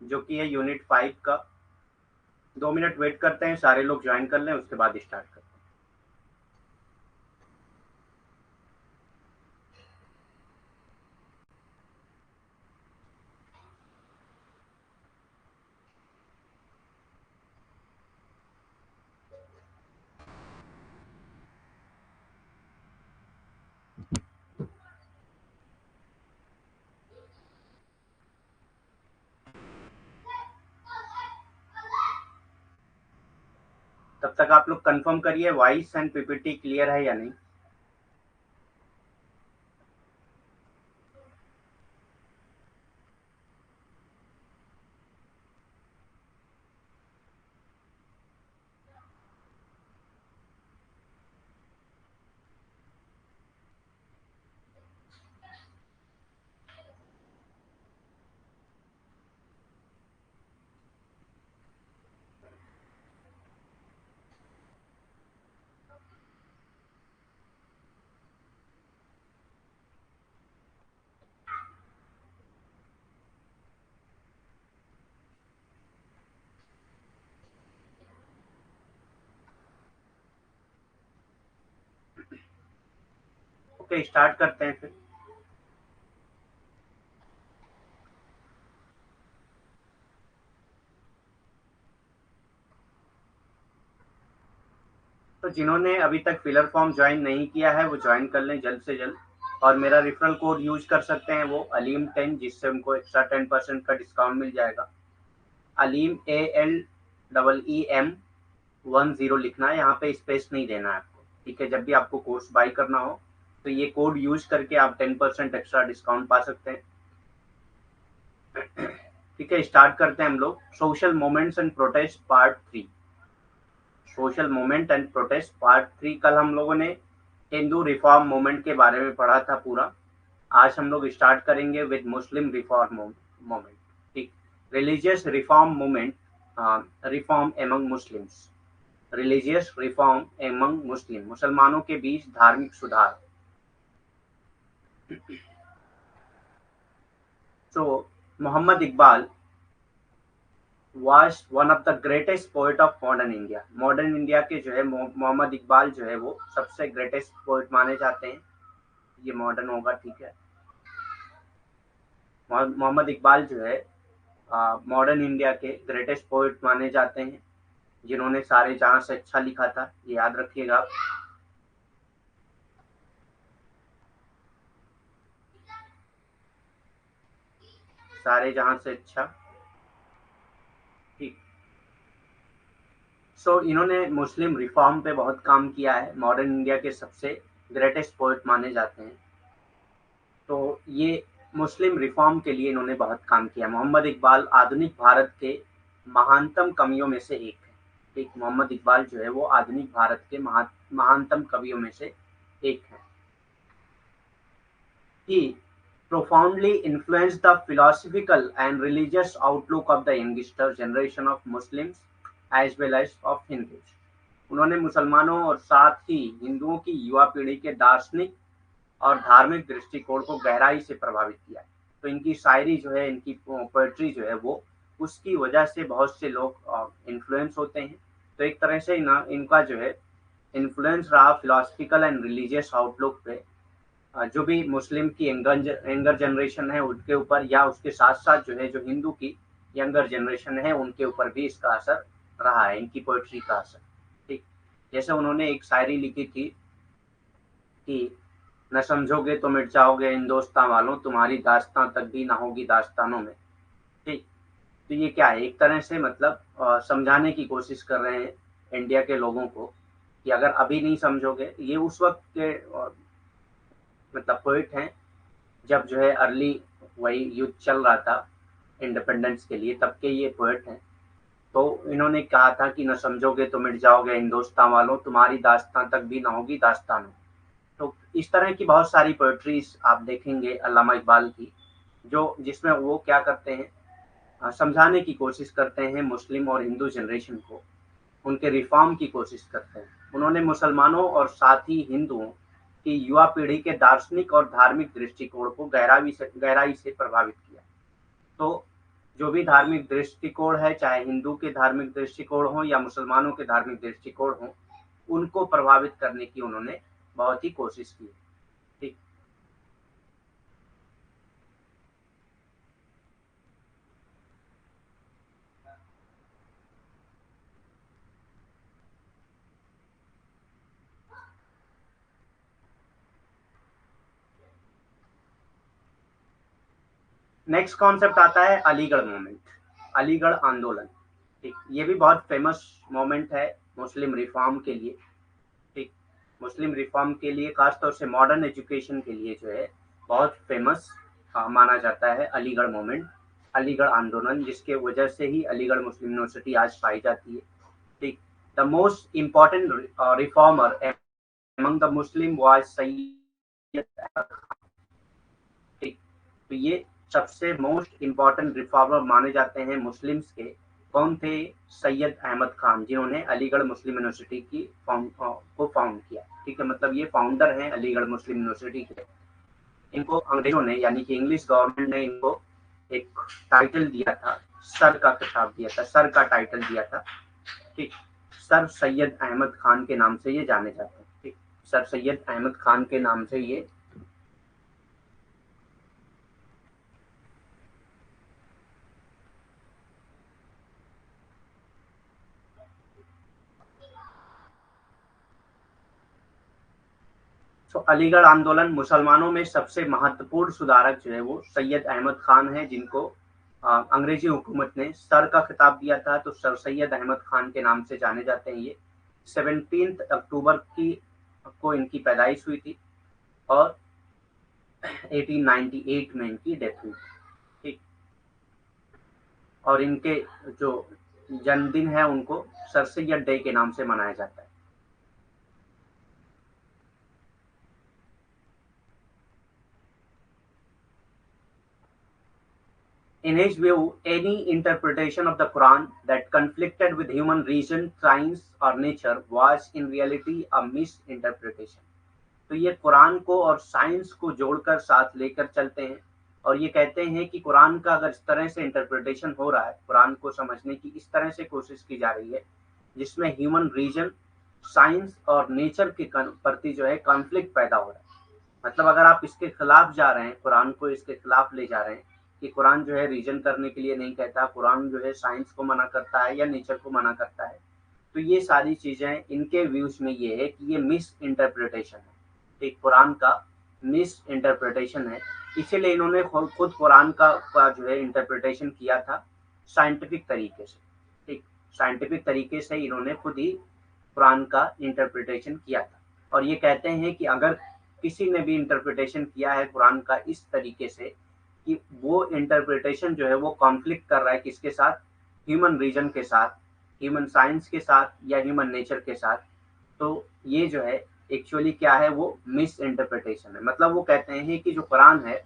जो कि है यूनिट 5 का। 2 मिनट वेट करते हैं, सारे लोग ज्वाइन कर लें, उसके बाद स्टार्ट करते हैं। तब तक आप लोग कंफर्म करिए वॉइस एंड पीपीटी क्लियर है या नहीं। ओके, स्टार्ट करते हैं फिर। तो जिन्होंने अभी तक फिलर फॉर्म ज्वाइन नहीं किया है वो ज्वाइन कर लें जल्द से जल्द, और मेरा रेफरल कोड यूज कर सकते हैं वो अलीम10, जिससे उनको एक्स्ट्रा 10% का डिस्काउंट मिल जाएगा। अलीम ALEEM10 लिखना है, यहाँ पे स्पेस नहीं देना है आपको, ठीक है। जब भी आपको कोर्स बाई करना हो तो ये कोड यूज करके आप 10% एक्स्ट्रा डिस्काउंट पा सकते हैं। ठीक है, स्टार्ट करते हैं हम लोग। Social moments and protest part 3। Social movement and protest part 3। कल हम लोगों ने हिंदू रिफॉर्म मूवमेंट के बारे में पढ़ा था पूरा। आज हम लोग स्टार्ट करेंगे विद मुस्लिम रिफॉर्म मूवमेंट। ठीक, religious reform movement, reform among Muslims. Religious reform among Muslim, मुसलमानों के बीच धार्मिक सुधार। तो Mohammad Iqbal was one of the greatest poet of modern India। Modern India के जो है मोहम्मद इकबाल जो है वो सबसे ग्रेटेस्ट पोएट माने जाते हैं। ये मॉडर्न होगा, ठीक है। मोहम्मद इकबाल जो है मॉडर्न इंडिया के ग्रेटेस्ट पोएट माने जाते हैं, जिन्होंने सारे जहां से अच्छा लिखा था, ये याद रखिएगा। सारे जहां से अच्छा, ठीक। सो इन्होंने मुस्लिम रिफॉर्म पे बहुत काम किया है, मॉडर्न इंडिया के सबसे ग्रेटेस्ट पोएट माने जाते हैं। तो ये मुस्लिम रिफॉर्म के लिए इन्होंने बहुत काम किया। मोहम्मद इकबाल आधुनिक भारत के महानतम कवियों में से एक है। एक मोहम्मद इकबाल जो है वो आधुनिक भारत के महानतम कवियों में से एक है। He profoundly influenced the philosophical and religious outlook of the youngster generation of Muslims as well as of Hindus। उन्होंने मुसलमानों और साथ ही हिंदुओं की युवा पीढ़ी के दार्शनिक और धार्मिक दृष्टिकोण को गहराई से प्रभावित किया। तो इनकी शायरी जो है, इनकी पोएट्री जो है वो, उसकी वजह से बहुत से लोग इन्फ्लुएंस होते हैं। तो एक तरह से ना इनका जो है इन्फ्लुएंस रहा फिलोसफिकल एंड रिलीजियस आउटलुक पे, जो भी मुस्लिम की यंगर जनरेशन है उनके ऊपर, या उसके साथ साथ जो है जो हिंदू की यंगर जनरेशन है उनके ऊपर भी इसका असर रहा है, इनकी पोएट्री का असर। ठीक, जैसे उन्होंने एक शायरी लिखी थी कि न समझोगे तो मिट जाओगे हिंदुस्तान वालों, तुम्हारी दास्तां तक भी ना होगी दास्तानों में। ठीक, तो ये क्या है, एक तरह से मतलब समझाने की कोशिश कर रहे हैं इंडिया के लोगों को कि अगर अभी नहीं समझोगे, ये उस वक्त के मतलब पोइट हैं जब जो है अर्ली वही युद्ध चल रहा था इंडिपेंडेंस के लिए, तब के ये पोएट हैं। तो इन्होंने कहा था कि न समझोगे तो मिट जाओगे हिंदुस्तान वालों, तुम्हारी दास्तां तक भी ना होगी दास्तानों। तो इस तरह की बहुत सारी पोएट्रीज आप देखेंगे अल्लामा इकबाल की, जो जिसमें वो क्या करते हैं, समझाने की कोशिश करते हैं मुस्लिम और हिंदू जनरेशन को, उनके रिफॉर्म की कोशिश करते हैं। उन्होंने मुसलमानों और साथ ही हिंदुओं की युवा पीढ़ी के दार्शनिक और धार्मिक दृष्टिकोण को गहराई से प्रभावित किया। तो जो भी धार्मिक दृष्टिकोण है, चाहे हिंदू के धार्मिक दृष्टिकोण हो या मुसलमानों के धार्मिक दृष्टिकोण हो, उनको प्रभावित करने की उन्होंने बहुत ही कोशिश की। ठीक। नेक्स्ट कॉन्सेप्ट आता है अलीगढ़ मूवमेंट, अलीगढ़ आंदोलन। ठीक, ये भी बहुत फेमस मोमेंट है मुस्लिम रिफॉर्म के लिए। ठीक, मुस्लिम रिफॉर्म के लिए, खासतौर से मॉडर्न एजुकेशन के लिए जो है बहुत फेमस माना जाता है अलीगढ़ मूवमेंट, अलीगढ़ आंदोलन, जिसके वजह से ही अलीगढ़ मुस्लिम यूनिवर्सिटी आज पाई जाती है। ठीक, the most important reformer among the Muslim was Syed Ahmad Khan. ठीक, तो ये सबसे मोस्ट इम्पॉर्टेंट रिफॉर्मर माने जाते हैं मुस्लिम्स के। कौन थे? सैयद अहमद खान, जिन्होंने अलीगढ़ मुस्लिम यूनिवर्सिटी की को फाउंड किया। ठीक है, मतलब ये फाउंडर हैं अलीगढ़ मुस्लिम यूनिवर्सिटी के। इनको अंग्रेजों ने, यानी कि इंग्लिश गवर्नमेंट ने इनको एक टाइटल दिया था, सर का खिताब दिया था, सर का टाइटल दिया था। ठीक, सर सैयद अहमद खान के नाम से ये जाने जाते हैं। ठीक, सर सैयद अहमद खान के नाम से ये तो अलीगढ़ आंदोलन, मुसलमानों में सबसे महत्वपूर्ण सुधारक जो है वो सैयद अहमद खान है, जिनको अंग्रेजी हुकूमत ने सर का खिताब दिया था, तो सर सैयद अहमद खान के नाम से जाने जाते हैं ये। 17 अक्टूबर की को इनकी पैदाइश हुई थी और 1898 में इनकी डेथ हुई। ठीक, और इनके जो जन्मदिन है उनको सर सैयद डे के नाम से मनाया जाता है। In his view, any interpretation of the Quran that conflicted with human reason, science or nature was in reality a misinterpretation. तो ये कुरान को और साइंस को जोड़कर साथ लेकर चलते हैं और ये कहते हैं कि कुरान का अगर इस तरह से इंटरप्रिटेशन हो रहा है, कुरान को समझने की इस तरह से कोशिश की जा रही है जिसमें ह्यूमन रीजन, साइंस और नेचर के प्रति जो है कॉन्फ्लिक्ट पैदा हो रहा है। मतलब अगर आप इसके खिलाफ जा रहे हैं, कुरान को इसके खिलाफ ले जा रहे हैं कि कुरान जो है रीजन करने के लिए नहीं कहता, कुरान जो है साइंस को मना करता है या नेचर को मना करता है, तो ये सारी चीजें इनके व्यूज में ये है कि ये मिस इंटरप्रिटेशन है। ठीक, कुरान का मिस इंटरप्रिटेशन है। इसीलिए इन्होंने खुद कुरान का जो है इंटरप्रिटेशन किया था साइंटिफिक तरीके से। ठीक, साइंटिफिक तरीके से इन्होंने खुद ही कुरान का इंटरप्रिटेशन किया था और ये कहते हैं कि अगर किसी ने भी इंटरप्रिटेशन किया है कुरान का इस तरीके से कि वो इंटरप्रिटेशन जो है वो कॉन्फ्लिक्ट कर रहा है किसके साथ? ह्यूमन रीजन के साथ, ह्यूमन साइंस के साथ या ह्यूमन नेचर के साथ, तो ये जो है एक्चुअली क्या है, वो मिस इंटरप्रिटेशन है। मतलब वो कहते हैं कि जो कुरान है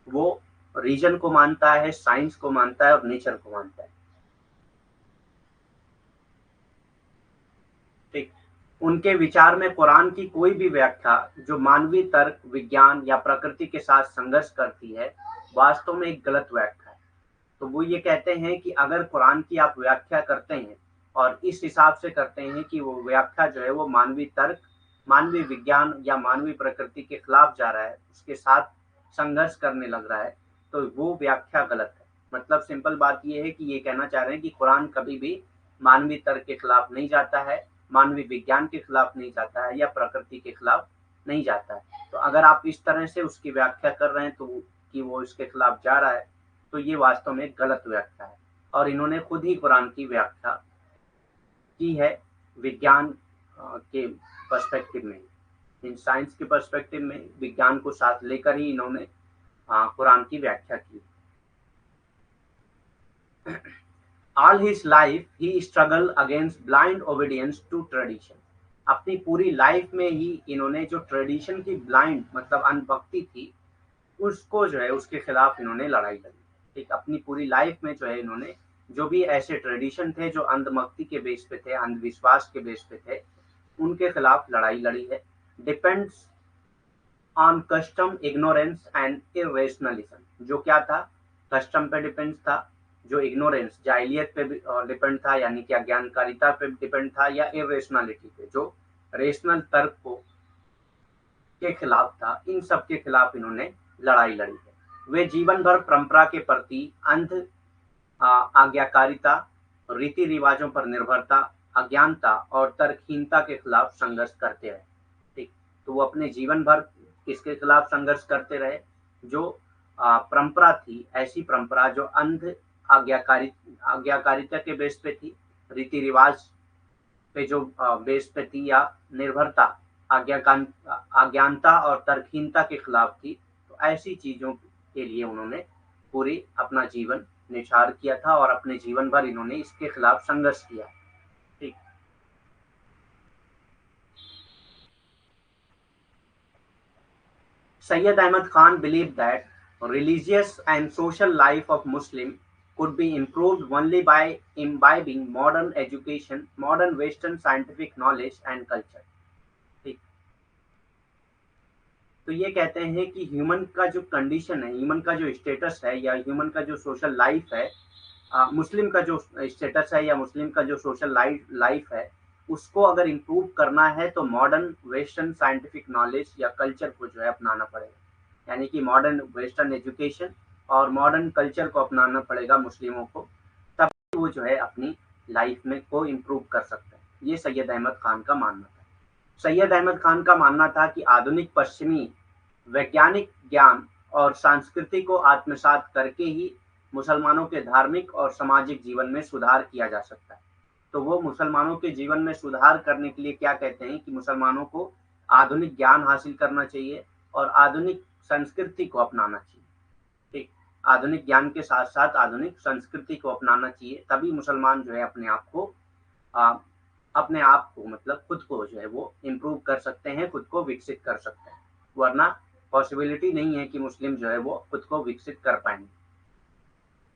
वो रीजन को मानता है, साइंस को मानता है और नेचर को मानता है। ठीक, उनके विचार में कुरान की कोई भी व्याख्या जो मानवीय तर्क, विज्ञान या प्रकृति के साथ संघर्ष करती है, वास्तव में एक गलत व्याख्या है। तो वो ये कहते हैं कि अगर कुरान की आप व्याख्या करते हैं और इस हिसाब से करते हैं कि वो व्याख्या जो है वो मानवीय तर्क, मानवीय विज्ञान या मानवीय प्रकृति के खिलाफ जा रहा है, उसके साथ संघर्ष करने लग रहा है, तो वो व्याख्या गलत है। मतलब सिंपल बात ये है कि ये कहना चाह रहे हैं कि कुरान कभी भी मानवीय तर्क के खिलाफ नहीं जाता है, मानवीय विज्ञान के खिलाफ नहीं जाता है या प्रकृति के खिलाफ नहीं जाता है। तो अगर आप इस तरह से उसकी व्याख्या कर रहे हैं तो कि वो इसके खिलाफ जा रहा है, तो ये वास्तव में गलत व्याख्या है। और इन्होंने खुद ही कुरान की व्याख्या की है विज्ञान के पर्सपेक्टिव में, इन साइंस के पर्सपेक्टिव में, विज्ञान को साथ लेकर ही इन्होंने कुरान की व्याख्या की। All his life he struggled against blind obedience to tradition. अपनी पूरी लाइफ में ही इन्होंने जो ट्रेडिशन की ब्लाइंड मतलब अंधभक्ति थी, उसको जो है उसके खिलाफ इन्होंने लड़ाई लड़ी। ठीक, अपनी पूरी लाइफ में जो है इन्होंने जो भी ऐसे ट्रेडिशन थे जो अंधभक्ति के बेस पे थे, अंधविश्वास के बेस पे थे, उनके खिलाफ लड़ाई लड़ी है। Depends on custom, ignorance and irrationalism. जो क्या था? कस्टम पे डिपेंड था, जो इग्नोरेंस, जाहिलियत पे डिपेंड था, यानी कि अज्ञानकारिता पे डिपेंड था, या इरेशनलिटी पे, जो रेशनल तर्क को के खिलाफ था, इन सब के खिलाफ इन्होंने लड़ाई लड़ी है। वे जीवन भर परंपरा के प्रति अंध आज्ञाकारिता, रीति रिवाजों पर निर्भरता, अज्ञानता और तर्कहीनता के खिलाफ संघर्ष करते रहे। ठीक, तो वो अपने जीवन भर किसके खिलाफ संघर्ष करते रहे? जो परंपरा थी, ऐसी परंपरा जो अंध आज्ञाकारिता के बेस पे थी, रीति रिवाज पे जो बेस पे थी, या निर्भरता, अज्ञानता और तर्कहीनता के खिलाफ थी। तो ऐसी चीजों के लिए उन्होंने पूरी अपना जीवन निछावर किया था और अपने जीवन भर इन्होंने इसके खिलाफ संघर्ष किया। ठीक, Sayyid Ahmad Khan believed that religious and social life of Muslim could be improved only by imbibing modern education, modern Western scientific knowledge and culture. ठीक, तो ये कहते हैं कि ह्यूमन का जो कंडीशन है, ह्यूमन का जो स्टेटस है, या ह्यूमन का जो सोशल लाइफ है, मुस्लिम का जो स्टेटस है या मुस्लिम का जो सोशल लाइफ है, उसको अगर इम्प्रूव करना है तो मॉडर्न वेस्टर्न साइंटिफिक नॉलेज या कल्चर को जो है अपनाना पड़ेगा, यानी कि मॉडर्न वेस्टर्न एजुकेशन और मॉडर्न कल्चर को अपनाना पड़ेगा मुस्लिमों को, तब वो जो है अपनी लाइफ में को इम्प्रूव कर सकते हैं। ये सैयद अहमद खान का मानना था। सैयद अहमद खान का मानना था कि आधुनिक पश्चिमी वैज्ञानिक ज्ञान और संस्कृति को आत्मसात करके ही मुसलमानों के धार्मिक और सामाजिक जीवन में सुधार किया जा सकता है। तो वो मुसलमानों के जीवन में सुधार करने के लिए क्या कहते हैं कि मुसलमानों को आधुनिक ज्ञान हासिल करना चाहिए और आधुनिक संस्कृति को अपनाना चाहिए। ठीक, आधुनिक ज्ञान के साथ साथ आधुनिक संस्कृति को अपनाना चाहिए, तभी मुसलमान जो है अपने आप को मतलब खुद को जो है वो इम्प्रूव कर सकते हैं, खुद को विकसित कर सकते हैं, वरना पॉसिबिलिटी नहीं है कि मुस्लिम जो है वो खुद को विकसित कर पाएंगे।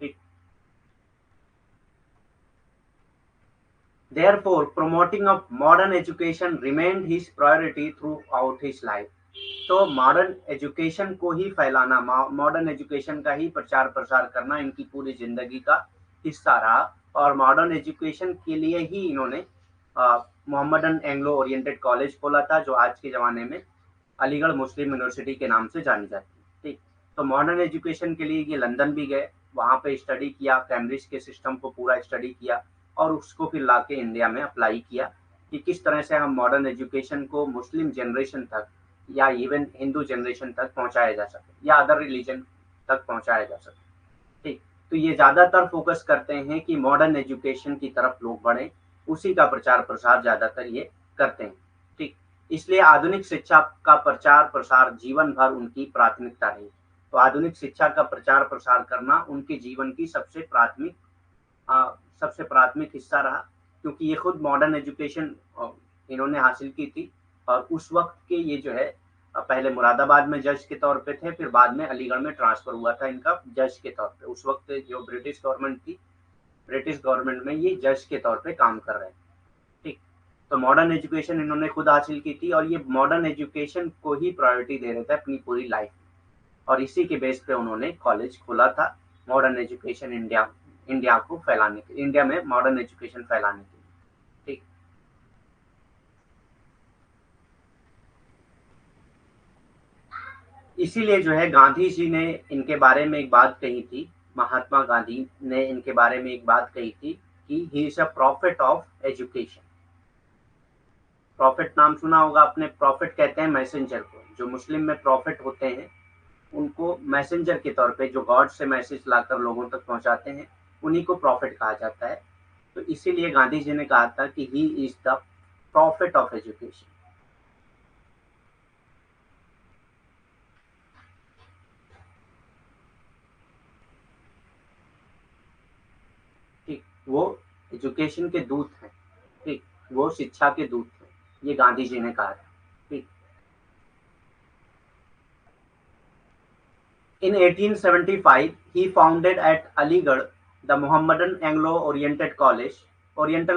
ठीक, Therefore, promoting of modern education remained his priority throughout his life. तो मॉडर्न एजुकेशन को ही फैलाना, मॉडर्न एजुकेशन का ही प्रचार प्रसार करना इनकी पूरी जिंदगी का हिस्सा रहा, और मॉडर्न एजुकेशन के लिए ही इन्होंने मोहम्मदन एंग्लो ओरिएंटेड कॉलेज खोला था, जो आज के ज़माने में अलीगढ़ मुस्लिम यूनिवर्सिटी के नाम से जानी जाती है। ठीक, तो मॉडर्न एजुकेशन के लिए ये लंदन भी गए, वहाँ पे स्टडी किया, कैम्ब्रिज के सिस्टम को पूरा स्टडी किया और उसको फिर लाके इंडिया में अप्लाई किया कि किस तरह से हम मॉडर्न एजुकेशन को मुस्लिम जनरेशन तक या इवन हिंदू जनरेशन तक पहुंचाया जा सके या अदर रिलीजन तक पहुंचाया जा सके। ठीक, तो ये ज़्यादातर फोकस करते हैं कि मॉडर्न एजुकेशन की तरफ लोग बढ़ें, उसी का प्रचार प्रसार ज़्यादातर ये करते हैं। ठीक, इसलिए आधुनिक शिक्षा का प्रचार प्रसार जीवन भर उनकी प्राथमिकता रही। तो आधुनिक शिक्षा का प्रचार प्रसार करना उनके जीवन की सबसे प्राथमिक हिस्सा रहा, क्योंकि ये खुद मॉडर्न एजुकेशन इन्होंने हासिल की थी, और उस वक्त के ये जो है पहले मुरादाबाद में जज के तौर पे थे, फिर बाद में अलीगढ़ में ट्रांसफर हुआ था इनका जज के तौर पे। उस वक्त जो ब्रिटिश गवर्नमेंट थी, ब्रिटिश गवर्नमेंट में ये जज के तौर पे काम कर रहे हैं। ठीक, तो मॉडर्न एजुकेशन इन्होंने खुद हासिल की थी, और ये मॉडर्न एजुकेशन को ही प्रायोरिटी दे रहे थे अपनी पूरी लाइफ में, और इसी के बेस पे उन्होंने कॉलेज खोला था मॉडर्न एजुकेशन इंडिया को फैलाने के, इंडिया में मॉडर्न एजुकेशन फैलाने के लिए। ठीक, इसीलिए जो है गांधी जी ने इनके बारे में एक बात कही थी, महात्मा गांधी ने इनके बारे में एक बात कही थी कि he is a profit of education. Profit नाम सुना होगा आपने, प्रॉफिट कहते हैं मैसेंजर को, जो मुस्लिम में प्रॉफिट होते हैं उनको मैसेंजर के तौर पे, जो गॉड से मैसेज लाकर लोगों तक पहुंचाते हैं, उन्हीं को प्रॉफिट कहा जाता है। तो इसीलिए गांधी जी ने कहा था कि he is the profit of education. ठीक, वो एजुकेशन के दूत हैं। ठीक, वो शिक्षा के दूत हैं, ये गांधी जी ने कहा था। ठीक, In 1875, he founded at Aligarh the Mohammedan Oriental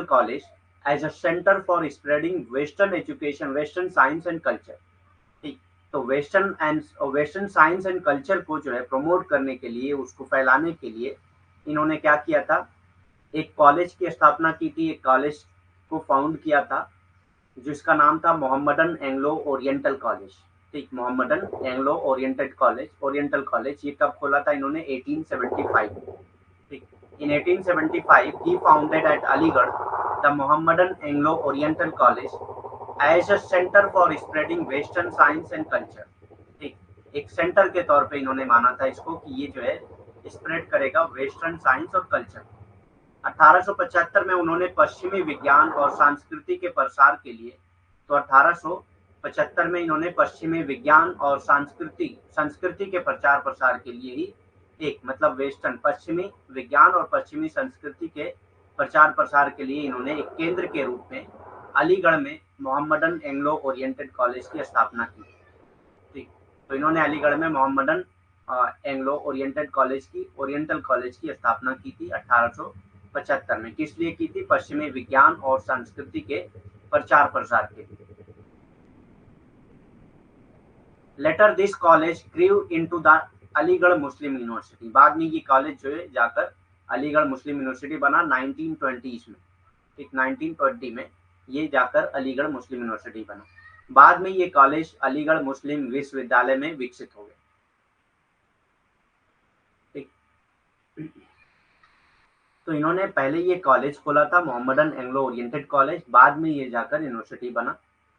College, as a center for spreading Western education, Western science and culture. ठीक, तो वेस्टर्न साइंस एंड कल्चर को जो है प्रमोट करने के लिए, उसको फैलाने के लिए इन्होंने क्या किया था, एक कॉलेज की स्थापना की थी, एक कॉलेज को फाउंड किया था जिसका नाम था मोहम्मदन एंग्लो ओरिएंटल कॉलेज। ठीक, मोहम्मदन एंग्लो ओरिएंटल कॉलेज ये कब खोला था इन्होंने, 1875। ठीक, इन 1875 he founded at Aligarh the Mohammedan Anglo Oriental College as a center for spreading western science and culture। ठीक, एक सेंटर के तौर पे इन्होंने माना था इसको कि ये जो है स्प्रेड करेगा वेस्टर्न साइंस और कल्चर। 1875 में उन्होंने पश्चिमी विज्ञान और संस्कृति के प्रसार के लिए, तो 1875 में इन्होंने पश्चिमी विज्ञान और संस्कृति के प्रचार प्रसार के लिए ही एक मतलब वेस्टर्न पश्चिमी विज्ञान और पश्चिमी संस्कृति के प्रचार प्रसार के लिए इन्होंने एक केंद्र के रूप में अलीगढ़ में मोहम्मदन एंग्लो ओरिएंटेड कॉलेज की स्थापना की। ठीक, तो इन्होंने अलीगढ़ में Mohammedan Anglo oriented oriental college की स्थापना की थी 1875 में। किस लिए की थी, पश्चिमी विज्ञान और संस्कृति के प्रचार प्रसार के लिए। Later this college grew into the Aligarh Muslim University. बाद में ये कॉलेज जो है जाकर अलीगढ़ मुस्लिम यूनिवर्सिटी बना 1920 में। ठीक, 1920 में ये जाकर अलीगढ़ मुस्लिम यूनिवर्सिटी बना। बाद में ये कॉलेज अलीगढ़ मुस्लिम विश्वविद्यालय में विकसित हो गया। ठीक, तो इन्होंने पहले ये कॉलेज खोला था मोहम्मदन एंग्लो ओरिएंटेड कॉलेज, बाद में ये जाकर यूनिवर्सिटी बना।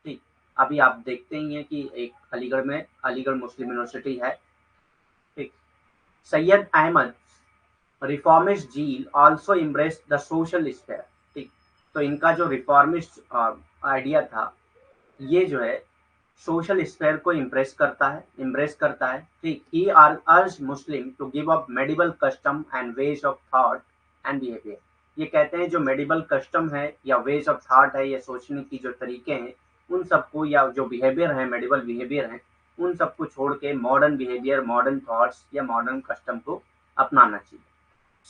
ठीक, अभी आप देखते ही हैं कि एक अलीगढ़ में अलीगढ़ मुस्लिम यूनिवर्सिटी है। ठीक, Syed Ahmad reformist zeal also embrace the social sphere. ठीक, तो इनका जो रिफॉर्मिस्ट आइडिया था ये जो है सोशल स्फीयर को इम्प्रेस करता है। ठीक, he urged Muslim to give up medieval custom and ways of thought and behaviour. ये कहते हैं जो मेडिवल कस्टम है या वेज ऑफ थॉट है या सोचने की जो तरीके हैं उन सबको, या जो बिहेवियर है मेडिवल बिहेवियर है उन सबको छोड़ के मॉडर्न बिहेवियर, मॉडर्न थॉट्स या मॉडर्न कस्टम को अपनाना चाहिए।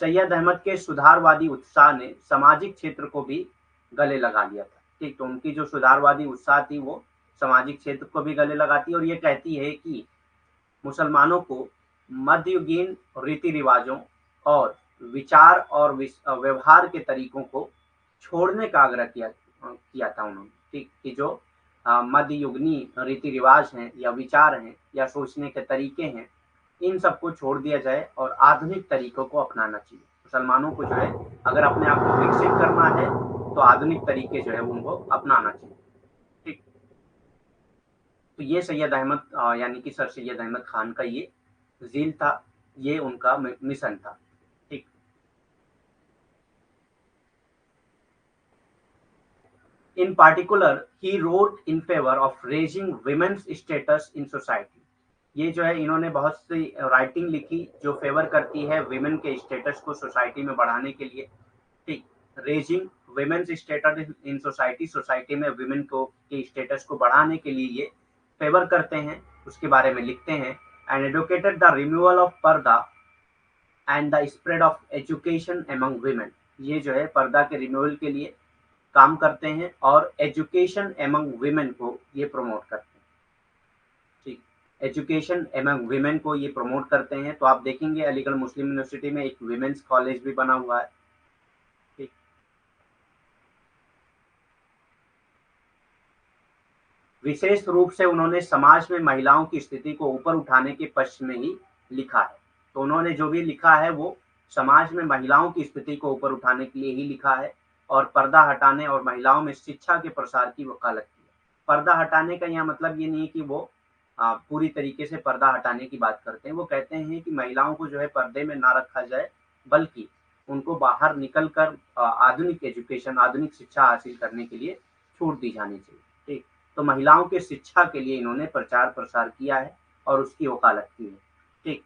सैयद अहमद के सुधारवादी उत्साह ने सामाजिक क्षेत्र को भी गले लगा लिया था। ठीक, तो उनकी जो सुधारवादी उत्साह थी वो सामाजिक क्षेत्र को भी गले लगाती है और ये कहती है कि मुसलमानों को मध्ययुगीन रीति रिवाजों और विचार और व्यवहार के तरीकों को छोड़ने का आग्रह किया था उन्होंने। ठीक, कि जो मध्ययुगनी रीति रिवाज हैं या विचार हैं या सोचने के तरीके हैं इन सबको छोड़ दिया जाए और आधुनिक तरीकों को अपनाना चाहिए। मुसलमानों को जो है अगर अपने आप को विकसित करना है तो आधुनिक तरीके जो है उनको अपनाना चाहिए। ठीक, तो ये सैयद अहमद यानी कि सर सैयद अहमद खान का ये जील था, ये उनका मिशन था। ठीक, इन particular he wrote in favour of raising women's status in society. ये जो है इन्होंने बहुत सी राइटिंग लिखी जो फेवर करती है विमेन के स्टेटस को सोसाइटी में बढ़ाने के लिए। ठीक, raising women's status in society, society में विमेन को के स्टेटस को बढ़ाने के लिए ये फेवर करते हैं, उसके बारे में लिखते हैं। And advocated the removal of purdah and the spread of education among women. ये जो है पर्दा के रिमूवल के लिए काम करते हैं और एजुकेशन एमंग विमेन को ये प्रमोट करते हैं। ठीक, एजुकेशन एमंग विमेन को ये प्रमोट करते हैं। तो आप देखेंगे अलीगढ़ मुस्लिम यूनिवर्सिटी में एक विमेन्स कॉलेज भी बना हुआ है। ठीक, विशेष रूप से उन्होंने समाज में महिलाओं की स्थिति को ऊपर उठाने के पक्ष में ही लिखा है। तो उन्होंने जो भी लिखा है वो समाज में महिलाओं की स्थिति को ऊपर उठाने के लिए ही लिखा है और पर्दा हटाने और महिलाओं में शिक्षा के प्रसार की वकालत की है। पर्दा हटाने का यहाँ मतलब ये नहीं है कि वो पूरी तरीके से पर्दा हटाने की बात करते हैं। वो कहते हैं कि महिलाओं को जो है पर्दे में ना रखा जाए बल्कि उनको बाहर निकल कर आधुनिक एजुकेशन, आधुनिक शिक्षा हासिल करने के लिए छूट दी जानी चाहिए। ठीक, तो महिलाओं के शिक्षा के लिए इन्होंने प्रचार प्रसार किया है और उसकी वकालत की है। ठीक,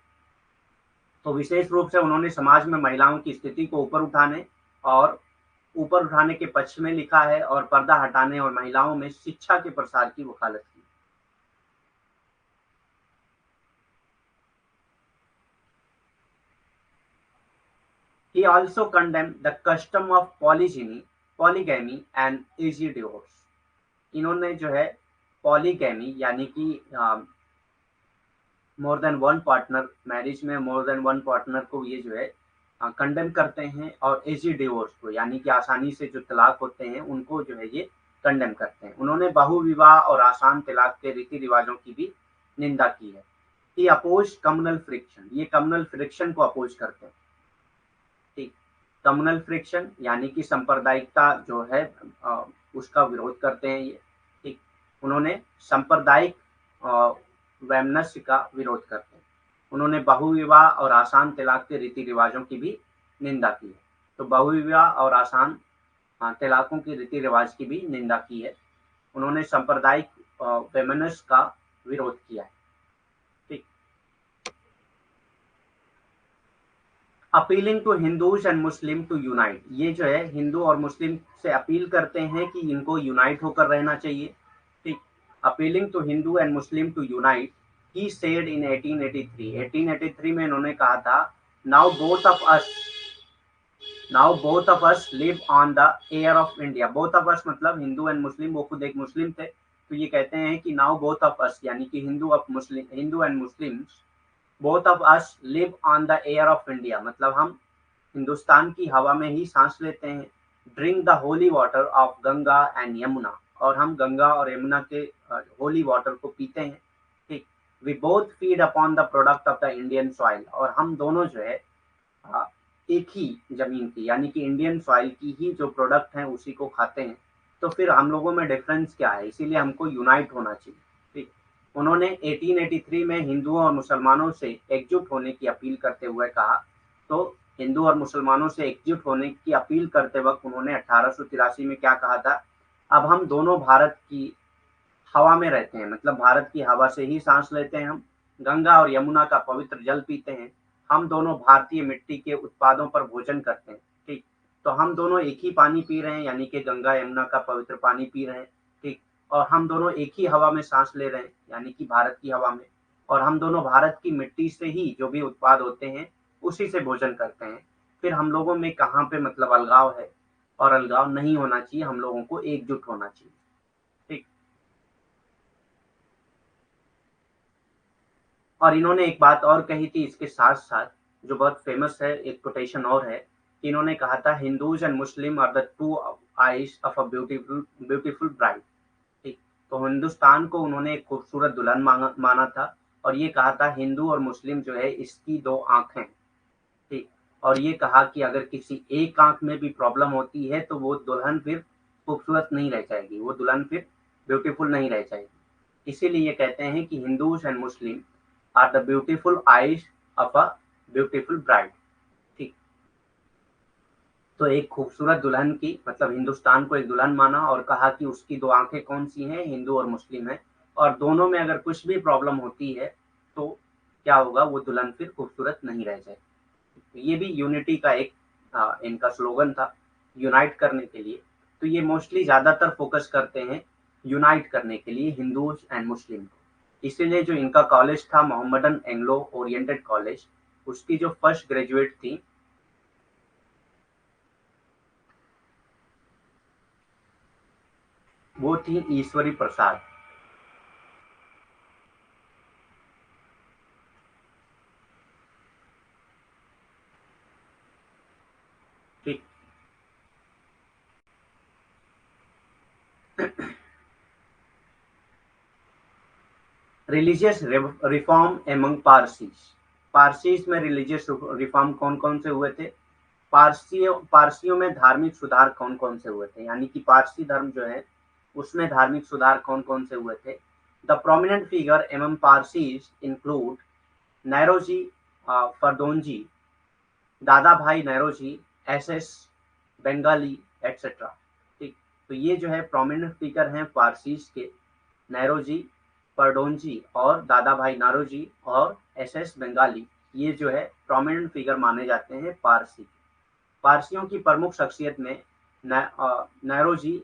तो विशेष रूप से उन्होंने समाज में महिलाओं की स्थिति को ऊपर उठाने के पक्ष में लिखा है और पर्दा हटाने और महिलाओं में शिक्षा के प्रसार की वकालत की। He also condemned the custom of polygamy and easy divorce। इन्होंने जो है पॉलीगैमी यानी कि more than one partner, marriage में मोर देन वन पार्टनर को ये जो है कंडेम करते हैं, और इजी डिवोर्स को यानी कि आसानी से जो तलाक होते हैं उनको जो है ये कंडेम करते हैं। उन्होंने बहु विवाह और आसान तलाक के रीति रिवाजों की भी निंदा की है। ही अपोज कम्युनल फ्रिक्शन, ये कम्युनल फ्रिक्शन को अपोज करते हैं। ठीक, कम्युनल फ्रिक्शन यानी कि सांप्रदायिकता जो है उसका विरोध करते हैं ये। ठीक, उन्होंने सांप्रदायिक वैमनस्य का विरोध करते हैं। उन्होंने बहुविवाह और आसान तलाक के रीति रिवाजों की भी निंदा की है। तो बहुविवाह और आसान तलाकों के रीति रिवाज की भी निंदा की है। उन्होंने सांप्रदायिक वैमनस्य का विरोध किया है। ठीक, appealing to Hindus and Muslim to unite, ये जो है हिंदू और मुस्लिम से अपील करते हैं कि इनको यूनाइट होकर रहना चाहिए। ठीक, appealing to Hindu and Muslim to unite, he said in 1883 में इन्होंने कहा था, now both of us live on the air of India. Both of us मतलब हिंदू एंड मुस्लिम, वो खुद एक मुस्लिम थे, तो ये कहते हैं कि नाउ बोथ ऑफ अस यानी कि Hindu and Muslim, both of us live on the air of India, मतलब हम हिंदुस्तान की हवा में ही सांस लेते हैं। Drink the holy water of Ganga and Yamuna, और हम गंगा और यमुना के होली वाटर को पीते हैं। ठीक, we both feed upon the product of the Indian soil, और हम दोनों जो है एक ही जमीन की यानी कि इंडियन सॉइल की ही जो प्रोडक्ट हैं उसी को खाते हैं। तो फिर हम लोगों में डिफरेंस क्या है, इसीलिए हमको यूनाइट होना चाहिए। ठीक, उन्होंने 1883 में हिंदुओं और मुसलमानों से एकजुट होने की अपील करते हुए कहा। तो हिंदू और मुसलमानों से एकजुट होने की अपील करते वक्त उन्होंने 1883 में क्या कहा था, अब हम दोनों भारत की हवा में रहते हैं, मतलब भारत की हवा से ही सांस लेते हैं हम, गंगा और यमुना का पवित्र जल पीते हैं, हम दोनों भारतीय मिट्टी के उत्पादों पर भोजन करते हैं। ठीक, तो हम दोनों एक ही पानी पी रहे हैं यानी कि गंगा यमुना का पवित्र पानी पी रहे हैं। ठीक, और हम दोनों एक ही हवा में सांस ले रहे हैं यानी कि भारत की हवा में, और हम दोनों भारत की मिट्टी से ही जो भी उत्पाद होते हैं उसी से भोजन करते हैं। फिर हम लोगों में कहाँ पे मतलब अलगाव है, और अलगाव नहीं होना चाहिए, हम लोगों को एकजुट होना चाहिए। ठीक, और इन्होंने एक बात और कही थी इसके साथ साथ, जो बहुत फेमस है, एक कोटेशन और है कि इन्होंने कहा था, Hindus and Muslim are the two eyes of a beautiful beautiful bride. ठीक, तो हिंदुस्तान को उन्होंने एक खूबसूरत दुल्हन माना था, और ये कहा था हिंदू और मुस्लिम जो है इसकी दो आंखें। ठीक, और ये कहा कि अगर किसी एक आंख में भी प्रॉब्लम होती है तो वो दुल्हन फिर खूबसूरत नहीं रह जाएगी, वो दुल्हन फिर ब्यूटीफुल नहीं रह जाएगी। इसीलिए ये कहते हैं कि Hindus and Muslim are the beautiful eyes of a beautiful bride. ठीक, तो एक खूबसूरत दुल्हन की मतलब हिंदुस्तान को एक दुल्हन माना, और कहा कि उसकी दो आंखें कौन सी हैं, हिंदू और मुस्लिम है, और दोनों में अगर कुछ भी प्रॉब्लम होती है तो क्या होगा, वो दुल्हन फिर खूबसूरत नहीं रह जाएगी। ये भी यूनिटी का एक इनका स्लोगन था, यूनाइट करने के लिए। तो ये मोस्टली ज्यादातर फोकस करते हैं यूनाइट करने के लिए हिंदूज एंड मुस्लिम को। इसीलिए जो इनका कॉलेज था मोहम्मदन एंग्लो ओरिएंटेड कॉलेज, उसकी जो फर्स्ट ग्रेजुएट थी वो थी ईश्वरी प्रसाद। ठीक, religious reform among Parsis, Parsis में रिलीजियस रिफॉर्म कौन कौन से हुए थे, पारसियों में धार्मिक सुधार कौन कौन से हुए थे, यानी कि पारसी धर्म जो है उसमें धार्मिक सुधार कौन कौन से हुए थे। The prominent figure among Parsis include Naoroji Furdoonji, Dadabhai Naoroji, S Bengali etcetera. ठीक, तो ये जो है प्रोमिनेंट फिगर हैं पारसीज के, नैरोजी, परडोंजी और दादा भाई नारोजी और एस बंगाली, ये जो है प्रोमिनेंट फिगर माने जाते हैं पारसी। पारसियों की प्रमुख शख्सियत में नैरोजी,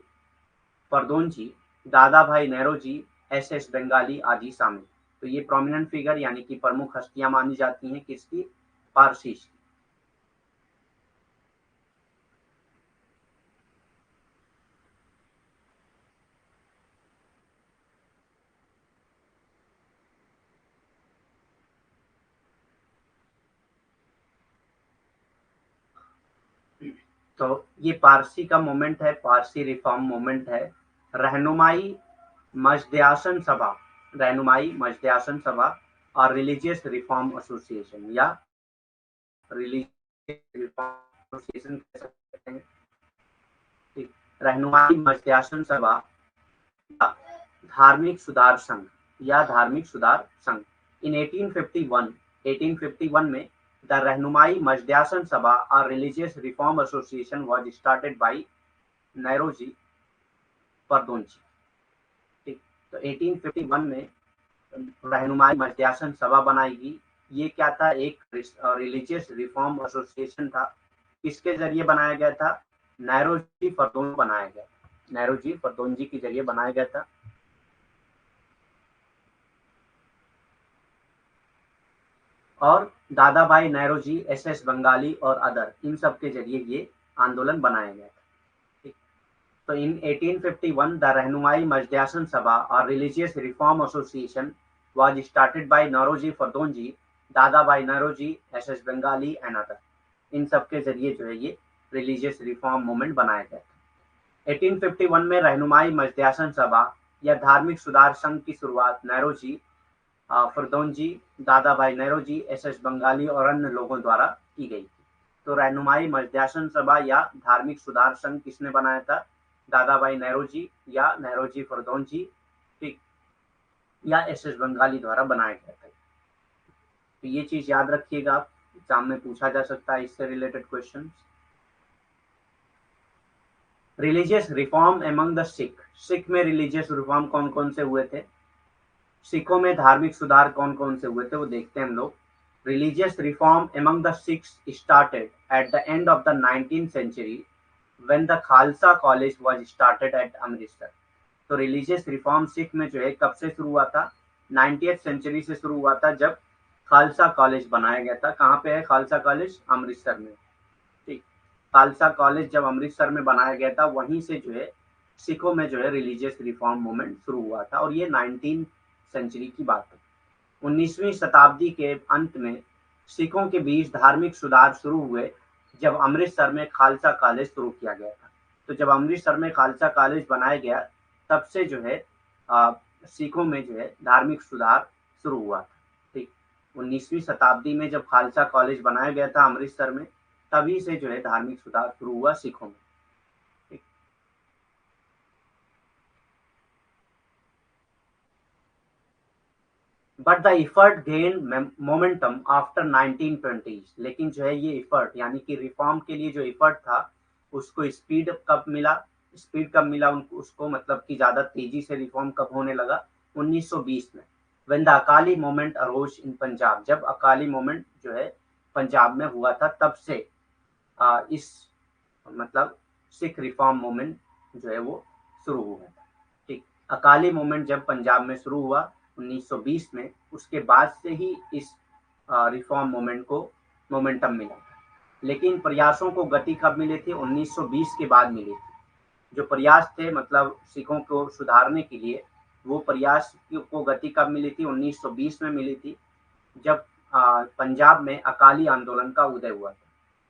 परदोंजी, दादा भाई नैरोजी, एस बंगाली आदि शामिल। तो ये प्रोमिनेंट फिगर यानी कि प्रमुख हस्तियां मानी जाती हैं किसकी, पारसी की। तो ये पारसी का मूवमेंट है, पारसी रिफॉर्म मूवमेंट है। रहनुमाई मजदयासन सभा, रहनुमाई मजदयासन सभा और रिलीजियस रिफॉर्म एसोसिएशन या रिलीजियस रिफॉर्म एसोसिएशन कह सकते हैं। ठीक, रहनुमाई मजदयासन सभा या धार्मिक सुधार संघ या धार्मिक सुधार संघ। इन 1851 में द रहनुमाई मजदयासन सभा और religious reform association was started by Naoroji Furdoonji. ठीक, तो 1851 में रहनुमाई मजदयासन सभा बनाएगी। ये क्या था, एक रिलीजियस रिफॉर्म एसोसिएशन था। किसके जरिए बनाया गया था, नौरोजी परदोन बनाया गया, नौरोजी परदोनजी के जरिए बनाया गया था। और दादा भाई नौरोजी, एस बंगाली और अदर, इन सब के जरिए ये आंदोलन बनाया गया था। ठीक, तो इन 1851 द रहनुमाई मजदयासन सभा और religious reform association was started by Naoroji Furdoonji, Dadabhai Naoroji, S Bengalee and other. इन सब के जरिए जो है ये रिलीजियस रिफॉर्म मूवमेंट बनाया गया था। 1851 में रहनुमाई मजदयासन सभा या धार्मिक सुधार संघ की शुरुआत नौरोजी फरदोनजी, दादा भाई नौरोजी, एस बंगाली और अन्य लोगों द्वारा की गई थी। तो रहनुमाई मजदयासन सभा या धार्मिक सुधार संघ किसने बनाया था, दादा भाई नौरोजी या नौरोजी फरदोनजी, ठीक, या एस बंगाली द्वारा बनाया गया था। तो ये चीज याद रखिएगा, आप एग्जाम में पूछा जा सकता है इससे related question. Religious reform among the Sikh, Sikh में रिलीजियस रिफॉर्म कौन कौन से हुए थे, सिखों में धार्मिक सुधार कौन कौन से हुए थे वो देखते हैं हम लोग। Religious reform among the Sikhs started at the end of the 19th century when the Khalsa college was started at Amritsar. तो रिलीजियस रिफॉर्म सिख में जो है कब से शुरू हुआ था, 90th सेंचुरी से शुरू हुआ था, जब खालसा कॉलेज बनाया गया था। कहाँ पे है खालसा कॉलेज, अमृतसर में। ठीक, खालसा कॉलेज जब अमृतसर में बनाया गया था, वहीं से जो है सिखों में जो है रिलीजियस रिफॉर्म मूवमेंट शुरू हुआ था, और ये 19th सेंचुरी की बात है। 19वीं शताब्दी के अंत में सिखों के बीच धार्मिक सुधार शुरू हुए जब अमृतसर में खालसा कॉलेज शुरू किया गया था। तो जब अमृतसर में खालसा कॉलेज बनाया गया, तब से जो है सिखों में जो है धार्मिक सुधार शुरू हुआ था। ठीक, 19वीं शताब्दी में जब खालसा कॉलेज बनाया गया था अमृतसर में, तभी से जो है धार्मिक सुधार शुरू हुआ सिखों में। ठीक, but the effort gain momentum after 1920। लेकिन जो है ये इफर्ट यानी कि रिफॉर्म के लिए जो इफर्ट था, उसको स्पीड कब मिला, स्पीड कब मिला उनको, उसको मतलब कि ज्यादा तेजी से रिफॉर्म कब होने लगा, 1920 में। When the Akali movement arose in Punjab, जब अकाली मूवमेंट जो है पंजाब में हुआ था, तब से इस मतलब सिख रिफॉर्म मूवमेंट जो है वो शुरू हुआ था। ठीक, अकाली मूवमेंट जब पंजाब में शुरू हुआ 1920 में, उसके बाद से ही इस रिफॉर्म मूवमेंट को मोमेंटम मिला था। लेकिन प्रयासों को गति कब मिली थी, 1920 के बाद मिली थी। जो प्रयास थे मतलब सिखों को सुधारने के लिए, वो प्रयास को गति कब मिली थी, 1920 में मिली थी, जब पंजाब में अकाली आंदोलन का उदय हुआ था।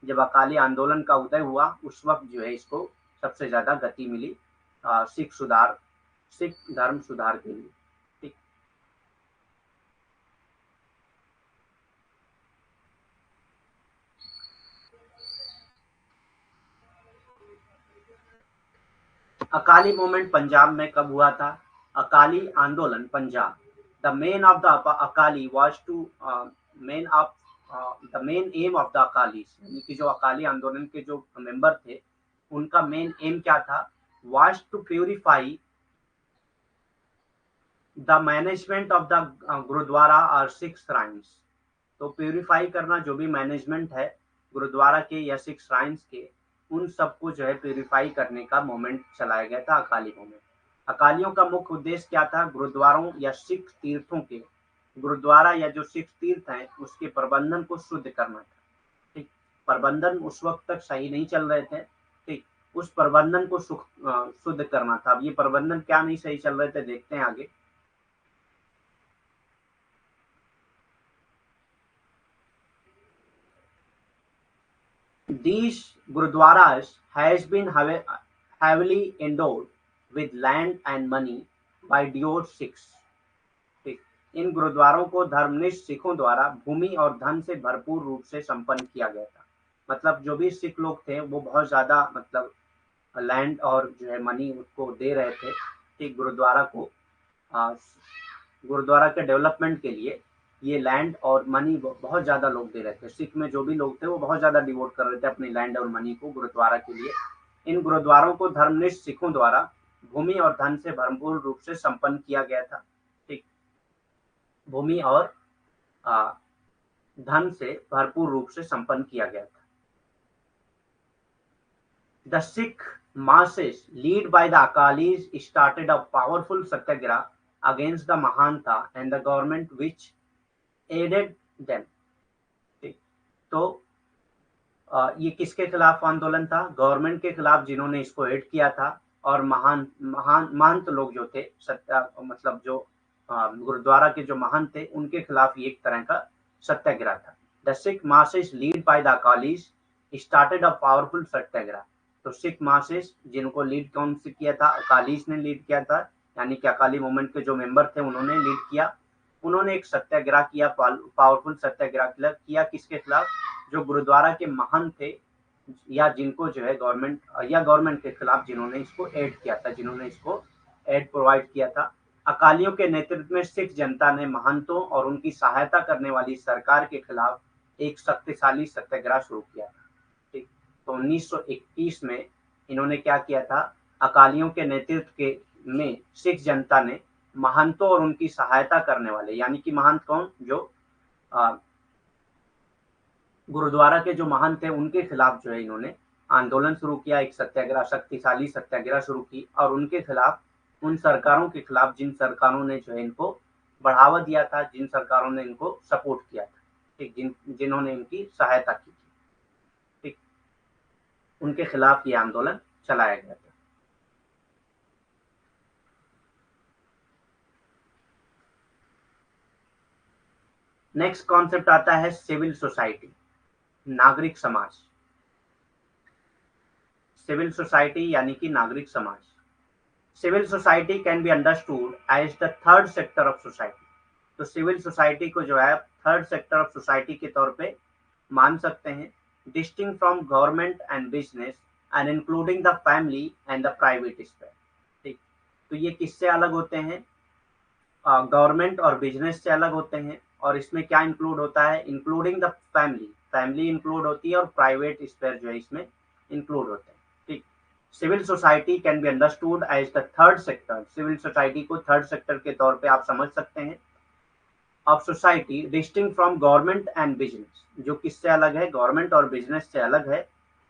जब अकाली आंदोलन का उदय हुआ, उस वक्त जो है इसको सबसे ज्यादा गति मिली सिख सुधार, सिख धर्म सुधार के लिए। ठीक, अकाली मूवमेंट पंजाब में कब हुआ था, अकाली आंदोलन Punjab, the main of the Akali was to main of the main aim of the Akali, यानी कि जो अकाली आंदोलन के जो मेंबर थे, उनका मेन एम क्या था, was to purify the management of the gurdwara और सिख श्राइन्स। तो प्यूरिफाई करना, जो भी मैनेजमेंट है गुरुद्वारा के या सिख श्राइन्स के, उन सबको जो है प्यूरिफाई करने का मोमेंट चलाया गया था, अकाली मोमेंट। अकालियों का मुख्य उद्देश्य क्या था, गुरुद्वारों या सिख तीर्थों के, गुरुद्वारा या जो सिख तीर्थ हैं उसके प्रबंधन को शुद्ध करना था। ठीक, प्रबंधन उस वक्त तक सही नहीं चल रहे थे। ठीक, उस प्रबंधन को शुद्ध करना था। अब ये प्रबंधन क्या नहीं सही चल रहे थे, देखते हैं आगे। These Gurudwaras has been heavily endowed with land and money by devout Sikhs. ठीक, इन गुरुद्वारों को धर्मनिष्ठ सिखों द्वारा भूमि और धन से भरपूर रूप से संपन्न किया गया था। मतलब जो भी सिख लोग थे वो बहुत ज्यादा मतलब लैंड और जो है मनी उसको दे रहे थे। ठीक, गुरुद्वारा को गुरुद्वारा के डेवलपमेंट के लिए ये लैंड और मनी बहुत ज़्यादा लोग दे रहे थे। सिख में जो भी लोग थे वो बहुत ज़्यादा डिवोट कर रहे थे अपनी लैंड और मनी को गुरुद्वारा के लिए। इन गुरुद्वारों को धर्मनिष्ठ सिखों द्वारा भूमि और धन से भरपूर रूप से संपन्न किया गया था। ठीक, भूमि और धन से भरपूर रूप से संपन्न किया गया था। The Sikh masses led by the Akalis started a powerful satyagraha against the Mahanta and the government which aided them. तो ये किसके खिलाफ आंदोलन था? गवर्नमेंट के खिलाफ जिन्होंने इसको एड किया था, और महंत लोग जो थे मतलब जो गुरुद्वारा के जो महंत थे उनके खिलाफ ये एक तरह का सत्याग्रह था। The Sikh masses led by the Akalis started a powerful सत्याग्रह। तो सिख मासेस जिनको लीड कौन से किया था? अकालीस ने लीड किया था, यानी कि अकाली मूवमेंट के जो मेंबर थे उन्होंने लीड किया। उन्होंने एक सत्याग्रह किया, पावरफुल सत्याग्रह किया। किसके खिलाफ? जो गुरुद्वारा के महंत थे या जिनको जो है गवर्नमेंट के खिलाफ जिन्होंने इसको एड किया था, जिन्होंने इसको एड प्रोवाइड किया था। अकालियों के नेतृत्व में सिख जनता ने महंतों और उनकी सहायता करने वाली सरकार के खिलाफ एक शक्तिशाली सत्याग्रह शुरू किया था। तो 1921 में इन्होंने क्या किया था? अकालियों के नेतृत्व में सिख जनता ने महंतों और उनकी सहायता करने वाले, यानी कि महंत कौन? जो गुरुद्वारा के जो महंत थे उनके खिलाफ जो है इन्होंने आंदोलन शुरू किया, एक सत्याग्रह, शक्तिशाली सत्याग्रह शुरू की। और उनके खिलाफ, उन सरकारों के खिलाफ जिन सरकारों ने जो है इनको बढ़ावा दिया था, जिन सरकारों ने इनको सपोर्ट किया था, ठीक, जिन्होंने इनकी सहायता की, उनके खिलाफ ये आंदोलन चलाया गया था। नेक्स्ट कॉन्सेप्ट आता है सिविल सोसाइटी, नागरिक समाज। सिविल सोसाइटी यानी कि नागरिक समाज। Civil society can be understood as the third sector of society. तो सिविल सोसाइटी को जो है थर्ड सेक्टर ऑफ सोसाइटी के तौर पे मान सकते हैं, distinct from government and business and including the family and the private sphere। ठीक, तो ये किससे अलग होते हैं? गवर्नमेंट और बिजनेस से अलग होते हैं। और इसमें क्या इंक्लूड होता है? Including the family, family include होती है और प्राइवेट स्फीयर जो है इसमें इंक्लूड होते हैं। ठीक, civil society can be understood as the third sector. Civil society को थर्ड सेक्टर के तौर पे आप समझ सकते हैं of society, distinct from government and business, जो किससे अलग है? गवर्नमेंट और बिजनेस से अलग है।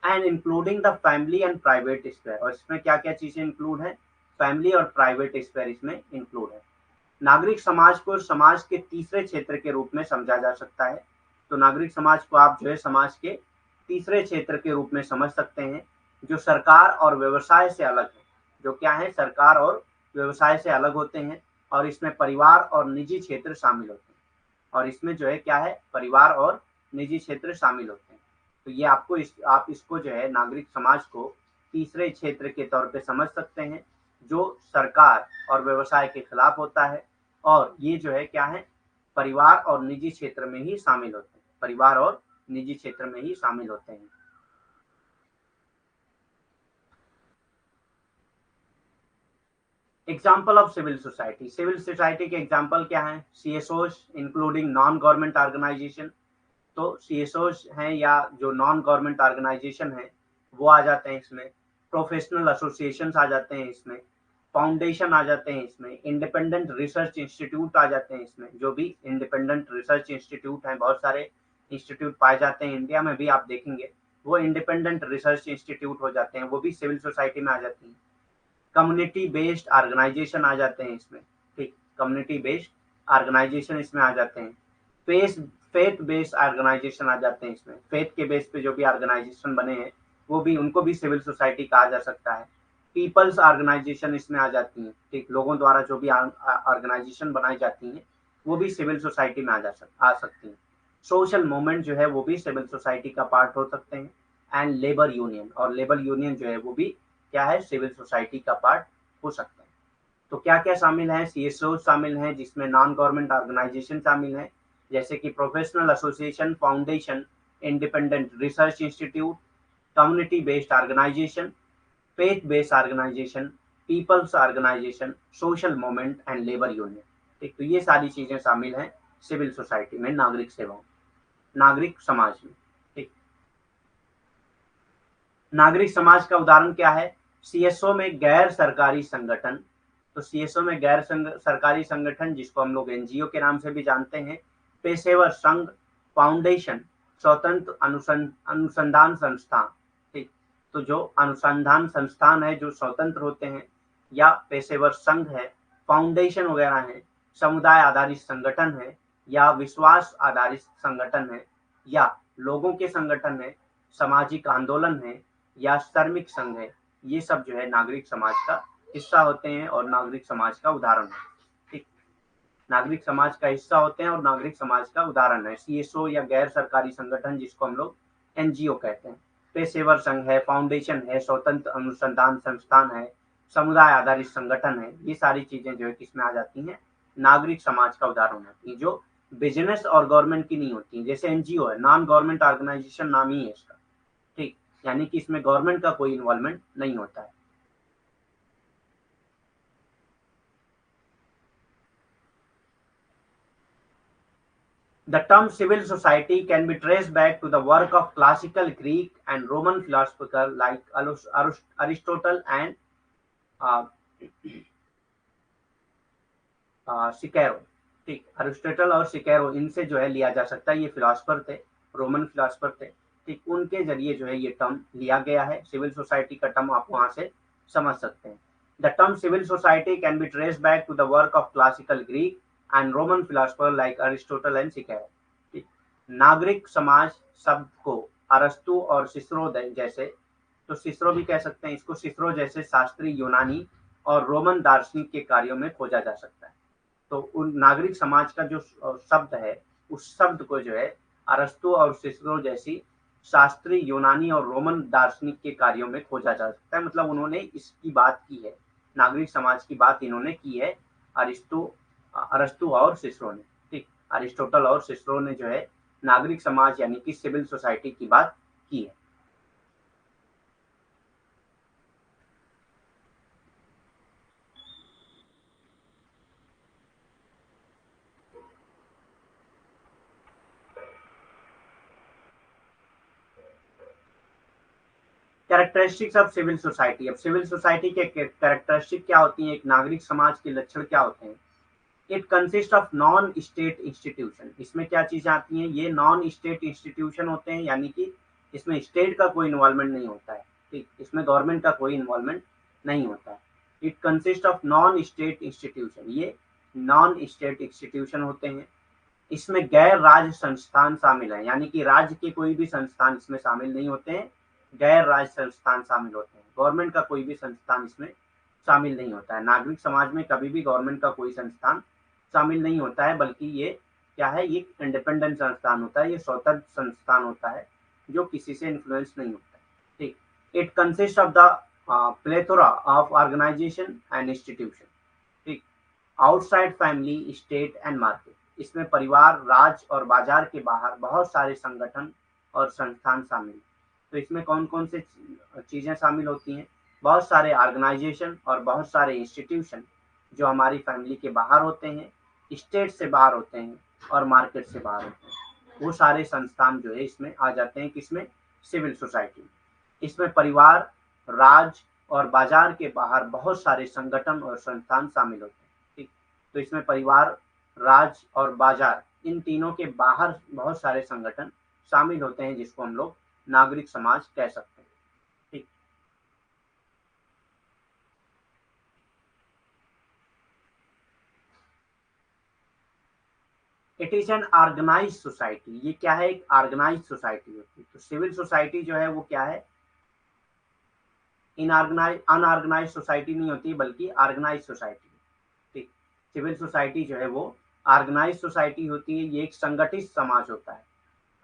And including the family and private sphere. और इसमें क्या क्या चीजें इंक्लूड है? फैमिली और प्राइवेट स्फीयर इसमें इंक्लूड है। नागरिक समाज को समाज के तीसरे क्षेत्र के रूप में समझा जा सकता है। तो नागरिक समाज को आप जो है समाज के तीसरे क्षेत्र के रूप में समझ सकते हैं, जो सरकार और व्यवसाय से अलग है। जो क्या है? सरकार और व्यवसाय से अलग होते हैं। और इसमें परिवार और निजी क्षेत्र शामिल होते हैं। और इसमें जो है क्या है? परिवार और निजी क्षेत्र शामिल होते हैं। तो ये आप इसको जो है नागरिक समाज को तीसरे क्षेत्र के तौर पे समझ सकते हैं, जो सरकार और व्यवसाय के खिलाफ होता है। और ये जो है क्या है? परिवार और निजी क्षेत्र में ही शामिल होते हैं। परिवार और निजी क्षेत्र में ही शामिल होते हैं। Example of civil society. Civil society के एग्जाम्पल क्या है? CSOs including non government organisation. तो CSOs हैं या जो नॉन गवर्नमेंट ऑर्गेनाइजेशन है वो आ जाते हैं इसमें। प्रोफेशनल एसोसिएशन आ जाते हैं इसमें। फाउंडेशन आ जाते हैं इसमें। इंडिपेंडेंट रिसर्च इंस्टीट्यूट आ जाते हैं इसमें। जो भी इंडिपेंडेंट रिसर्च इंस्टीट्यूट हैं, बहुत सारे इंस्टीट्यूट पाए जाते हैं इंडिया में भी, आप देखेंगे वो इंडिपेंडेंट रिसर्च इंस्टीट्यूट हो जाते हैं, वो भी सिविल सोसाइटी में आ जाती हैं। कम्युनिटी बेस्ड ऑर्गेनाइजेशन आ जाते हैं इसमें। ठीक, कम्युनिटी बेस्ड ऑर्गेनाइजेशन इसमें आ जाते हैं। फेथ बेस्ड ऑर्गेनाइजेशन आ जाते हैं इसमें। फेथ के बेस पे जो भी ऑर्गेनाइजेशन बने हैं वो भी, उनको भी सिविल सोसाइटी कहा जा सकता है। पीपल्स ऑर्गेनाइजेशन इसमें आ जाती हैं। ठीक, लोगों द्वारा जो भी ऑर्गेनाइजेशन बनाई जाती हैं वो भी सिविल सोसाइटी में आ सकती हैं। सोशल मूवमेंट जो है वो भी सिविल सोसाइटी का पार्ट हो सकते हैं। एंड लेबर यूनियन, और लेबर यूनियन जो है वो भी क्या है, सिविल सोसाइटी का पार्ट हो सकता है। तो क्या क्या शामिल है, सीएसओ शामिल हैं जिसमें नॉन गवर्नमेंट ऑर्गेनाइजेशन शामिल है, जैसे कि professional association, foundation, independent research institute, community based organisation, faith based organisation, people's organisation, social movement and labour union. ठीक, तो ये सारी चीजें शामिल हैं सिविल सोसाइटी में, नागरिक सेवाओं, नागरिक समाज में। ठीक, नागरिक समाज का उदाहरण क्या है, सीएसओ में गैर सरकारी संगठन, तो सीएसओ में गैर सरकारी संगठन जिसको हम लोग एनजीओ के नाम से भी जानते हैं, पेशेवर संघ, फाउंडेशन, स्वतंत्र अनुसंधान संस्थान। ठीक, तो जो अनुसंधान संस्थान है जो स्वतंत्र होते हैं, या पेशेवर संघ है, फाउंडेशन वगैरह है, समुदाय आधारित संगठन है, या विश्वास आधारित संगठन है, या लोगों के संगठन है, सामाजिक आंदोलन है, या श्रमिक संघ है, ये सब जो है नागरिक समाज का हिस्सा होते हैं और नागरिक समाज का उदाहरण है। ठीक, नागरिक समाज का हिस्सा होते हैं और नागरिक समाज का उदाहरण है सीएसओ या गैर सरकारी संगठन जिसको हम लोग एनजीओ कहते हैं, पेशेवर संघ है, फाउंडेशन है, स्वतंत्र अनुसंधान संस्थान है, समुदाय आधारित संगठन है, ये सारी चीजें जो है किसमें आ जाती हैं, नागरिक समाज का उदाहरण होती है, जो बिजनेस और गवर्नमेंट की नहीं होती है। जैसे एनजीओ है, नॉन गवर्नमेंट ऑर्गेनाइजेशन नाम ही है इसका। ठीक, यानी कि इसमें गवर्नमेंट का कोई इन्वॉल्वमेंट नहीं होता है। The term civil society can be traced back to the work of classical Greek and Roman philosophers like Aristotle and uh, सिकेरो। ठीक, अरिस्टोटल और सिकेरो, इनसे जो है लिया जा सकता है, ये फिलोसफर थे, रोमन फिलोसफर थे। ठीक, उनके जरिए जो है ये टर्म लिया गया है, सिविल सोसाइटी का टर्म आप वहां से समझ सकते हैं। The term civil society can be traced back to the work of classical Greek and Roman philosopher like Aristotle and Cicero. ठीक, नागरिक समाज शब्द को अरस्तु और सिसरो जैसे, तो सिसरो भी कह सकते हैं इसको, सिसरो जैसे शास्त्रीय यूनानी और रोमन दार्शनिक के कार्यों में खोजा जा सकता है। तो उन नागरिक समाज का जो शब्द है, उस शब्द को जो है अरस्तु और सिसरो जैसी शास्त्रीय यूनानी और रोमन दार्शनिक के कार्यों में खोजा जा सकता है। मतलब उन्होंने इसकी बात की है, नागरिक समाज की बात इन्होंने की है, अरस्तु और सिसरो ने। ठीक, अरिस्टोटल और सिसरो ने जो है नागरिक समाज यानी कि सिविल सोसाइटी की बात की है। Characteristics of civil society. अब सिविल सोसाइटी के कैरेक्टरिस्टिक क्या होती हैं, एक नागरिक समाज के लक्षण क्या होते हैं। It consist of non state institution, इसमें क्या चीजें आती हैं, ये नॉन स्टेट इंस्टीट्यूशन होते हैं, यानी कि इसमें स्टेट का कोई इन्वॉल्वमेंट नहीं होता है। ठीक, इसमें गवर्नमेंट का कोई इन्वॉल्वमेंट नहीं होता है। It consist of non state institution, ये नॉन स्टेट इंस्टीट्यूशन होते हैं। इसमें गैर राज्य संस्थान शामिल है, यानी कि राज्य के कोई भी संस्थान इसमें शामिल नहीं होते हैं, गैर राज्य संस्थान शामिल होते हैं। गवर्नमेंट का कोई भी संस्थान इसमें शामिल नहीं होता है। नागरिक समाज में कभी भी गवर्नमेंट का कोई संस्थान शामिल नहीं होता है, बल्कि ये क्या है, ये इंडिपेंडेंट संस्थान होता है, ये स्वतंत्र संस्थान होता है जो किसी से इन्फ्लुएंस नहीं होता है। ठीक, it consist of the plethora of organization and institution. ठीक, outside family, state and market, इसमें परिवार, राज्य और बाजार के बाहर बहुत सारे संगठन और संस्थान शामिल हैं। तो इसमें कौन कौन से चीजें शामिल होती हैं, बहुत सारे ऑर्गेनाइजेशन और बहुत सारे इंस्टीट्यूशन जो हमारी फैमिली के बाहर होते हैं, स्टेट से बाहर होते हैं और मार्केट से बाहर होते हैं, वो सारे संस्थान जो है इसमें आ जाते हैं, किसमें, सिविल सोसाइटी में। इसमें परिवार, राज्य और बाजार के बाहर बहुत सारे संगठन और संस्थान शामिल होते हैं। ठीक, तो इसमें परिवार, राज्य और बाजार, इन तीनों के बाहर बहुत सारे संगठन शामिल होते हैं जिसको हम लोग नागरिक समाज कह सकते हैं। ठीक, it is an organise society, ये क्या है, एक ऑर्गेनाइज सोसाइटी होती है। तो सिविल सोसाइटी जो है वो क्या है, इनऑर्गेनाइज अनऑर्गेनाइज सोसाइटी नहीं होती बल्कि ऑर्गेनाइज सोसाइटी। ठीक, सिविल सोसाइटी जो है वो ऑर्गेनाइज सोसाइटी होती है, ये एक संगठित समाज होता है,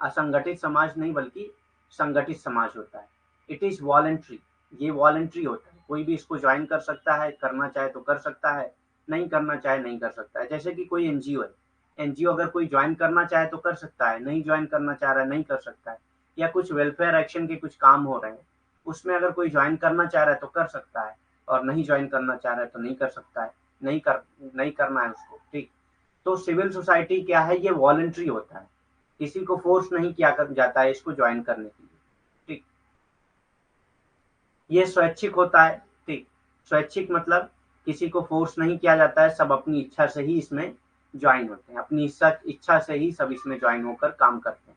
असंगठित समाज नहीं बल्कि संगठित समाज होता है। इट इज वॉलेंट्री, ये वॉलेंट्री होता है, कोई भी इसको ज्वाइन कर सकता है, करना चाहे तो कर सकता है, नहीं करना चाहे नहीं कर सकता है। जैसे कि कोई एनजीओ है, एनजीओ अगर कोई ज्वाइन करना चाहे तो कर सकता है, नहीं ज्वाइन करना चाह रहा है नहीं कर सकता है। या कुछ वेलफेयर एक्शन के कुछ काम हो रहे हैं, उसमें अगर कोई ज्वाइन करना चाह रहा है तो कर सकता है, और नहीं ज्वाइन करना चाह रहा है तो नहीं कर सकता है, नहीं करना है उसको, ठीक। तो सिविल सोसाइटी क्या है, ये वॉलंटरी होता है, किसी को फोर्स नहीं किया जाता है इसको ज्वाइन करने के लिए, ठीक। ये स्वैच्छिक होता है, ठीक। स्वैच्छिक मतलब किसी को फोर्स नहीं किया जाता है, सब अपनी इच्छा से ही इसमें ज्वाइन होते हैं, अपनी इच्छा से ही सब इसमें ज्वाइन होकर काम करते हैं।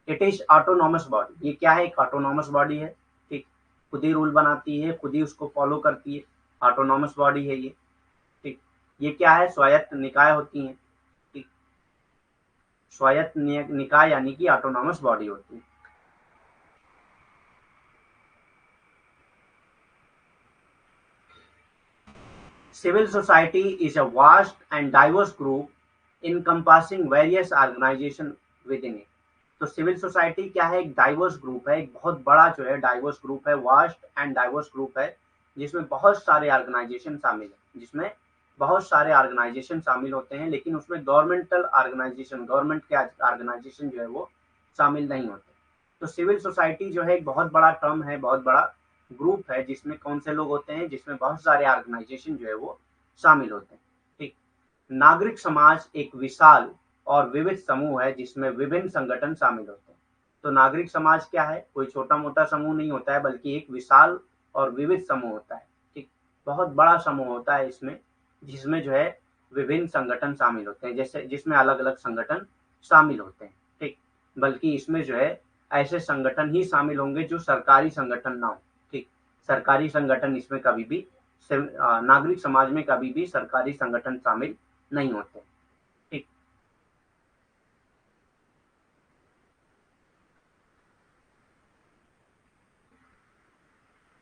इट इज ऑटोनॉमस बॉडी, ये क्या है, एक ऑटोनॉमस बॉडी है, ठीक। खुद ही रूल बनाती है, खुद ही उसको फॉलो करती है, ऑटोनॉमस बॉडी है ये, ठीक। ये क्या है, स्वायत्त निकाय होती है, ठीक। स्वायत्त निकाय यानी कि ऑटोनॉमस बॉडी होती है। Civil society is a vast and diverse group encompassing various organizations within it. तो सिविल सोसाइटी क्या है, एक डाइवर्स ग्रुप है, एक बहुत बड़ा जो है डाइवर्स ग्रुप है, वास्ट एंड डाइवर्स ग्रुप है, जिसमें बहुत सारे ऑर्गेनाइजेशन शामिल है, जिसमें बहुत सारे ऑर्गेनाइजेशन शामिल होते हैं, लेकिन उसमें गवर्नमेंटल ऑर्गेनाइजेशन, गवर्नमेंट के ऑर्गेनाइजेशन जो है वो शामिल नहीं होते। तो सिविल सोसाइटी जो है एक बहुत बड़ा टर्म है, बहुत बड़ा ग्रुप है, जिसमें कौन से लोग होते हैं, जिसमें बहुत सारे ऑर्गेनाइजेशन जो है वो शामिल होते हैं, ठीक। नागरिक समाज एक विशाल और विविध समूह है जिसमें विभिन्न संगठन शामिल होते हैं। तो नागरिक समाज क्या है, कोई छोटा मोटा समूह नहीं होता है, बल्कि एक विशाल और विविध समूह होता है, ठीक। बहुत बड़ा समूह होता है इसमें, जिसमें जो है विभिन्न संगठन शामिल होते हैं, जैसे जिसमें अलग अलग संगठन शामिल होते हैं, ठीक। बल्कि इसमें जो है ऐसे संगठन ही शामिल होंगे जो सरकारी संगठन ना हो, ठीक। सरकारी संगठन इसमें कभी भी नागरिक समाज में कभी भी सरकारी संगठन शामिल नहीं होते, ठीक।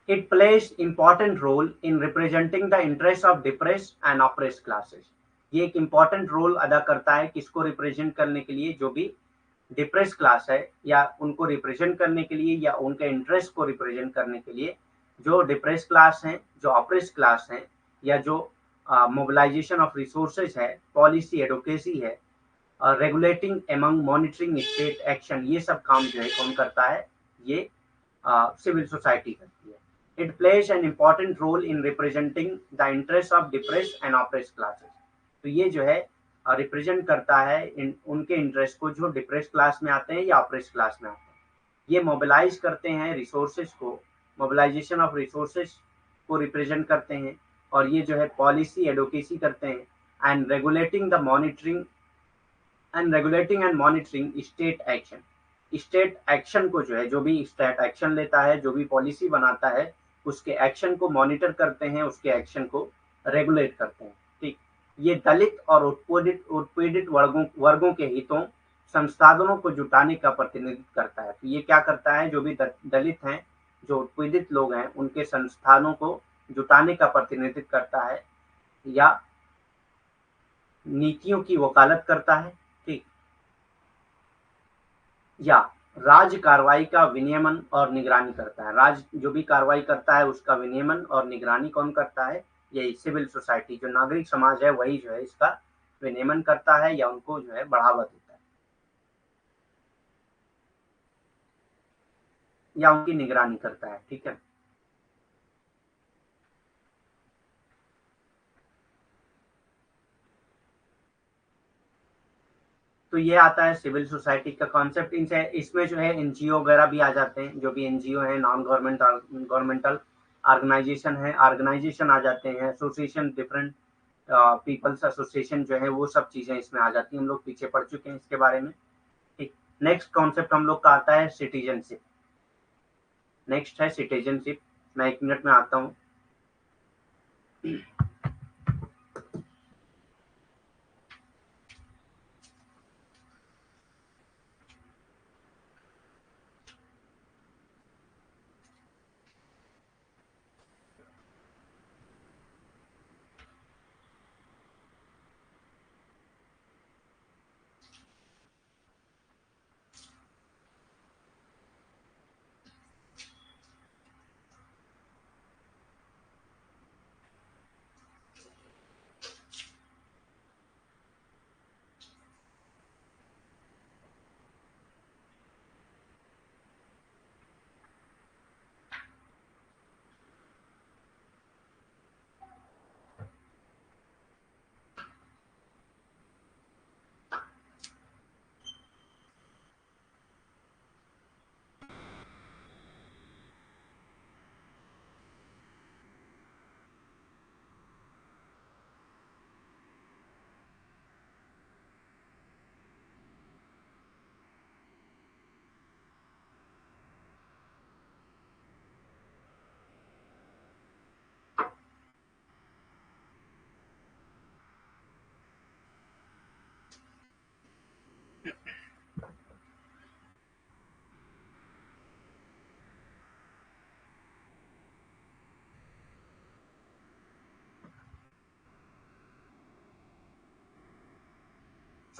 It plays important role in representing the interests of depressed and oppressed classes. ये एक important role अदा करता है किसको represent करने के लिए, जो भी डिप्रेस क्लास है, या उनको रिप्रेजेंट करने के लिए, या उनके इंटरेस्ट को रिप्रेजेंट करने के लिए, जो डिप्रेस क्लास हैं, जो ऑप्रेस क्लास हैं, या जो मोबिलाइजेशन ऑफ रिसोर्सेज है, पॉलिसी एडवोकेसी है, regulating among monitoring state action, ये सब काम जो है कौन करता है, ये सिविल सोसाइटी करती है। It plays an important role in representing the interest of depress and oppress classes. तो ये जो है रिप्रेजेंट करता है उनके इंटरेस्ट को जो डिप्रेस क्लास में आते हैं या ऑप्रेस क्लास में आते हैं। ये मोबिलाइज करते हैं रिसोर्सेज को, मोबिलाइजेशन ऑफ रिसोर्सेज को रिप्रेजेंट करते हैं, और ये जो है पॉलिसी एडवोकेसी करते हैं, and monitoring state action. State action को जो है, जो भी स्टेट एक्शन लेता है, जो भी पॉलिसी बनाता है, उसके एक्शन को मॉनिटर करते हैं, उसके एक्शन को रेगुलेट करते हैं, ठीक। ये दलित और उत्पीड़ित वर्गों के हितों संसाधनों को जुटाने का प्रतिनिधित्व करता है। तो ये क्या करता है, जो भी दलित हैं, जो उत्पीड़ित लोग हैं, उनके संस्थानों को जुटाने का प्रतिनिधित्व करता है, या नीतियों की वकालत करता है, ठीक। या राज्य कार्रवाई का विनियमन और निगरानी करता है। राज्य जो भी कार्रवाई करता है उसका विनियमन और निगरानी कौन करता है, यही सिविल सोसाइटी, जो नागरिक समाज है वही जो है इसका विनियमन करता है, या उनको जो है बढ़ावा देता है, या उनकी निगरानी करता है, ठीक है। तो ये आता है सिविल सोसाइटी का कॉन्सेप्ट। इनसे इसमें जो है एनजीओ वगैरह भी आ जाते हैं, जो भी एनजीओ है, नॉन गवर्नमेंटल ऑर्गेनाइजेशन है, ऑर्गेनाइजेशन आ जाते हैं, एसोसिएशन, डिफरेंट पीपल्स एसोसिएशन जो है, वो सब चीजें इसमें आ जाती हैं। हम लोग पीछे पढ़ चुके हैं इसके बारे में, ठीक। नेक्स्ट कॉन्सेप्ट हम लोग का आता है सिटीजनशिप। नेक्स्ट है सिटीजनशिप। मैं 1 मिनट में आता हूँ।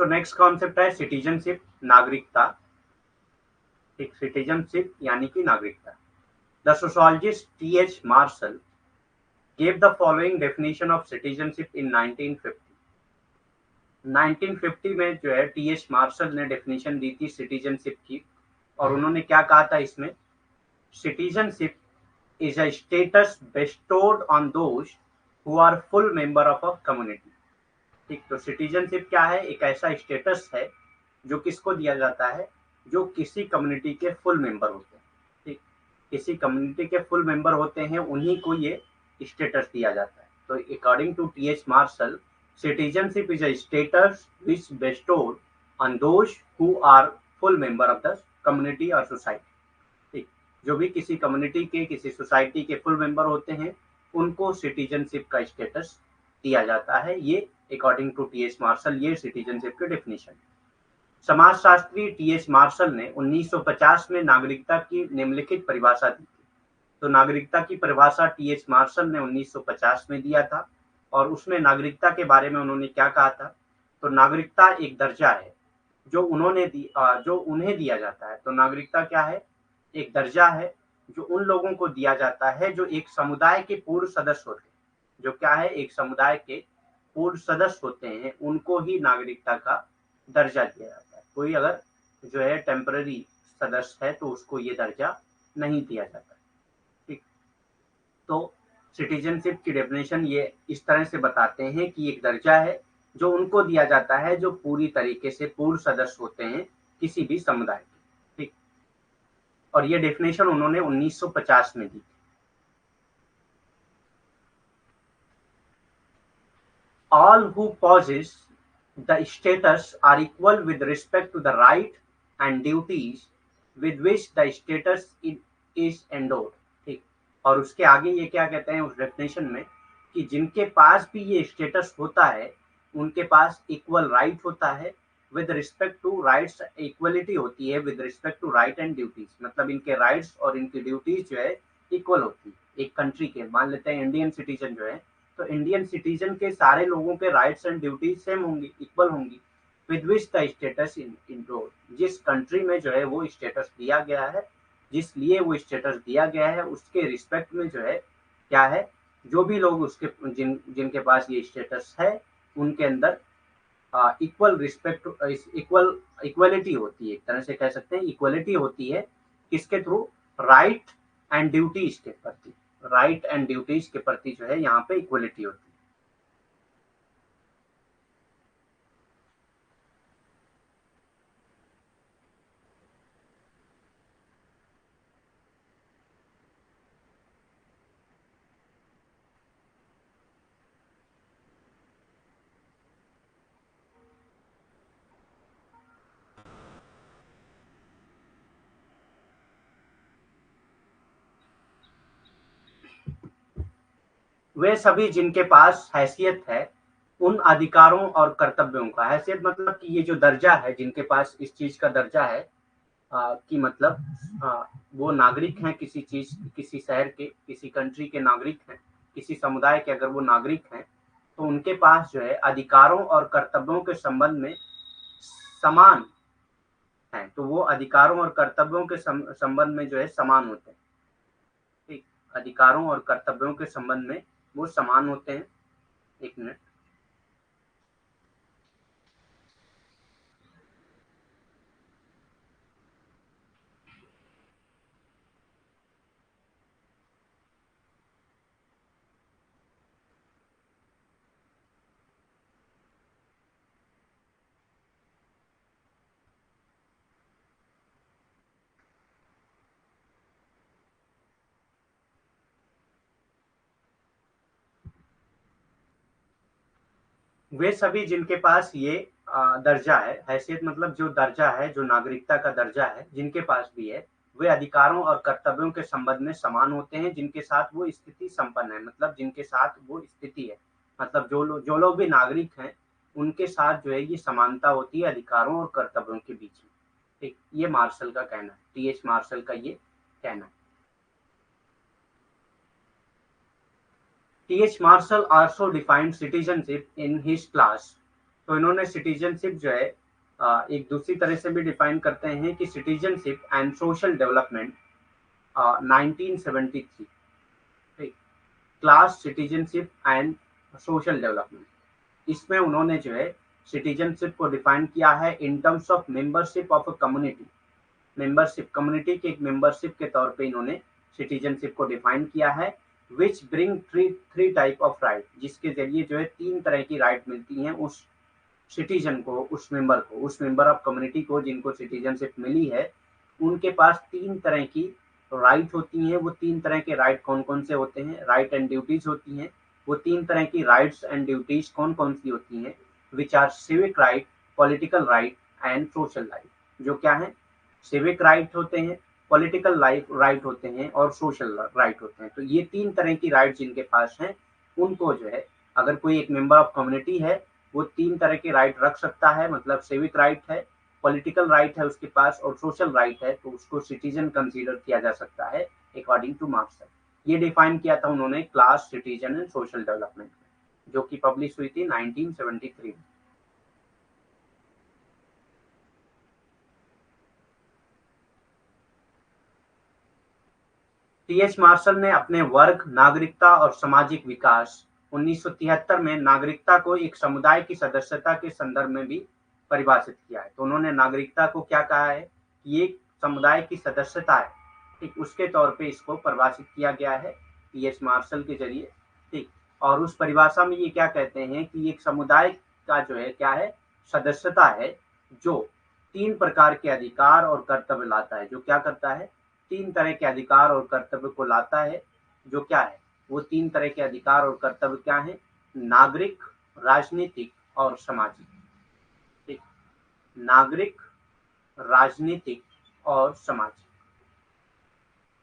सो नेक्स्ट कॉन्सेप्ट है सिटीजनशिप, नागरिकता। एक सिटीजनशिप यानी कि नागरिकता। The sociologist T H. Marshall gave the following definition of citizenship in 1950. 1950 में जो है टी.एच. मार्शल ने डेफिनेशन दी थी सिटीजनशिप की, और उन्होंने क्या कहा था इसमें? Citizenship is a status bestowed on those who are full member of a community. ठीक, तो सिटीजनशिप क्या है? एक ऐसा स्टेटस है जो किसको दिया जाता है? जो किसी कम्युनिटी के फुल मेंबर होते हैं। ठीक, किसी कम्युनिटी के फुल मेंबर होते हैं, उन्हीं को ये स्टेटस दिया जाता है। तो according to T H. Marshall, citizenship is a status which bestowed on those who are full member of the community और सोसाइटी। ठीक, जो भी किसी कम्युनिटी के, किसी सोसाइटी के फुल मेंबर होते हैं, उनको सिटीजनशिप का स्टेटस दिया जाता है। ये अकॉर्डिंग टू टी.एच. मार्शल ये सिटीजनशिप की डेफिनेशन। समाजशास्त्री टी.एच. मार्शल ने 1950 में नागरिकता की निम्नलिखित परिभाषा दी। तो नागरिकता की परिभाषा टी.एच. मार्शल ने 1950 में दिया था, और उसमें नागरिकता के बारे में उन्होंने क्या कहा था? तो नागरिकता एक दर्जा है जो उन्हें दिया जाता है। तो नागरिकता क्या है? एक दर्जा है जो उन लोगों को दिया जाता है जो एक समुदाय के पूर्ण सदस्य होते हैं। जो क्या है? एक समुदाय के पूर्ण सदस्य होते हैं, उनको ही नागरिकता का दर्जा दिया जाता है। कोई अगर जो है टेम्पररी सदस्य है तो उसको ये दर्जा नहीं दिया जाता। ठीक, तो सिटीजनशिप की डेफिनेशन ये इस तरह से बताते हैं कि एक दर्जा है जो उनको दिया जाता है जो पूरी तरीके से पूर्ण सदस्य होते हैं किसी भी समुदाय के। ठीक, और ये डेफिनेशन उन्होंने 1950 में दी। All who possess the status are equal with respect to the right and duties with which the status is endowed. ठीक, और उसके आगे ये क्या कहते हैं उस डेफिनेशन में कि जिनके पास भी ये स्टेटस होता है, उनके पास इक्वल राइट होता है, with respect to rights equality होती है with respect to right and duties. मतलब इनके राइट्स और इनकी ड्यूटीज जो है इक्वल होती है। एक कंट्री के, मान लेते हैं इंडियन सिटीजन जो है, तो इंडियन सिटीजन के सारे लोगों के राइट्स एंड ड्यूटीज सेम होंगी, इक्वल होंगी, with which the status in जिस कंट्री में जो है वो स्टेटस दिया गया है, जिस लिए वो स्टेटस दिया गया है, उसके रिस्पेक्ट में जो है क्या है, जो भी लोग उसके जिनके पास ये स्टेटस है, उनके अंदर इक्वल रिस्पेक्ट, इक्वलिटी होती है। एक तरह से कह सकते हैं इक्वलिटी होती है। किसके थ्रू? राइट एंड ड्यूटीज के प्रति। राइट एंड ड्यूटीज के प्रति जो है यहाँ पे इक्वलिटी होती है। वे सभी जिनके पास हैसियत है उन अधिकारों और कर्तव्यों का, हैसियत मतलब कि ये जो दर्जा है, जिनके पास इस चीज का दर्जा है कि मतलब वो नागरिक हैं किसी चीज, किसी शहर के, किसी कंट्री के नागरिक हैं, किसी समुदाय के अगर वो नागरिक हैं, तो उनके पास जो है अधिकारों और कर्तव्यों के संबंध में समान है। तो वो अधिकारों और कर्तव्यों के संबंध में जो है समान होते हैं। ठीक, अधिकारों और कर्तव्यों के संबंध में वो समान होते हैं। एक मिनट। वे सभी जिनके पास ये दर्जा है, हैसियत मतलब जो दर्जा है, जो नागरिकता का दर्जा है, जिनके पास भी है, वे अधिकारों और कर्तव्यों के संबंध में समान होते हैं जिनके साथ वो स्थिति संपन्न है। मतलब जिनके साथ वो स्थिति है, मतलब जो लोग भी नागरिक हैं, उनके साथ जो है ये समानता होती है अधिकारों और कर्तव्यों के बीच में। ठीक, ये मार्शल का कहना है, टी.एच. मार्शल का ये कहना है। T.H. Marshall also defined citizenship in his class। तो इन्होंने सिटीजनशिप जो है एक दूसरी तरह से भी डिफाइन करते हैं कि सिटीजनशिप एंड सोशल डेवलपमेंट 1973, ठीक, class citizenship and social development. इसमें उन्होंने जो है सिटीजनशिप को डिफाइन किया है in terms of membership of a community. Membership, community के एक मेंबरशिप के तौर पे इन्होंने सिटीजनशिप को डिफाइन किया है, विच bring three type of right, जिसके जरिए जो है 3 तरह की राइट मिलती हैं उस सिटीजन को, उस मेंबर ऑफ कम्युनिटी को जिनको सिटीजनशिप मिली है, उनके पास 3 तरह की राइट होती हैं। वो 3 तरह के राइट कौन कौन से होते हैं? राइट एंड ड्यूटीज होती हैं। वो 3 तरह की राइट्स एंड ड्यूटीज कौन कौन सी होती हैं? Which are civic right, political right and social right. जो क्या है? सिविक राइट होते हैं, पॉलिटिकल राइट होते हैं और सोशल राइट होते हैं। तो ये 3 तरह की राइट जिनके पास हैं, उनको जो है, अगर कोई एक मेंबर ऑफ कम्युनिटी है, वो 3 तरह के राइट रख सकता है, मतलब सिविक राइट है, पॉलिटिकल राइट है उसके पास और सोशल राइट है, तो उसको सिटीजन कंसीडर किया जा सकता है अकॉर्डिंग टू मार्क्स। ये डिफाइन किया था उन्होंने class, citizen and social development में, जो कि पब्लिश हुई थी 1973 में। टी.एच. मार्शल ने अपने वर्क नागरिकता और सामाजिक विकास 1973 में नागरिकता को एक समुदाय की सदस्यता के संदर्भ में भी परिभाषित किया है। तो उन्होंने नागरिकता को क्या कहा है कि एक समुदाय की सदस्यता है, ठीक, उसके तौर पे इसको परिभाषित किया गया है टी.एच. मार्शल के जरिए, ठीक। और उस परिभाषा में ये क्या कहते हैं कि एक समुदाय का जो है क्या है, सदस्यता है, जो 3 प्रकार के अधिकार और कर्तव्य लाता है। जो क्या करता है? 3 तरह के अधिकार और कर्तव्य को लाता है। जो क्या है? वो 3 तरह के अधिकार और कर्तव्य क्या है? नागरिक, राजनीतिक और सामाजिक, ठीक। नागरिक, राजनीतिक और सामाजिक,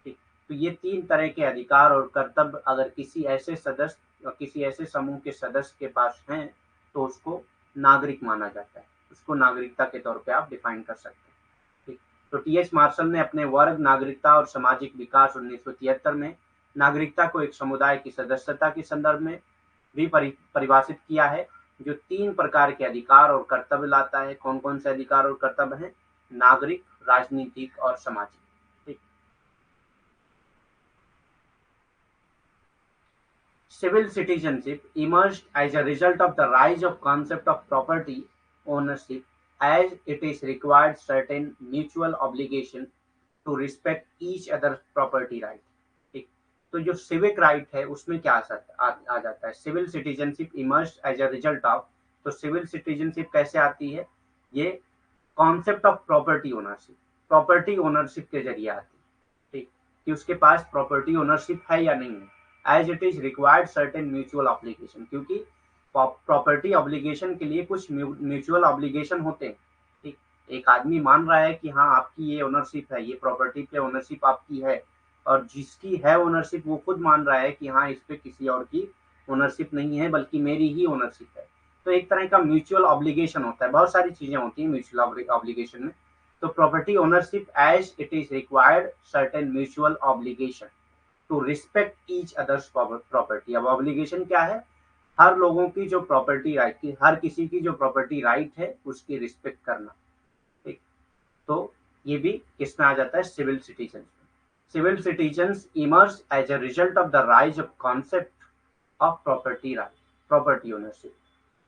ठीक। तो ये 3 तरह के अधिकार और कर्तव्य अगर किसी ऐसे सदस्य, किसी ऐसे समूह के सदस्य के पास हैं, तो उसको नागरिक माना जाता है, उसको नागरिकता के तौर पे आप डिफाइन कर सकते हैं, ठीक। तो टी.एच. मार्शल ने अपने वर्ग नागरिकता और सामाजिक विकास 1973 में नागरिकता को एक समुदाय की सदस्यता के संदर्भ में भी परिभाषित किया है, जो 3 प्रकार के अधिकार और कर्तव्य लाता है। कौन कौन से अधिकार और कर्तव्य हैं? नागरिक, राजनीतिक और सामाजिक, ठीक। Civil citizenship emerged as a result of the rise of concept of property ownership, as it is required certain mutual obligation to respect each other's property right, ठीक। तो जो सिविक राइट है उसमें क्या आ जाता है? Civil citizenship emerge as a result of. तो सिविल सिटीजनशिप कैसे आती है? ये कॉन्सेप्ट ऑफ प्रॉपर्टी ओनरशिप के जरिए आती है, ठीक, कि उसके पास प्रॉपर्टी ओनरशिप है या नहीं है। As it is required certain mutual obligation, क्योंकि प्रॉपर्टी ऑब्लिगेशन के लिए कुछ म्यूचुअल ऑब्लिगेशन होते हैं, ठीक। एक आदमी मान रहा है कि हाँ आपकी ये ओनरशिप है, ये प्रॉपर्टी पे ओनरशिप आपकी है, और जिसकी है ओनरशिप वो खुद मान रहा है कि हाँ इस पे किसी और की ओनरशिप नहीं है बल्कि मेरी ही ओनरशिप है। तो एक तरह का म्यूचुअल ऑब्लिगेशन होता है। बहुत सारी चीजें होती हैं म्यूचुअल ऑब्लिगेशन में। तो property ownership as it is required certain mutual obligation to respect each others property. अब ऑब्लिगेशन क्या है? हर लोगों की जो प्रॉपर्टी राइट की, हर किसी की जो प्रॉपर्टी राइट है उसकी रिस्पेक्ट करना, ठीक। तो ये भी किसमें आ जाता है? Civil citizen. Civil citizens emerge as a result of the rise of concept of property right, property ownership.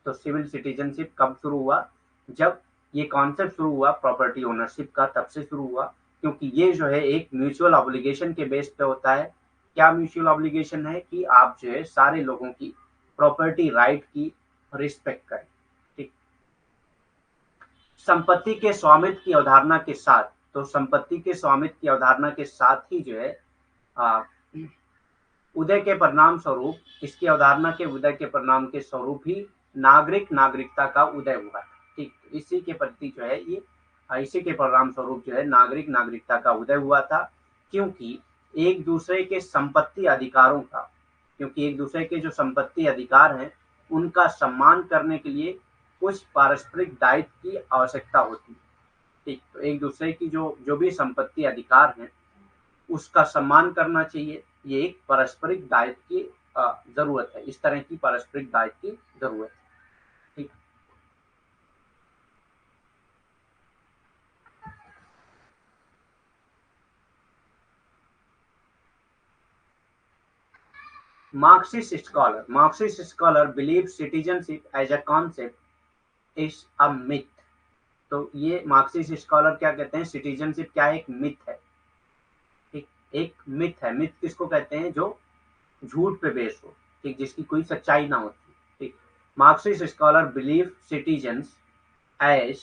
तो सिविल सिटीजनशिप कब शुरू हुआ? जब ये कॉन्सेप्ट शुरू हुआ प्रॉपर्टी ओनरशिप का, तब से शुरू हुआ, क्योंकि ये जो है एक म्यूचुअल ऑब्लिगेशन के बेस पे होता है। क्या म्यूचुअल ऑब्लिगेशन है? कि आप जो है सारे लोगों की प्रॉपर्टी राइट की रिस्पेक्ट करें, ठीक। संपत्ति के स्वामित्व की अवधारणा के साथ, तो संपत्ति के स्वामित्व की अवधारणा के साथ ही जो है उदय के परिणाम स्वरूप, इसकी अवधारणा के उदय के परिणाम के स्वरूप ही नागरिकता का उदय हुआ, ठीक। इसी के प्रति जो है ये, इसी के परिणाम स्वरूप जो है नागरिकता का उदय हुआ था, क्योंकि एक दूसरे के संपत्ति अधिकारों का, क्योंकि एक दूसरे के जो संपत्ति अधिकार हैं उनका सम्मान करने के लिए कुछ पारस्परिक दायित्व की आवश्यकता होती है, ठीक। तो एक दूसरे की जो भी संपत्ति अधिकार हैं उसका सम्मान करना चाहिए। ये एक पारस्परिक दायित्व की जरूरत है, इस तरह की पारस्परिक दायित्व की जरूरत है, ठीक। Marxist scholar believes citizenship as a concept is a myth. तो ये मार्क्सिस्ट स्कॉलर क्या कहते हैं, सिटीजनशिप क्या है, एक मिथ है। ठीक, एक मिथ है। मिथ किसको कहते हैं, जो झूठ पे बेस्ड हो, ठीक, जिसकी कोई सच्चाई ना होती। ठीक, Marxist scholar believe citizens as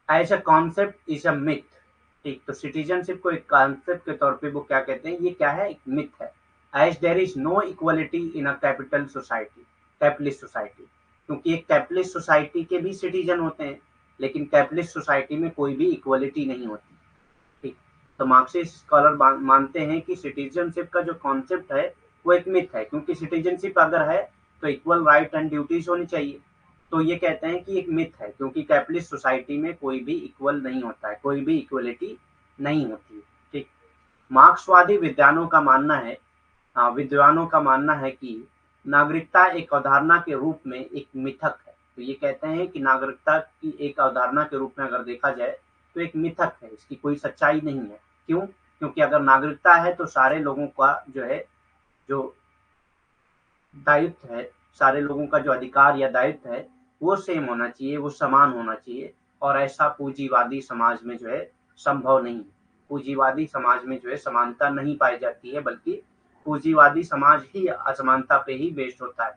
as a concept is a myth. ठीक, तो सिटीजनशिप को एक कॉन्सेप्ट के तौर पे वो क्या कहते हैं, ये क्या है, एक मिथ है। As there is no equality in a capital society, capitalist society, क्योंकि एक कैपिटलिस्ट सोसाइटी के भी सिटीजन होते हैं, लेकिन कैपिटलिस्ट सोसाइटी में कोई भी इक्वलिटी नहीं होती। ठीक, तो मार्क्सिस्ट स्कॉलर मानते हैं कि सिटीजनशिप का जो कॉन्सेप्ट है वो एक मिथ है, क्योंकि सिटीजनशिप अगर है तो इक्वल राइट एंड ड्यूटीज होनी चाहिए। तो ये कहते हैं कि एक मिथ है, क्योंकि कैपिटलिस्ट सोसाइटी में कोई भी इक्वल नहीं होता है, कोई भी इक्वलिटी नहीं होती है। ठीक, मार्क्सवादी विद्वानों का मानना है कि नागरिकता एक अवधारणा के रूप में एक मिथक है। तो ये कहते हैं कि नागरिकता की एक अवधारणा के रूप में अगर देखा जाए तो एक मिथक है, इसकी कोई सच्चाई नहीं है। क्यों? क्योंकि अगर नागरिकता है तो सारे लोगों का जो है, जो दायित्व है, सारे लोगों का जो अधिकार या दायित्व है वो सेम होना चाहिए, वो समान होना चाहिए। और ऐसा पूंजीवादी समाज में जो है संभव नहीं है। पूंजीवादी समाज में जो है समानता नहीं पाई जाती है, बल्कि पूंजीवादी समाज ही असमानता पे ही बेस्ड होता है।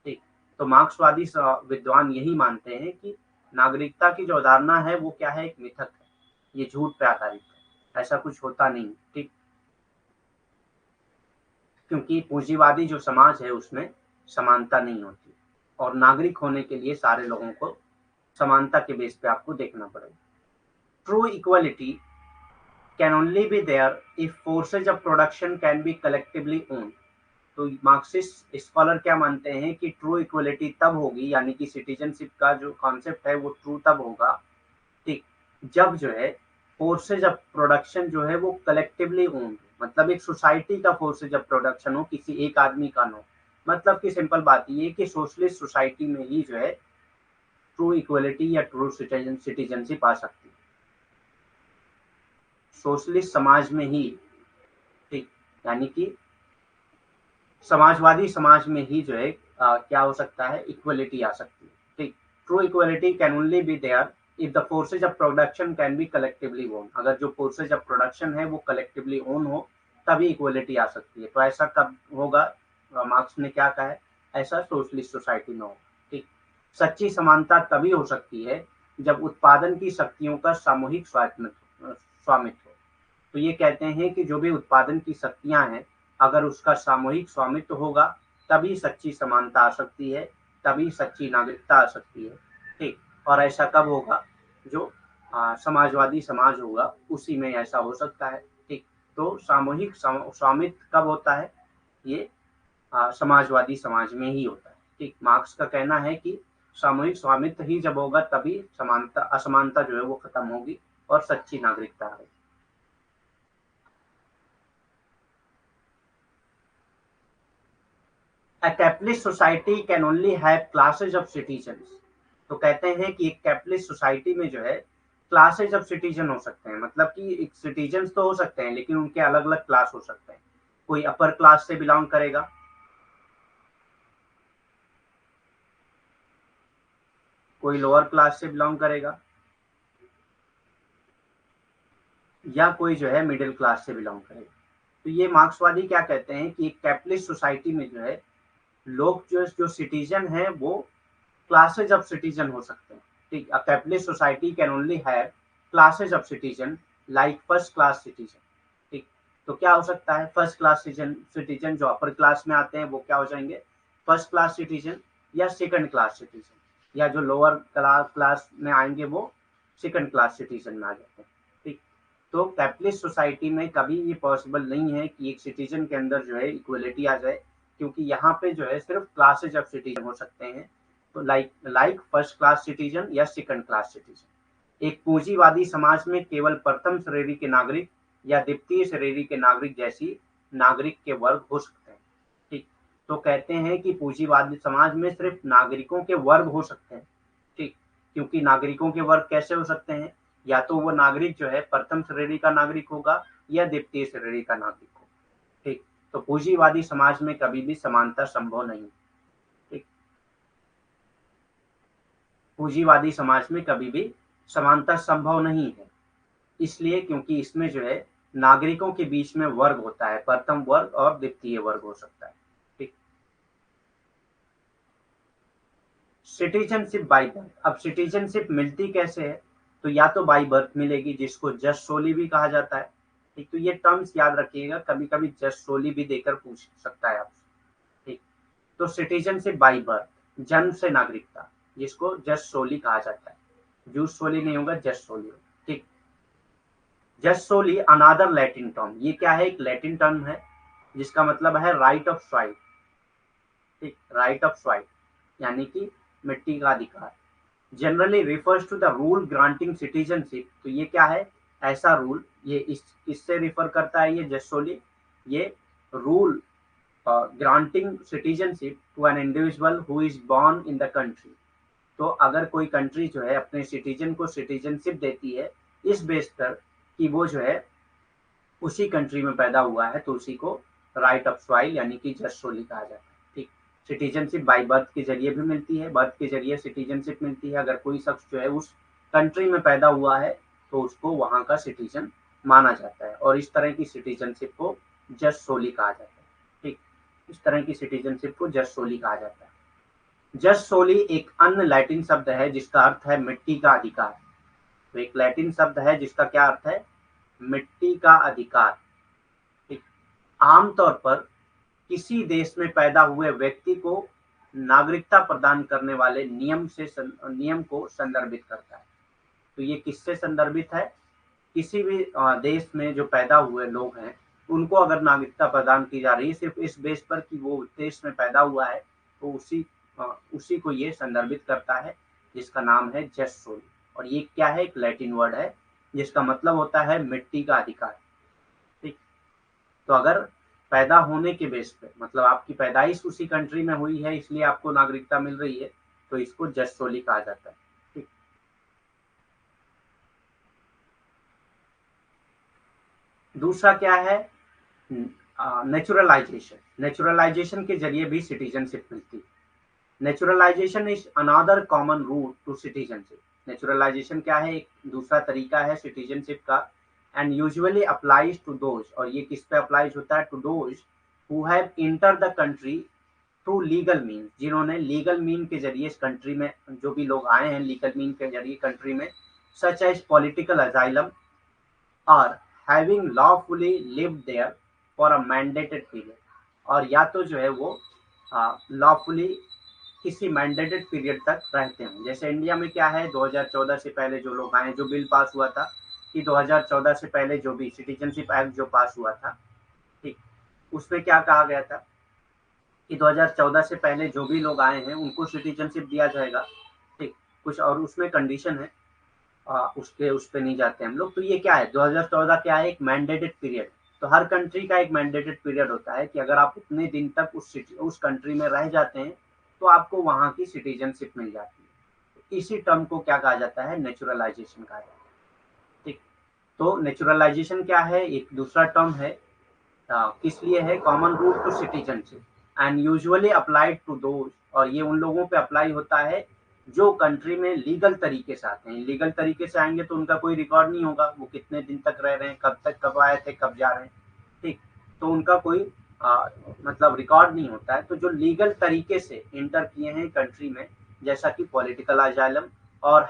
ठीक, तो मार्क्सवादी विद्वान यही मानते हैं कि नागरिकता की जो अवधारणा है वो क्या है, एक मिथक है, ये झूठ पे आधारित है, ऐसा कुछ होता नहीं। ठीक, क्योंकि पूंजीवादी जो समाज है उसमें समानता नहीं होती, और नागरिक होने के लिए सारे लोगों को समानता के बेस पे आपको देखना पड़ेगा। True equality can only be there if forces of production can be collectively owned. तो मार्क्सिस्ट स्कॉलर क्या मानते हैं कि ट्रू इक्वालिटी तब होगी, यानी कि सिटीजनशिप का जो कॉन्सेप्ट है वो ट्रू तब होगा, ठीक, जब जो है फोर्सेज ऑफ प्रोडक्शन जो है वो कलेक्टिवली ओन, मतलब एक सोसाइटी का फोर्सेज ऑफ प्रोडक्शन हो, किसी एक आदमी का ना हो। मतलब कि सिंपल बात ये कि सोशलिस्ट सोसाइटी में ही जो है ट्रू इक्वलिटी या ट्रू सिटीजनशिप आ सकती है, सोशलिस्ट समाज में ही। ठीक, यानी कि समाजवादी समाज में ही जो है क्या हो सकता है, इक्वलिटी आ सकती है। ठीक, true equality can only be there if the forces of production can be collectively own. अगर जो फोर्सेज ऑफ प्रोडक्शन है वो कलेक्टिवली ओन हो तभी इक्वलिटी आ सकती है। तो ऐसा कब होगा, मार्क्स ने क्या कहा है, ऐसा सोशलिस्ट सोसाइटी में होगा। ठीक, सच्ची समानता तभी हो सकती है जब उत्पादन की शक्तियों का सामूहिक स्वामित्व हो। तो ये कहते हैं कि जो भी उत्पादन की शक्तियां हैं, अगर उसका सामूहिक स्वामित्व होगा तभी सच्ची समानता आ सकती है, तभी सच्ची नागरिकता आ सकती है। ठीक, और ऐसा कब होगा, जो समाजवादी समाज होगा उसी में ऐसा हो सकता है। ठीक, तो सामूहिक स्वामित्व कब होता है, ये समाजवादी समाज में ही होता है। ठीक, मार्क्स का कहना है कि सामूहिक स्वामित्व ही जब होगा तभी समानता असमानता जो है वो खत्म होगी और सच्ची नागरिकता आएगी। A capitalist society can only have classes of citizens। तो कहते हैं कि एक कैपिटलिस्ट सोसाइटी में जो है क्लासेज ऑफ सिटीजन हो सकते हैं, मतलब कि एक सिटीजन तो हो सकते हैं लेकिन उनके अलग अलग क्लास हो सकते हैं। कोई अपर क्लास से बिलोंग करेगा, कोई लोअर क्लास से बिलोंग करेगा, या कोई जो है मिडिल क्लास से बिलोंग करेगा। तो ये मार्क्सवादी क्या कहते हैं कि एक कैपिटलिस्ट सोसाइटी में जो है लोग जो जो सिटीजन है वो क्लासेज ऑफ सिटीजन हो सकते हैं। ठीक, a capitalist society can only have classes of citizen like first class citizen. ठीक, तो क्या हो सकता है, फर्स्ट क्लास सिटीजन जो अपर क्लास में आते हैं वो क्या हो जाएंगे, फर्स्ट क्लास सिटीजन, या सेकंड क्लास सिटीजन, या जो लोअर क्लास में आएंगे वो सेकंड क्लास सिटीजन में आ जाते हैं। ठीक, तो कैपिटलिस्ट सोसाइटी में कभी ये पॉसिबल नहीं है कि एक सिटीजन के अंदर जो है इक्वलिटी आ जाए, क्योंकि यहाँ पे जो है सिर्फ क्लासेज ऑफ सिटीजन हो सकते हैं। तो लाइक फर्स्ट क्लास सिटीजन या सेकंड क्लास सिटीजन। एक पूंजीवादी समाज में केवल प्रथम श्रेणी के नागरिक या द्वितीय श्रेणी के नागरिक जैसी नागरिक के वर्ग हो सकते हैं। ठीक, तो कहते हैं कि पूंजीवादी समाज में सिर्फ नागरिकों के वर्ग हो सकते हैं। ठीक, क्योंकि नागरिकों के वर्ग कैसे हो सकते हैं, या तो वो नागरिक जो है प्रथम श्रेणी का नागरिक होगा या द्वितीय श्रेणी का नागरिक होगा। ठीक, तो पूंजीवादी समाज में कभी भी समानता संभव नहीं। ठीक, पूंजीवादी समाज में कभी भी समानता संभव नहीं है, इसलिए क्योंकि इसमें जो है नागरिकों के बीच में वर्ग होता है, प्रथम वर्ग और द्वितीय वर्ग हो सकता है। ठीक, सिटीजनशिप बाई बर्थ। अब सिटीजनशिप मिलती कैसे है? तो या तो बाई बर्थ मिलेगी, जिसको जस्ट सोली भी कहा जाता है। ठीक, तो ये टर्म्स याद रखिएगा, कभी कभी जस्ट सोली भी देकर पूछ सकता है आपसे। ठीक, तो सिटीजनशिप बाई बर्थ, जन्म से नागरिकता, जिसको जस्ट सोली कहा जाता है। जूस सोली नहीं होगा, जस्ट सोली होगा। ठीक, जस्ट सोली अनादर लैटिन टर्म, ये क्या है? एक लैटिन टर्म है जिसका मतलब है राइट ऑफ स्वाइल। ठीक, राइट ऑफ स्वाइल यानी कि मिट्टी का अधिकार। Generally refers to the rule granting citizenship. तो ये क्या है? ऐसा रूल, ये इस किससे रिफर करता है? ये जसोली, ये rule granting citizenship to an individual who is born in the country. तो अगर कोई कंट्री जो है अपने सिटीजन को सिटीजनशिप देती है इस बेस पर कि वो जो है उसी कंट्री में पैदा हुआ है, तो उसी को राइट ऑफ सॉइल यानी कि जस्ट सोली कहा जाता है। ठीक, सिटीजनशिप बाई बर्थ के जरिए भी मिलती है, बर्थ के जरिए सिटीजनशिप मिलती है। अगर कोई शख्स जो है उस कंट्री में पैदा हुआ है तो उसको वहां का सिटीजन माना जाता है, और इस तरह की सिटीजनशिप को जस्ट सोली कहा जाता है। ठीक, इस तरह की सिटीजनशिप को जस्ट सोली कहा जाता है। जस्ट सोली एक अन्य लैटिन शब्द है जिसका अर्थ है मिट्टी का अधिकार। तो एक लैटिन शब्द है जिसका क्या अर्थ है? मिट्टी का अधिकार। ठीक, आमतौर पर किसी देश में पैदा हुए व्यक्ति को नागरिकता प्रदान करने वाले नियम को संदर्भित करता है। तो ये किससे संदर्भित है? किसी भी देश में जो पैदा हुए लोग हैं उनको अगर नागरिकता प्रदान की जा रही है सिर्फ इस बेस पर कि वो देश में पैदा हुआ है, तो उसी को ये संदर्भित करता है, जिसका नाम है जस्ट सोली। और ये क्या है? एक लैटिन वर्ड है जिसका मतलब होता है मिट्टी का अधिकार। ठीक, तो अगर पैदा होने के बेस पे, मतलब आपकी पैदाइश उसी कंट्री में हुई है इसलिए आपको नागरिकता मिल रही है, तो इसको जस्ट सोली कहा जाता है। ठीक, दूसरा क्या है? नेचुरलाइजेशन। नेचुरलाइजेशन के जरिए भी सिटीजनशिप मिलती है। Naturalisation is another common route to citizenship. Naturalisation क्या है? एक दूसरा तरीका है सिटीजनशिप का। And usually applies to those, और ये किस पे अप्लाइज होता है? To those who have enter the country through legal mean, जिन्होंने लीगल मीन के जरिए इस कंट्री में, जो भी लोग आए हैं लीगल मीन के जरिए कंट्री में, सच एज पॉलिटिकल अजाइलम और having lawfully lived there for a mandated period. और या तो जो है वो लॉफुली किसी मैंडेटेड पीरियड तक रहते हैं। जैसे इंडिया में क्या है, 2014 से पहले जो लोग आए, जो बिल पास हुआ था कि 2014 से पहले जो भी सिटीजनशिप एक्ट जो पास हुआ था, ठीक, उसमें क्या कहा गया था कि 2014 से पहले जो भी लोग आए हैं उनको सिटीजनशिप दिया जाएगा। ठीक, कुछ और उसमें कंडीशन है, उसके उस पे नहीं जाते हम लोग। तो ये क्या है? 2014 क्या है? एक मैंडेटेड पीरियड। तो हर कंट्री का एक मैंडेटेड पीरियड होता है कि अगर आप उतने दिन तक उस कंट्री में रह जाते हैं तो आपको वहां की सिटीजनशिप मिल जाती है। तो इसी टर्म को क्या कहा जाता है? नेचुरलाइजेशन कहा जाता है। ठीक, तो नेचुरलाइजेशन क्या है? एक दूसरा टर्म है, किस लिए है? Common route to citizenship and usually applied to those, और ये उन लोगों पे अप्लाई होता है जो कंट्री में लीगल तरीके से आते हैं। लीगल तरीके से आएंगे तो उनका कोई रिकॉर्ड नहीं होगा, वो कितने दिन तक रह रहे हैं, कब तक कब आए थे, कब जा रहे हैं। ठीक, तो उनका कोई मतलब रिकॉर्ड नहीं होता है। तो जो लीगल तरीके से इंटर किए हैं कंट्री में, जैसा कि पॉलिटिकल अजाइलम और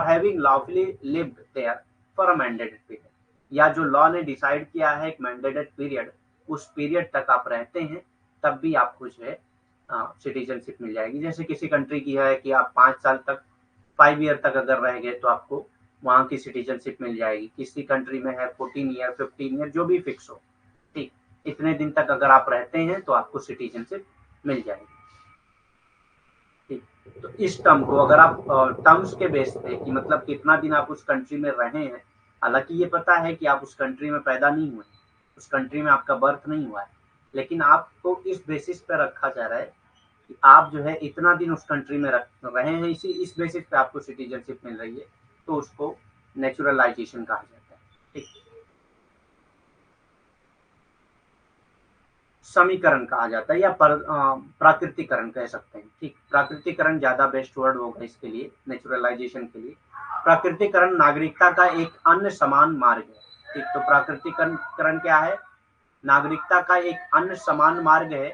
having lawfully lived there for a mandated period, या जो लॉ ने डिसाइड किया है एक मैंडेटेड पीरियड, उस पीरियड तक आप रहते हैं, तब भी आपको जो है सिटीजनशिप मिल जाएगी। जैसे किसी कंट्री की है कि आप 5 साल तक, 5 ईयर तक अगर रह गए तो आपको वहां की सिटीजनशिप मिल जाएगी। किसी कंट्री में है 14 ईयर, 15 ईयर, जो भी फिक्स हो। ठीक, इतने दिन तक अगर आप रहते हैं तो आपको सिटीजनशिप मिल जाएगी। ठीक, तो इस टर्म को अगर आप टर्म्स के बेस पे कि मतलब कितना दिन आप उस कंट्री में रहे हैं, हालांकि ये पता है कि आप उस कंट्री में पैदा नहीं हुए, उस कंट्री में आपका बर्थ नहीं हुआ है, लेकिन आपको इस बेसिस पे रखा जा रहा है कि आप जो है इतना दिन उस कंट्री में रहे हैं, इस बेसिस पे आपको सिटीजनशिप मिल रही है, तो उसको नेचुरलाइजेशन कहा जाता है। ठीक, समीकरण कहा जाता है या प्राकृतिकरण कह सकते हैं। ठीक, प्राकृतिकरण ज्यादा बेस्ट वर्ड होगा इसके लिए, नेचुरलाइजेशन के लिए। प्राकृतिकरण नागरिकता का एक अन्य समान मार्ग है। ठीक, तो प्राकृतिकरण क्या है? नागरिकता का एक अन्य समान मार्ग है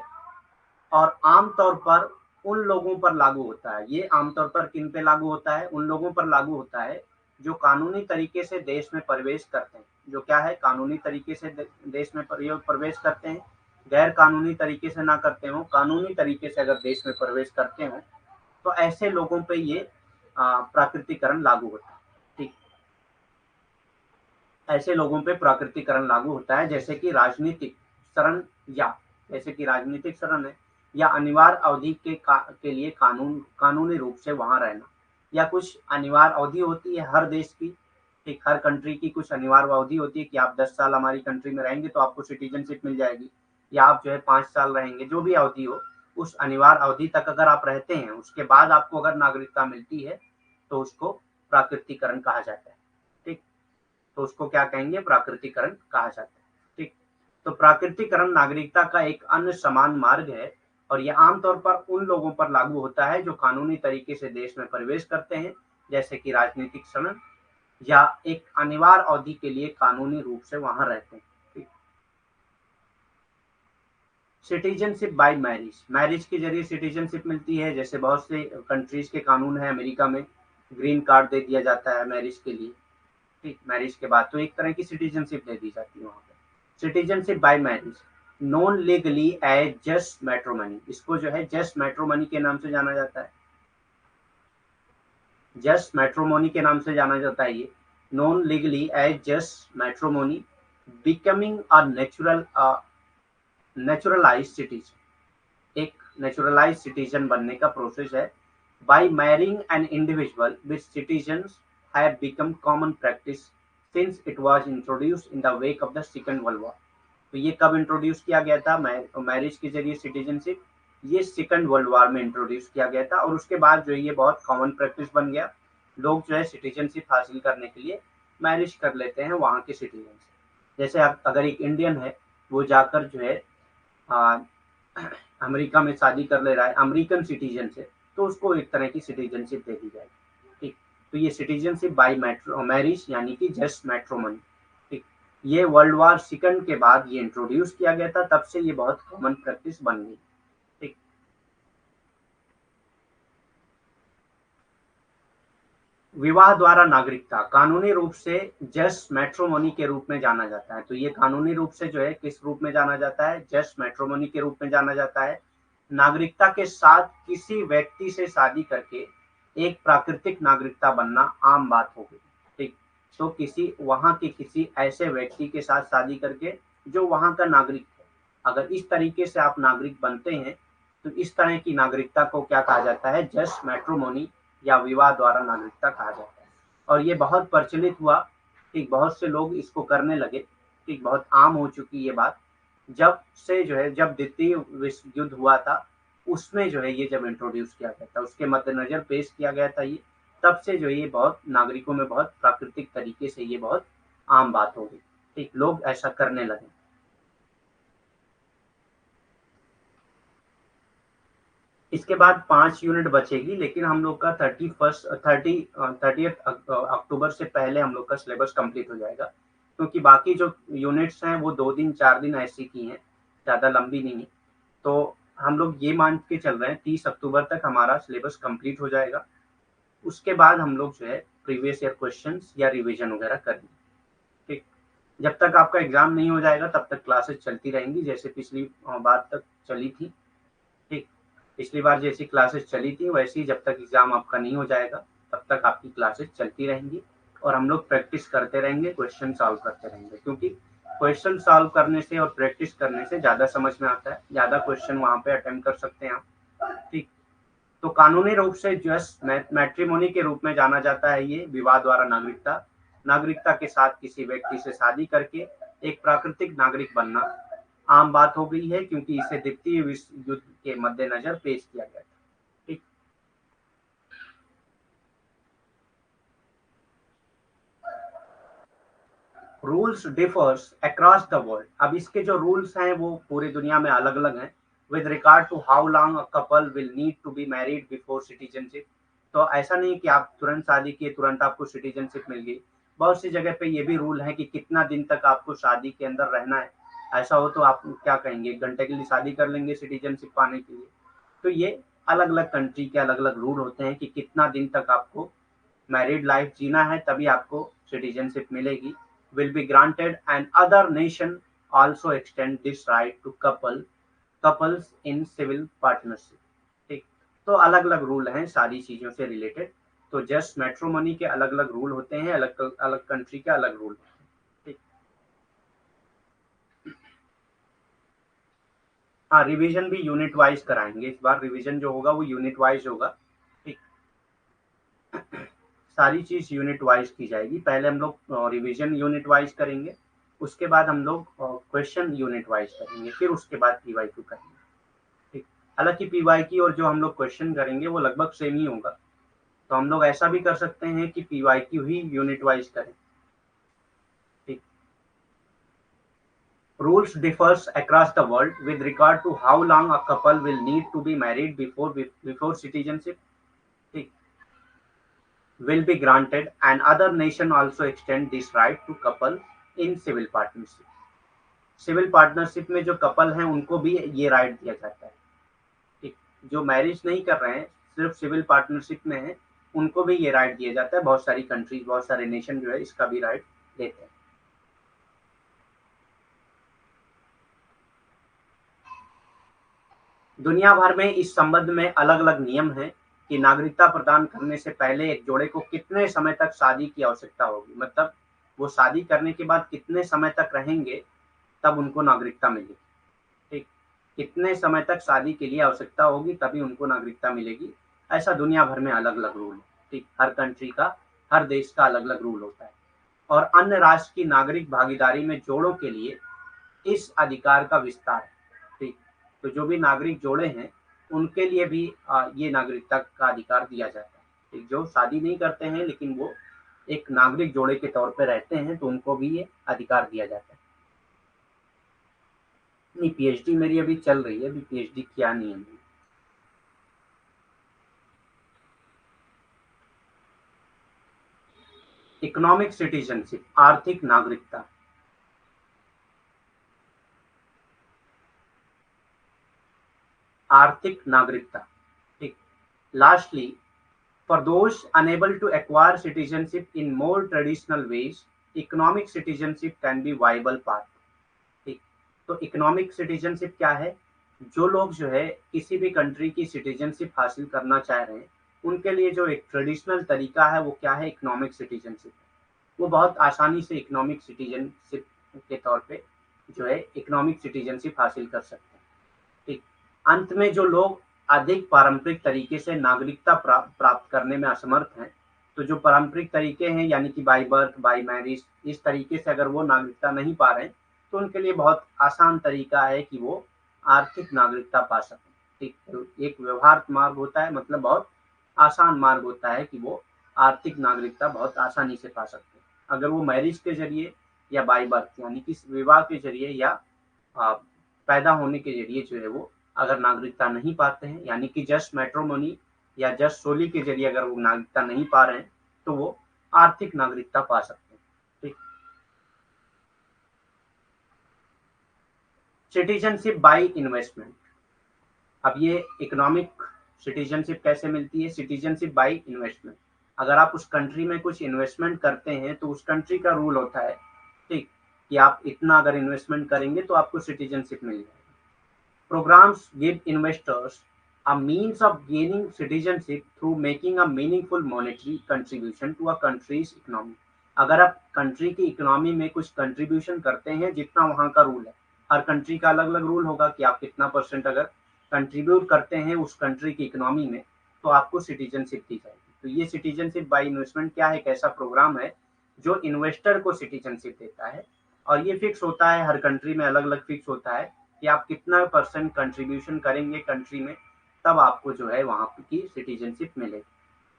और आमतौर पर उन लोगों पर लागू होता है। ये आमतौर पर किन पे लागू होता है? उन लोगों पर लागू होता है जो कानूनी तरीके से देश में प्रवेश करते हैं। जो क्या है? कानूनी तरीके से देश में प्रवेश करते हैं, गैर कानूनी तरीके से ना करते हो, कानूनी तरीके से अगर देश में प्रवेश करते हो तो ऐसे लोगों पे ये प्राकृतिकरण लागू होता है। ठीक, ऐसे लोगों पे प्राकृतिकरण लागू होता है, जैसे कि राजनीतिक शरण, या जैसे कि राजनीतिक शरण है, या अनिवार्य अवधि के लिए कानूनी रूप से वहां रहना, या कुछ अनिवार्य अवधि होती है हर देश की। ठीक, हर कंट्री की कुछ अनिवार्य अवधि होती है कि आप 10 साल हमारी कंट्री में रहेंगे तो आपको सिटीजनशिप मिल जाएगी, या आप जो है 5 साल रहेंगे, जो भी अवधि हो, उस अनिवार्य अवधि तक अगर आप रहते हैं, उसके बाद आपको अगर नागरिकता मिलती है तो उसको प्राकृतिकरण कहा जाता है। ठीक, तो उसको क्या कहेंगे? प्राकृतिकरण कहा जाता है। ठीक, तो प्राकृतिकरण नागरिकता का एक अन्य समान मार्ग है और यह आमतौर पर उन लोगों पर लागू होता है जो कानूनी तरीके से देश में प्रवेश करते हैं, जैसे कि राजनीतिक शरण, या एक अनिवार्य अवधि के लिए कानूनी रूप से वहां रहते हैं। ठीक, सिटीजनशिप बाय मैरिज, मैरिज के जरिए सिटीजनशिप मिलती है। जैसे बहुत से कंट्रीज के कानून है, अमेरिका में ग्रीन कार्ड दे दिया जाता है मैरिज के लिए। ठीक, मैरिज के बाद तो एक तरह की सिटीजनशिप दे दी जाती है वहां पे। Citizenship by marriage, non legally as just matrimony, इसको जो है जस्ट मैट्रोमनी के नाम से जाना जाता है। जस्ट मैट्रोमोनी के नाम से जाना जाता है ये, non legally as just matrimony, becoming a naturalize citizen, एक नेचुरलाइज सिटीजन बनने का प्रोसेस है। By marrying an individual which citizens have become common practice since it was introduced in the wake of the second world war. तो ये कब introduce किया गया था मैरिज के जरिए सिटीजनशिप? ये सेकंड वर्ल्ड वॉर में इंट्रोड्यूस किया गया था और उसके बाद जो है ये बहुत कॉमन प्रैक्टिस बन गया। लोग जो है सिटीजनशिप हासिल करने के लिए मैरिज कर लेते हैं वहाँ के सिटीजन से। जैसे आप अगर एक इंडियन है, वो जाकर जो है आ, अमेरिका में शादी कर ले रहा है अमेरिकन सिटीजन से, तो उसको एक तरह की सिटीजनशिप दे दी जाएगी। ठीक, तो ये सिटीजनशिप बाय मैरिज यानी कि जस्ट मैट्रोमनी। ठीक, ये वर्ल्ड वॉर सेकंड के बाद ये इंट्रोड्यूस किया गया था, तब से ये बहुत कॉमन प्रैक्टिस बन गई। ठीक, विवाह द्वारा नागरिकता कानूनी रूप से जस्ट मैट्रोमनी के रूप में जाना जाता है। तो ये कानूनी रूप से जो है किस रूप में जाना जाता है? जस्ट मैट्रोमनी के रूप में जाना जाता है। नागरिकता के साथ किसी व्यक्ति से शादी करके एक प्राकृतिक नागरिकता बनना आम बात हो गई। ठीक, तो किसी वहां के किसी ऐसे व्यक्ति के साथ शादी करके जो वहां का नागरिक है, अगर इस तरीके से आप नागरिक बनते हैं तो इस तरह की नागरिकता को क्या कहा जाता है? जस्ट मैट्रोमोनी या विवाह द्वारा नागरिकता कहा जाता है। और ये बहुत प्रचलित हुआ। ठीक, बहुत से लोग इसको करने लगे। ठीक, बहुत आम हो चुकी ये बात। जब से जो है जब द्वितीय विश्व युद्ध हुआ था, उसमें जो है ये जब इंट्रोड्यूस किया गया था, उसके मद्देनजर पेश किया गया था ये, तब से जो ये बहुत नागरिकों में बहुत प्राकृतिक तरीके से ये बहुत आम बात हो गई। ठीक, लोग ऐसा करने लगे। इसके बाद 5 यूनिट बचेगी, लेकिन हम लोग का 30 अक्टूबर से पहले हम लोग का सिलेबस कंप्लीट हो जाएगा, क्योंकि बाकी जो यूनिट्स हैं वो 2 दिन 4 दिन ऐसी की हैं, ज़्यादा लंबी नहीं है। तो हम लोग ये मान के चल रहे हैं 30 अक्टूबर तक हमारा सिलेबस कंप्लीट हो जाएगा। उसके बाद हम लोग जो है प्रीवियस ईयर क्वेश्चंस या रिवीजन वगैरह करेंगे। ठीक, जब तक आपका एग्जाम नहीं हो जाएगा तब तक क्लासेस चलती रहेंगी, जैसे पिछली बार तक चली थी। ठीक, पिछली बार जैसी क्लासेस चली थी वैसी जब तक एग्जाम आपका नहीं हो जाएगा तब तक आपकी क्लासेस चलती रहेंगी और हम लोग प्रैक्टिस करते रहेंगे, क्वेश्चन सॉल्व करते रहेंगे, क्योंकि क्वेश्चन सॉल्व करने से और प्रैक्टिस करने से ज़्यादा समझ में आता है, ज़्यादा क्वेश्चन वहाँ पे अटेम्प्ट कर सकते हैं आप। ठीक, तो कानूनी रूप से जस्ट मैट्रिमोनी के रूप में जाना जाता है ये विवाह द्वारा नागरिकता। नागरिकता के साथ किसी व्यक्ति से शादी करके एक प्राकृतिक नागरिक बनना आम बात हो गई है, क्योंकि इसे द्वितीय विश्व युद्ध के मद्देनजर पेश किया गया था। ठीक, rules differs across the world. अब इसके जो रूल्स हैं वो पूरी दुनिया में अलग अलग हैं। With regard to how long a couple will need to be married before citizenship. तो ऐसा नहीं कि आप तुरंत शादी किए तुरंत आपको सिटीजनशिप मिल गई। बहुत सी जगह पे ये भी रूल है कि कितना दिन तक आपको शादी के अंदर रहना है। ऐसा हो तो आप क्या कहेंगे, 1 घंटे के लिए शादी कर लेंगे सिटीजनशिप पाने के लिए। तो ये अलग अलग कंट्री के अलग अलग रूल होते हैं कि कितना दिन तक आपको मैरिड लाइफ जीना है तभी आपको सिटीजनशिप मिलेगी। Will be granted and other nation also extend this right to couples in civil partnership. ठीक। तो अलग अलग रूल हैं सारी चीजों से रिलेटेड। तो जस्ट मैट्रिमोनी के अलग अलग रूल होते हैं, अलग अलग कंट्री के अलग रूल होते हैं। ठीक। हाँ, रिवीजन भी यूनिट वाइज कराएंगे, इस बार रिवीजन जो होगा वो यूनिट वाइज होगा। ठीक। सारी चीज यूनिट वाइज की जाएगी। पहले हम लोग रिवीजन यूनिट वाइज करेंगे, उसके बाद हम लोग क्वेश्चन यूनिट वाइज करेंगे, फिर उसके बाद पीवाईक्यू करेंगे। ठीक। हालांकि पीवाईक्यू और जो हम लोग क्वेश्चन करेंगे वो लगभग सेम ही होगा। तो हम लोग ऐसा भी कर सकते हैं कि पीवाईक्यू ही यूनिट वाइज करें। ठीक। Rules differs across the world with regard to how long a couple will need to be married before citizenship. ठीक। will be granted and other nation also extend this right to couple in civil partnership। Civil partnership में जो couple हैं उनको भी ये right दिया जाता है। ठीक। जो मैरिज नहीं कर रहे हैं, सिर्फ सिविल पार्टनरशिप में है, उनको भी ये राइट दिया जाता है। बहुत सारी कंट्रीज, बहुत सारे नेशन जो है इसका भी राइट देते हैं। दुनिया भर में इस संबंध में अलग अलग नियम हैं कि नागरिकता प्रदान करने से पहले एक जोड़े को कितने समय तक शादी की आवश्यकता होगी। मतलब वो शादी करने के बाद कितने समय तक रहेंगे तब उनको नागरिकता मिलेगी। ठीक। कितने समय तक शादी के लिए आवश्यकता होगी तभी उनको नागरिकता मिलेगी। ऐसा दुनिया भर में अलग अलग रूल है। ठीक। हर कंट्री का, हर देश का अलग अलग रूल होता है। और अन्य राष्ट्र की नागरिक भागीदारी में जोड़ों के लिए इस अधिकार का विस्तार है। ठीक। तो जो भी नागरिक जोड़े हैं उनके लिए भी ये नागरिकता का अधिकार दिया जाता है। ठीक। जो शादी नहीं करते हैं लेकिन वो एक नागरिक जोड़े के तौर पे रहते हैं तो उनको भी ये अधिकार दिया जाता है। नहीं, पीएचडी मेरी अभी चल रही है, अभी पीएचडी किया नहीं है। इकोनॉमिक सिटीजनशिप, आर्थिक नागरिकता। आर्थिक नागरिकता। ठीक। Lastly, for those unable to acquire citizenship in more traditional ways, economic citizenship can be viable path। ठीक। तो इकोनॉमिक सिटीजनशिप क्या है? जो लोग जो है किसी भी कंट्री की सिटीजनशिप हासिल करना चाह रहे हैं उनके लिए जो एक ट्रेडिशनल तरीका है वो क्या है? Economic citizenship. वो बहुत आसानी से इकोनॉमिक सिटीजनशिप के तौर पे जो है इकोनॉमिक सिटीजनशिप हासिल कर सकते हैं। ठीक। अंत में जो लोग अधिक पारंपरिक तरीके से नागरिकता प्राप्त करने में असमर्थ हैं, तो जो पारंपरिक तरीके हैं यानी कि बाय बर्थ, बाय मैरिज, इस तरीके से अगर वो नागरिकता नहीं पा रहे हैं तो उनके लिए बहुत आसान तरीका है कि वो आर्थिक नागरिकता पा सकें। ठीक। तो एक व्यवहार मार्ग होता है, मतलब बहुत आसान मार्ग होता है कि वो आर्थिक नागरिकता बहुत आसानी से पा सकते हैं। अगर वो मैरिज के जरिए या बाय बर्थ यानी कि विवाह के जरिए या आ, पैदा होने के जरिए जो है वो अगर नागरिकता नहीं पाते हैं यानी कि जस्ट मैट्रिमोनी या जस्ट सोली के जरिए अगर वो नागरिकता नहीं पा रहे हैं तो वो आर्थिक नागरिकता पा सकते हैं। ठीक। Citizenship by investment. अब ये इकोनॉमिक सिटीजनशिप कैसे मिलती है? Citizenship by investment. अगर आप उस कंट्री में कुछ इन्वेस्टमेंट करते हैं तो उस कंट्री का रूल होता है, ठीक, कि आप इतना अगर इन्वेस्टमेंट करेंगे तो आपको सिटीजनशिप मिल जाएगी। Programs give investors a means of gaining citizenship through making a meaningful monetary contribution to a country's economy। अगर आप कंट्री की इकोनॉमी में कुछ कंट्रीब्यूशन करते हैं, जितना वहाँ का रूल है, हर कंट्री का अलग अलग रूल होगा कि आप कितना परसेंट अगर कंट्रीब्यूट करते हैं उस कंट्री की इकोनॉमी में तो आपको सिटीजनशिप दी जाएगी। तो ये सिटीजनशिप बाय इन्वेस्टमेंट क्या है? एक ऐसा प्रोग्राम है जो इन्वेस्टर को सिटीजनशिप देता है और ये फिक्स होता है, हर कंट्री में अलग अलग फिक्स होता है कि आप कितना परसेंट कंट्रीब्यूशन करेंगे कंट्री में तब आपको जो है वहां की सिटीजनशिप मिलेगी।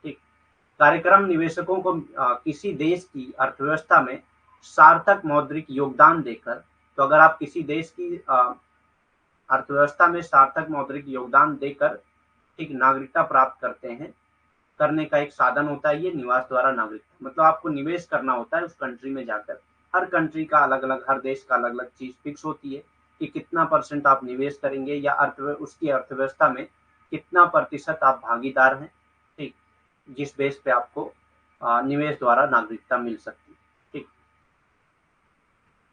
ठीक। कार्यक्रम निवेशकों को किसी देश की अर्थव्यवस्था में सार्थक मौद्रिक योगदान देकर, तो अगर आप किसी देश की अर्थव्यवस्था में सार्थक मौद्रिक योगदान देकर ठीक नागरिकता प्राप्त करते हैं, करने का एक साधन होता है ये निवास द्वारा नागरिकता। मतलब आपको निवेश करना होता है उस कंट्री में जाकर। हर कंट्री का अलग अलग, हर देश का अलग अलग चीज फिक्स होती है कि कितना % आप निवेश करेंगे या उसकी अर्थव्यवस्था में कितना % आप भागीदार हैं, ठीक, जिस बेस पे आपको निवेश द्वारा नागरिकता मिल सकती है। ठीक,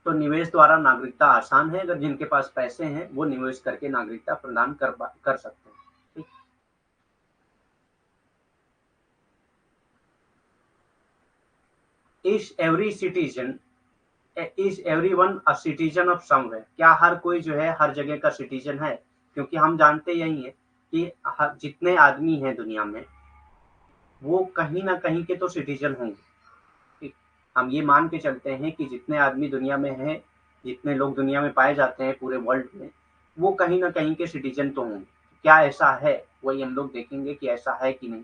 तो निवेश द्वारा नागरिकता आसान है, अगर जिनके पास पैसे हैं वो निवेश करके नागरिकता प्रदान कर सकते हैं। ठीक, is everyone a citizen of somewhere? क्या हर कोई जो है हर जगह का सिटीजन है? क्योंकि हम जानते यही है कि जितने आदमी हैं दुनिया में वो कहीं ना कहीं के तो सिटीजन होंगे। ठीक, हम ये मान के चलते हैं कि जितने आदमी दुनिया में हैं, जितने लोग दुनिया में पाए जाते हैं पूरे वर्ल्ड में, वो कहीं ना कहीं के सिटीजन तो होंगे। क्या ऐसा है, वही हम लोग देखेंगे कि ऐसा है कि नहीं।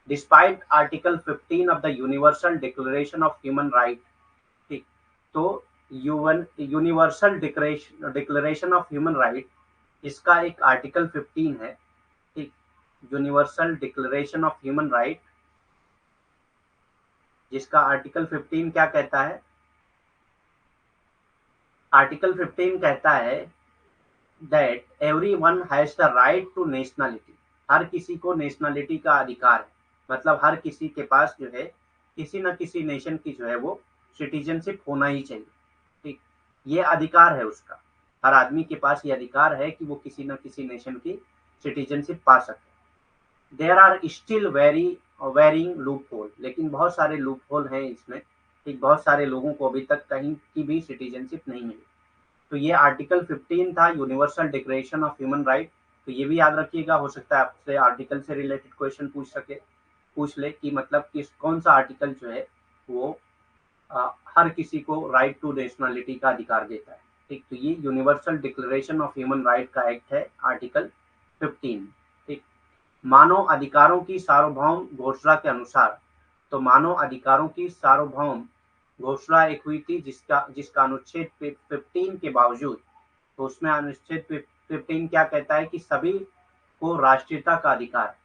Despite article 15 of the universal declaration of human right, ठीक, तो universal declaration of human right, इसका एक आर्टिकल 15 है। ठीक, universal declaration of human right, जिसका आर्टिकल 15 क्या कहता है? आर्टिकल 15 कहता है that everyone has the right to nationality. हर किसी को नेशनलिटी का अधिकार है, मतलब हर किसी के पास जो है किसी न किसी नेशन की जो है वो सिटीजनशिप होना ही चाहिए। ठीक, ये अधिकार है उसका। हर आदमी के पास ये अधिकार है कि वो किसी न किसी नेशन की सिटीजनशिप पा सके। There are still varying loophole, लेकिन बहुत सारे लूप होल हैं इसमें। ठीक, बहुत सारे लोगों को अभी तक कहीं की भी सिटीजनशिप नहीं मिली। तो ये आर्टिकल 15 था, universal declaration of human right. तो ये भी याद रखिएगा, हो सकता है आपसे आर्टिकल से रिलेटेड क्वेश्चन पूछ ले कि मतलब किस कौन सा आर्टिकल जो है वो हर किसी को राइट टू नेशनलिटी का अधिकार देता है। ठीक, तो ये universal declaration of human right का एक्ट है, आर्टिकल 15। ठीक, मानव अधिकारों की सार्वभौम घोषणा के अनुसार, तो मानव अधिकारों की सार्वभौम घोषणा एक हुई थी जिसका जिसका अनुच्छेद 15 के बावजूद, तो उसमें अनुच्छेद 15 क्या कहता है कि सभी को राष्ट्रीयता का अधिकार है।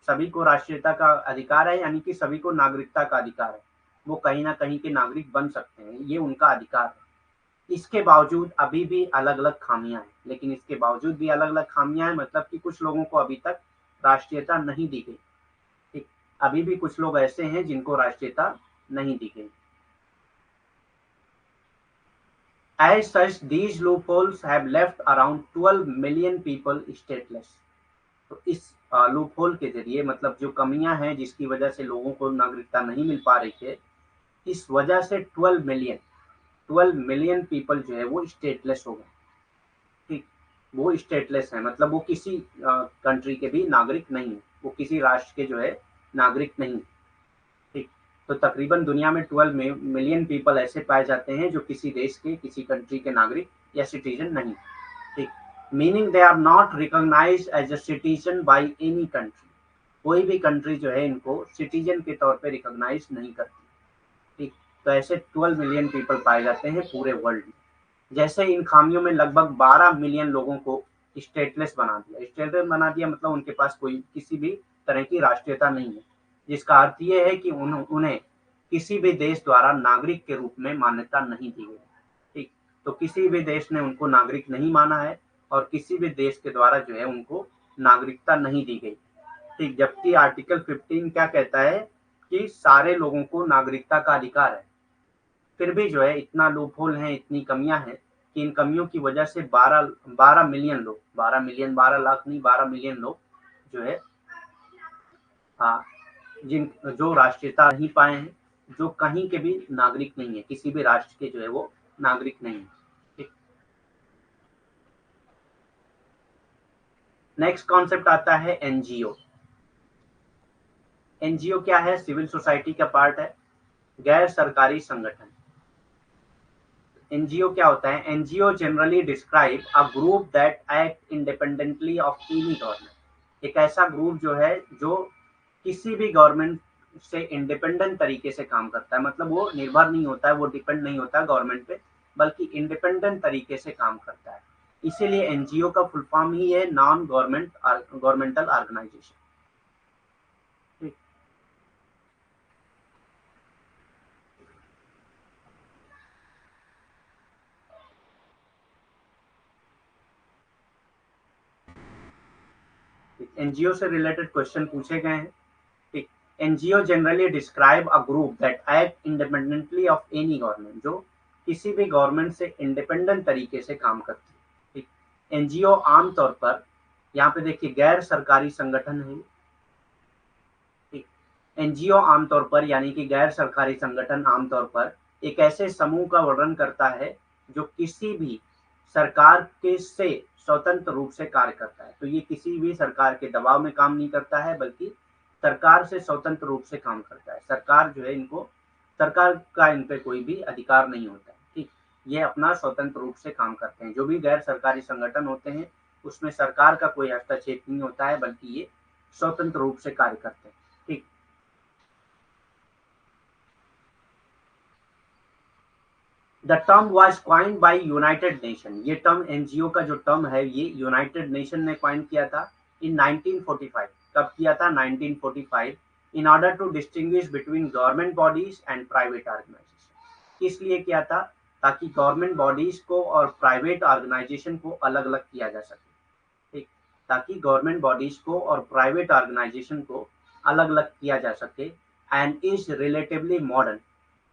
सभी को राष्ट्रीयता का अधिकार है, यानी कि सभी को नागरिकता का अधिकार है। वो कहीं ना कहीं के नागरिक बन सकते हैं, ये उनका अधिकार है। इसके बावजूद अभी भी अलग अलग खामियां हैं, लेकिन इसके बावजूद भी अलग अलग खामियां हैं, मतलब कि कुछ लोगों को अभी तक राष्ट्रीयता नहीं दी गई। ठीक, अभी भी कुछ लोग ऐसे हैं जिनको राष्ट्रीयता नहीं दी गई। As such, these loopholes have left around 12 million people stateless. तो इस लूपहोल के जरिए, मतलब जो कमियां हैं जिसकी वजह से लोगों को नागरिकता नहीं मिल पा रही है, इस वजह से 12 मिलियन पीपल जो है वो स्टेटलेस हो गए। ठीक, वो स्टेटलेस है, मतलब वो किसी कंट्री के भी नागरिक नहीं है, वो किसी राष्ट्र के जो है नागरिक नहीं। ठीक, तो तकरीबन दुनिया में 12 मिलियन पीपल ऐसे पाए जाते हैं जो किसी देश के, किसी कंट्री के नागरिक या सिटीजन नहीं। ठीक, meaning they are not recognised as a citizen by any country. कोई भी कंट्री जो है इनको सिटीजन के तौर पे रिकॉग्नाइज नहीं करती। ठीक, तो ऐसे 12 मिलियन पीपल पाए जाते हैं पूरे वर्ल्ड में। जैसे इन खामियों में लगभग 12 मिलियन लोगों को स्टेटलेस बना दिया। स्टेटलेस बना दिया मतलब उनके पास कोई किसी भी तरह की राष्ट्रीयता नहीं है, जिसका अर्थ ये है कि उन्हें किसी भी देश द्वारा नागरिक के रूप में मान्यता नहीं दी गई। ठीक, तो किसी भी देश ने उनको नागरिक नहीं माना है और किसी भी देश के द्वारा जो है उनको नागरिकता नहीं दी गई। ठीक, जबकि आर्टिकल 15 क्या कहता है कि सारे लोगों को नागरिकता का अधिकार है। फिर भी जो है इतना लूपहोल है, इतनी कमियां हैं कि इन कमियों की वजह से 12 मिलियन लोग, 12 मिलियन, 12 लाख नहीं, 12 मिलियन लोग जो है हाँ, जिन जो राष्ट्रीयता नहीं पाए हैं, जो कहीं के भी नागरिक नहीं है, किसी भी राष्ट्र के जो है वो नागरिक नहीं है। ठीक, नेक्स्ट कॉन्सेप्ट आता है एनजीओ। एनजीओ क्या है? सिविल सोसाइटी का पार्ट है, गैर सरकारी संगठन। एनजीओ क्या होता है? NGO generally describe a group that act independently of any government. एक ऐसा ग्रुप जो है जो किसी भी गवर्नमेंट से इंडिपेंडेंट तरीके से काम करता है, मतलब वो निर्भर नहीं होता है, वो डिपेंड नहीं होता है गवर्नमेंट पे, बल्कि इंडिपेंडेंट तरीके से काम करता है। इसीलिए एनजीओ का फुल फॉर्म ही है नॉन गवर्नमेंटल ऑर्गेनाइजेशन। एनजीओ से रिलेटेड क्वेश्चन पूछे गए हैं। ठीक, NGO generally describe a group that act independently of any government, जो किसी भी गवर्नमेंट से इंडिपेंडेंट तरीके से काम करती है। ठीक, एनजीओ आमतौर पर, यहाँ पे देखिए, गैर सरकारी संगठन है। ठीक, एनजीओ आमतौर पर यानी कि गैर सरकारी संगठन आमतौर पर एक ऐसे समूह का वर्णन करता है जो किसी भी सरकार के से स्वतंत्र रूप से कार्य करता है। तो ये किसी भी सरकार के दबाव में काम नहीं करता है, बल्कि सरकार से स्वतंत्र रूप से काम करता है। सरकार जो है इनको, सरकार का इन पे कोई भी अधिकार नहीं होता है। ठीक, ये अपना स्वतंत्र रूप से काम करते हैं। जो भी गैर सरकारी संगठन होते हैं उसमें सरकार का कोई हस्तक्षेप नहीं होता है, बल्कि ये स्वतंत्र रूप से कार्य करते हैं। ठीक, the term was coined by United Nation. ये टर्म, एनजीओ का जो टर्म है, ये यूनाइटेड नेशन ने क्वाइन किया था इन 1945। कब किया था? 1945। In order to distinguish between government bodies and private organisation. किस लिए किया था? ताकि गवर्नमेंट बॉडीज को और प्राइवेट ऑर्गेनाइजेशन को अलग अलग किया जा सके। ठीक, ताकि गवर्नमेंट बॉडीज को और प्राइवेट ऑर्गेनाइजेशन को अलग अलग किया जा सके, एंड इज रिलेटिवली मॉडर्न।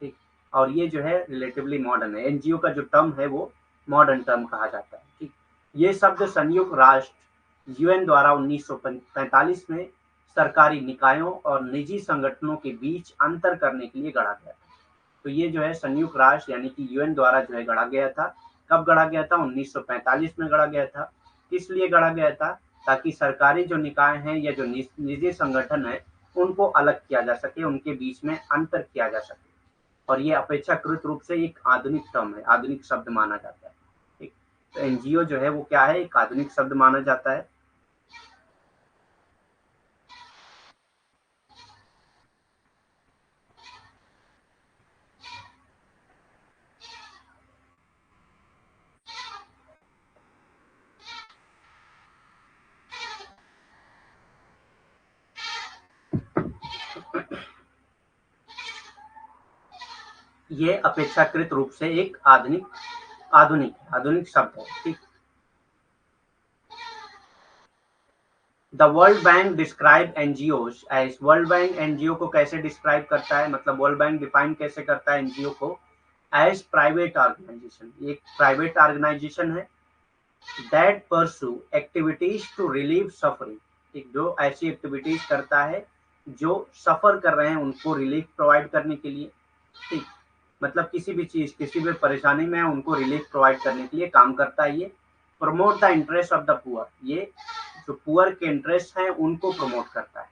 ठीक, और ये जो है रिलेटिवली मॉडर्न है। एनजीओ का जो टर्म है वो मॉडर्न टर्म कहा जाता है। ठीक, ये शब्द संयुक्त राष्ट्र यूएन द्वारा 1945 में सरकारी निकायों और निजी संगठनों के बीच अंतर करने के लिए गढ़ा गया था। तो ये जो है संयुक्त राष्ट्र यानी कि यूएन द्वारा जो है गढ़ा गया था। कब गढ़ा गया था? 1945 में गढ़ा गया था। किस लिए गढ़ा गया था? ताकि सरकारी जो निकाय हैं या जो निजी संगठन है उनको अलग किया जा सके, उनके बीच में अंतर किया जा सके। और ये अपेक्षाकृत रूप से एक आधुनिक टर्म है, आधुनिक शब्द माना जाता है। ठीक, तो एनजीओ जो है वो क्या है? एक आधुनिक शब्द माना जाता है। ये अपेक्षाकृत रूप से एक आधुनिक आधुनिक आधुनिक शब्द है। ठीक, the World Bank describe NGOs as, World Bank NGO को कैसे डिस्क्राइब करता है, मतलब वर्ल्ड बैंक डिफाइन कैसे करता है एनजीओ को? एज प्राइवेट ऑर्गेनाइजेशन, एक प्राइवेट ऑर्गेनाइजेशन है that pursue activities to relieve suffering. एक जो ऐसी एक्टिविटीज करता है जो सफर कर रहे हैं उनको रिलीफ प्रोवाइड करने के लिए। ठीक, मतलब किसी भी चीज, किसी भी परेशानी में है उनको रिलीफ प्रोवाइड करने के लिए काम करता है ये। Promote the interest of the poor, ये जो पुअर के इंटरेस्ट हैं उनको प्रमोट करता है।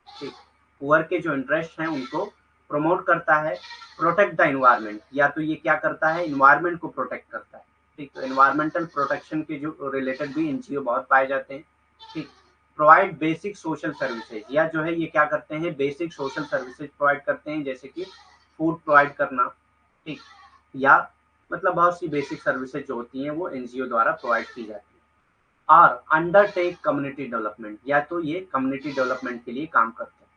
ठीक, पुअर के जो इंटरेस्ट हैं उनको प्रमोट करता है। प्रोटेक्ट द इन्वायरमेंट, या तो ये क्या करता है? इन्वायरमेंट को प्रोटेक्ट करता है। ठीक, तो इन्वायरमेंटल प्रोटेक्शन के जो रिलेटेड भी एनजीओ बहुत पाए जाते हैं। ठीक, प्रोवाइड बेसिक सोशल सर्विसेज, या जो है ये क्या करते हैं? बेसिक सोशल सर्विसेज प्रोवाइड करते हैं, जैसे कि फूड प्रोवाइड करना। ठीक, या मतलब बहुत सी बेसिक सर्विसेज जो होती हैं वो एनजीओ द्वारा प्रोवाइड की जाती है। और अंडरटेक कम्युनिटी डेवलपमेंट, या तो ये कम्युनिटी डेवलपमेंट के लिए काम करते हैं।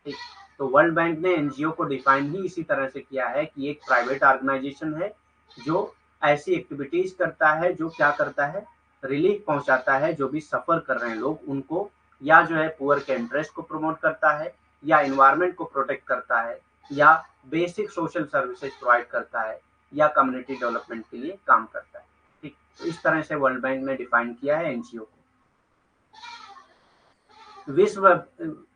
ठीक, तो वर्ल्ड बैंक ने एनजीओ को डिफाइन ही इसी तरह से किया है कि एक प्राइवेट ऑर्गेनाइजेशन है जो ऐसी एक्टिविटीज करता है, जो क्या करता है? रिलीफ पहुंचाता है जो भी सफर कर रहे हैं लोग उनको, या जो है पुअर के इंटरेस्ट को प्रमोट करता है, या इन्वायरमेंट को प्रोटेक्ट करता है, या बेसिक सोशल सर्विसेज प्रोवाइड करता है, या कम्युनिटी डेवलपमेंट के लिए काम करता है। ठीक, तो इस तरह से वर्ल्ड बैंक ने डिफाइन किया है एनजीओ को। विश्व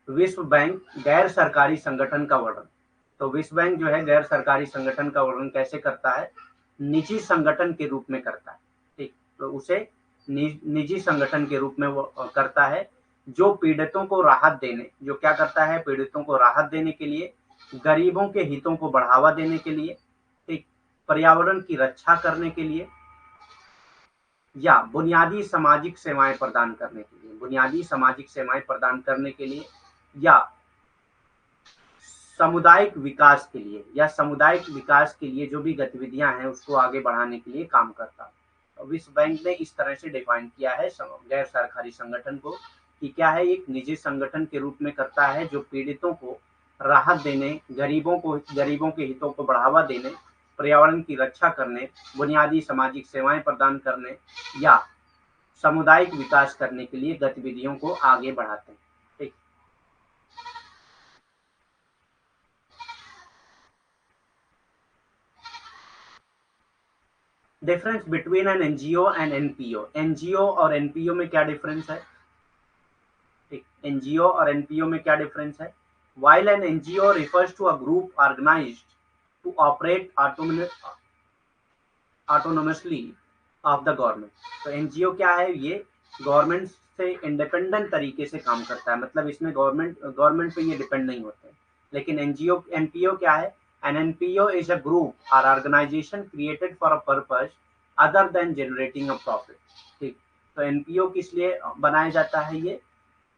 विश्व बैंक गैर सरकारी संगठन का वर्णन। तो विश्व बैंक जो है गैर सरकारी संगठन का वर्णन कैसे करता है? निजी संगठन के रूप में करता है। ठीक, तो उसे निजी संगठन के रूप में वो करता है, जो पीड़ितों को राहत देने, जो क्या करता है? पीड़ितों को राहत देने के लिए, गरीबों के हितों को बढ़ावा देने के लिए, ठीक, पर्यावरण की रक्षा करने के लिए, या बुनियादी सामाजिक सेवाएं प्रदान करने के लिए, बुनियादी सामाजिक सेवाएं प्रदान करने के लिए, या सामुदायिक विकास के लिए या सामुदायिक विकास के लिए जो भी गतिविधियां हैं उसको आगे बढ़ाने के लिए काम करता है। तो विश्व बैंक ने इस तरह से डिफाइन किया है गैर सरकारी संगठन को कि क्या है, एक निजी संगठन के रूप में करता है जो पीड़ितों को राहत देने, गरीबों के हितों को बढ़ावा देने, पर्यावरण की रक्षा करने, बुनियादी सामाजिक सेवाएं प्रदान करने या सामुदायिक विकास करने के लिए गतिविधियों को आगे बढ़ाते हैं। ठीक। Difference between N NGO and NPO. NGO और एनपीओ में क्या डिफरेंस है? ठीक, एनजीओ और एनपीओ में क्या डिफरेंस है? While an NGO refers to a group organized to operate autonomously of the government। तो एनजीओ क्या है? ये गवर्नमेंट से इंडिपेंडेंट तरीके से काम करता है, मतलब इसमें गवर्नमेंट पे ये डिपेंड नहीं होते हैं। लेकिन एनपीओ क्या है? An NPO is a group or organization created for a purpose other than generating a profit. ठीक, तो एनपीओ किस लिए बनाया जाता है? ये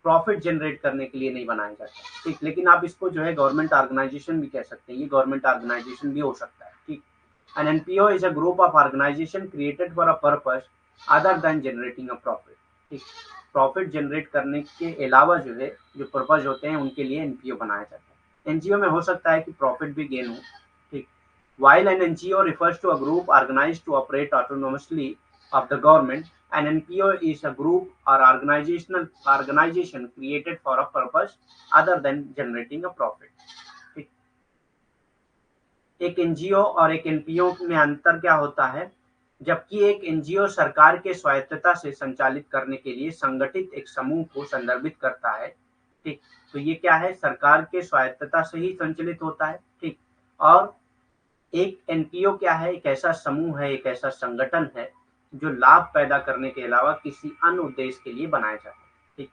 प्रॉफिट जनरेट करने के लिए नहीं बनाया जाता। ठीक, लेकिन आप इसको जो है गवर्नमेंट ऑर्गेनाइजेशन भी कह सकते हैं, ये गवर्नमेंट ऑर्गेनाइजेशन भी हो सकता है। ठीक, an NPO is a group of organisation created for a purpose other than generating a profit. ठीक, प्रॉफिट जनरेट करने के अलावा जो है जो पर्पज होते हैं उनके लिए एनपीओ बनाया जाता है। एनजीओ में हो सकता है कि प्रॉफिट भी गेन हो। ठीक, while an NGO refers to a group organized to operate autonomously of the government, an NPO is a group or organization created for a purpose other than generating a profit। ठीक, एक NGO और एक NPO में अंतर क्या होता है? जबकि एक एनजीओ सरकार के स्वायत्तता से संचालित करने के लिए संगठित एक समूह को संदर्भित करता है। ठीक, तो ये क्या है? सरकार के स्वायत्तता से ही संचालित होता है। ठीक, और एक एनपीओ क्या है? एक ऐसा समूह है, एक ऐसा संगठन है जो लाभ पैदा करने के अलावा किसी अन्य उद्देश्य के लिए बनाया जाता है। ठीक,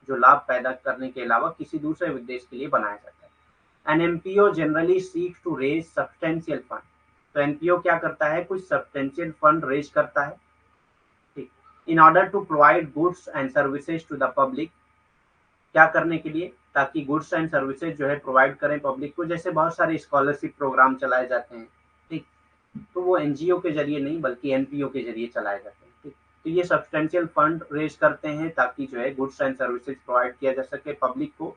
जो लाभ पैदा करने के अलावा किसी दूसरे उद्देश्य के लिए बनाया जाता है। An NPO generally seeks to raise substantial fund. तो एनपीओ क्या करता है? कुछ सब्सटेंशियल फंड रेज करता है। ठीक, in order to provide goods and services to the public. क्या करने के लिए? ताकि गुड्स एंड सर्विसेज जो है प्रोवाइड करें पब्लिक को। जैसे बहुत सारे स्कॉलरशिप प्रोग्राम चलाए जाते हैं। ठीक, तो वो एनजीओ के जरिए नहीं बल्कि एनपीओ के जरिए चलाए जाते हैं। ठीक, तो ये सब्सटेंशियल फंड रेज करते हैं ताकि जो है गुड्स एंड सर्विसेज प्रोवाइड किया जा सके पब्लिक को।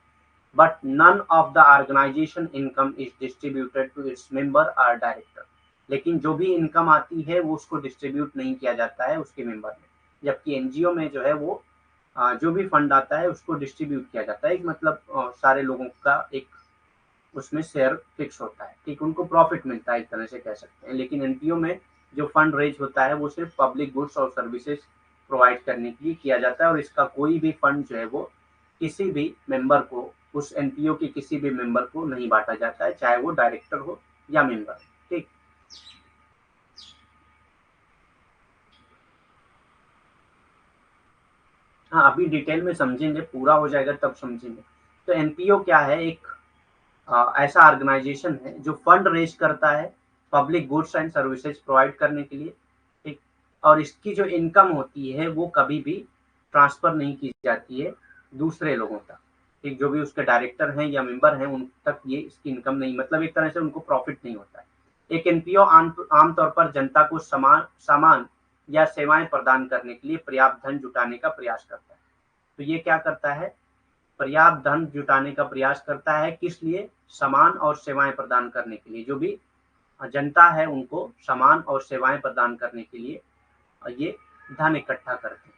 But none of the organisation income is distributed to its member और डायरेक्टर। लेकिन जो भी इनकम आती है वो उसको डिस्ट्रीब्यूट नहीं किया जाता है उसके मेंबर में। जबकि एनजीओ में जो है वो जो भी फंड आता है उसको डिस्ट्रीब्यूट किया जाता है। मतलब सारे लोगों का एक उसमें शेयर फिक्स होता है। ठीक, उनको प्रॉफिट मिलता है एक तरह से कह सकते हैं। लेकिन एनपीओ में जो फंड रेज होता है वो सिर्फ पब्लिक गुड्स और सर्विसेज प्रोवाइड करने के लिए किया जाता है और इसका कोई भी फंड जो है वो किसी भी मेंबर को, उस एनपीओ के किसी भी मेंबर को नहीं बांटा जाता है, चाहे वो डायरेक्टर हो या मेंबर। ठीक, हाँ, अभी डिटेल में समझेंगे, पूरा हो जाएगा तब समझेंगे। तो एनपीओ क्या है? एक ऐसा ऑर्गेनाइजेशन है जो फंड रेज करता है public goods and services provide करने के लिए। ठीक, और इसकी जो इनकम होती है वो कभी भी ट्रांसफर नहीं की जाती है दूसरे लोगों तक। ठीक, जो भी उसके डायरेक्टर हैं या मेंबर हैं उन तक ये इसकी इनकम नहीं, मतलब एक तरह से उनको प्रॉफिट नहीं होता है। एक एनपीओ आमतौर पर जनता को सामान या सेवाएं प्रदान करने के लिए पर्याप्त धन जुटाने का प्रयास करता है। तो ये क्या करता है? पर्याप्त धन जुटाने का प्रयास करता है। किस लिए? सामान और सेवाएं प्रदान करने के लिए। जो भी जनता है उनको सामान और सेवाएं प्रदान करने के लिए ये धन इकट्ठा करते हैं।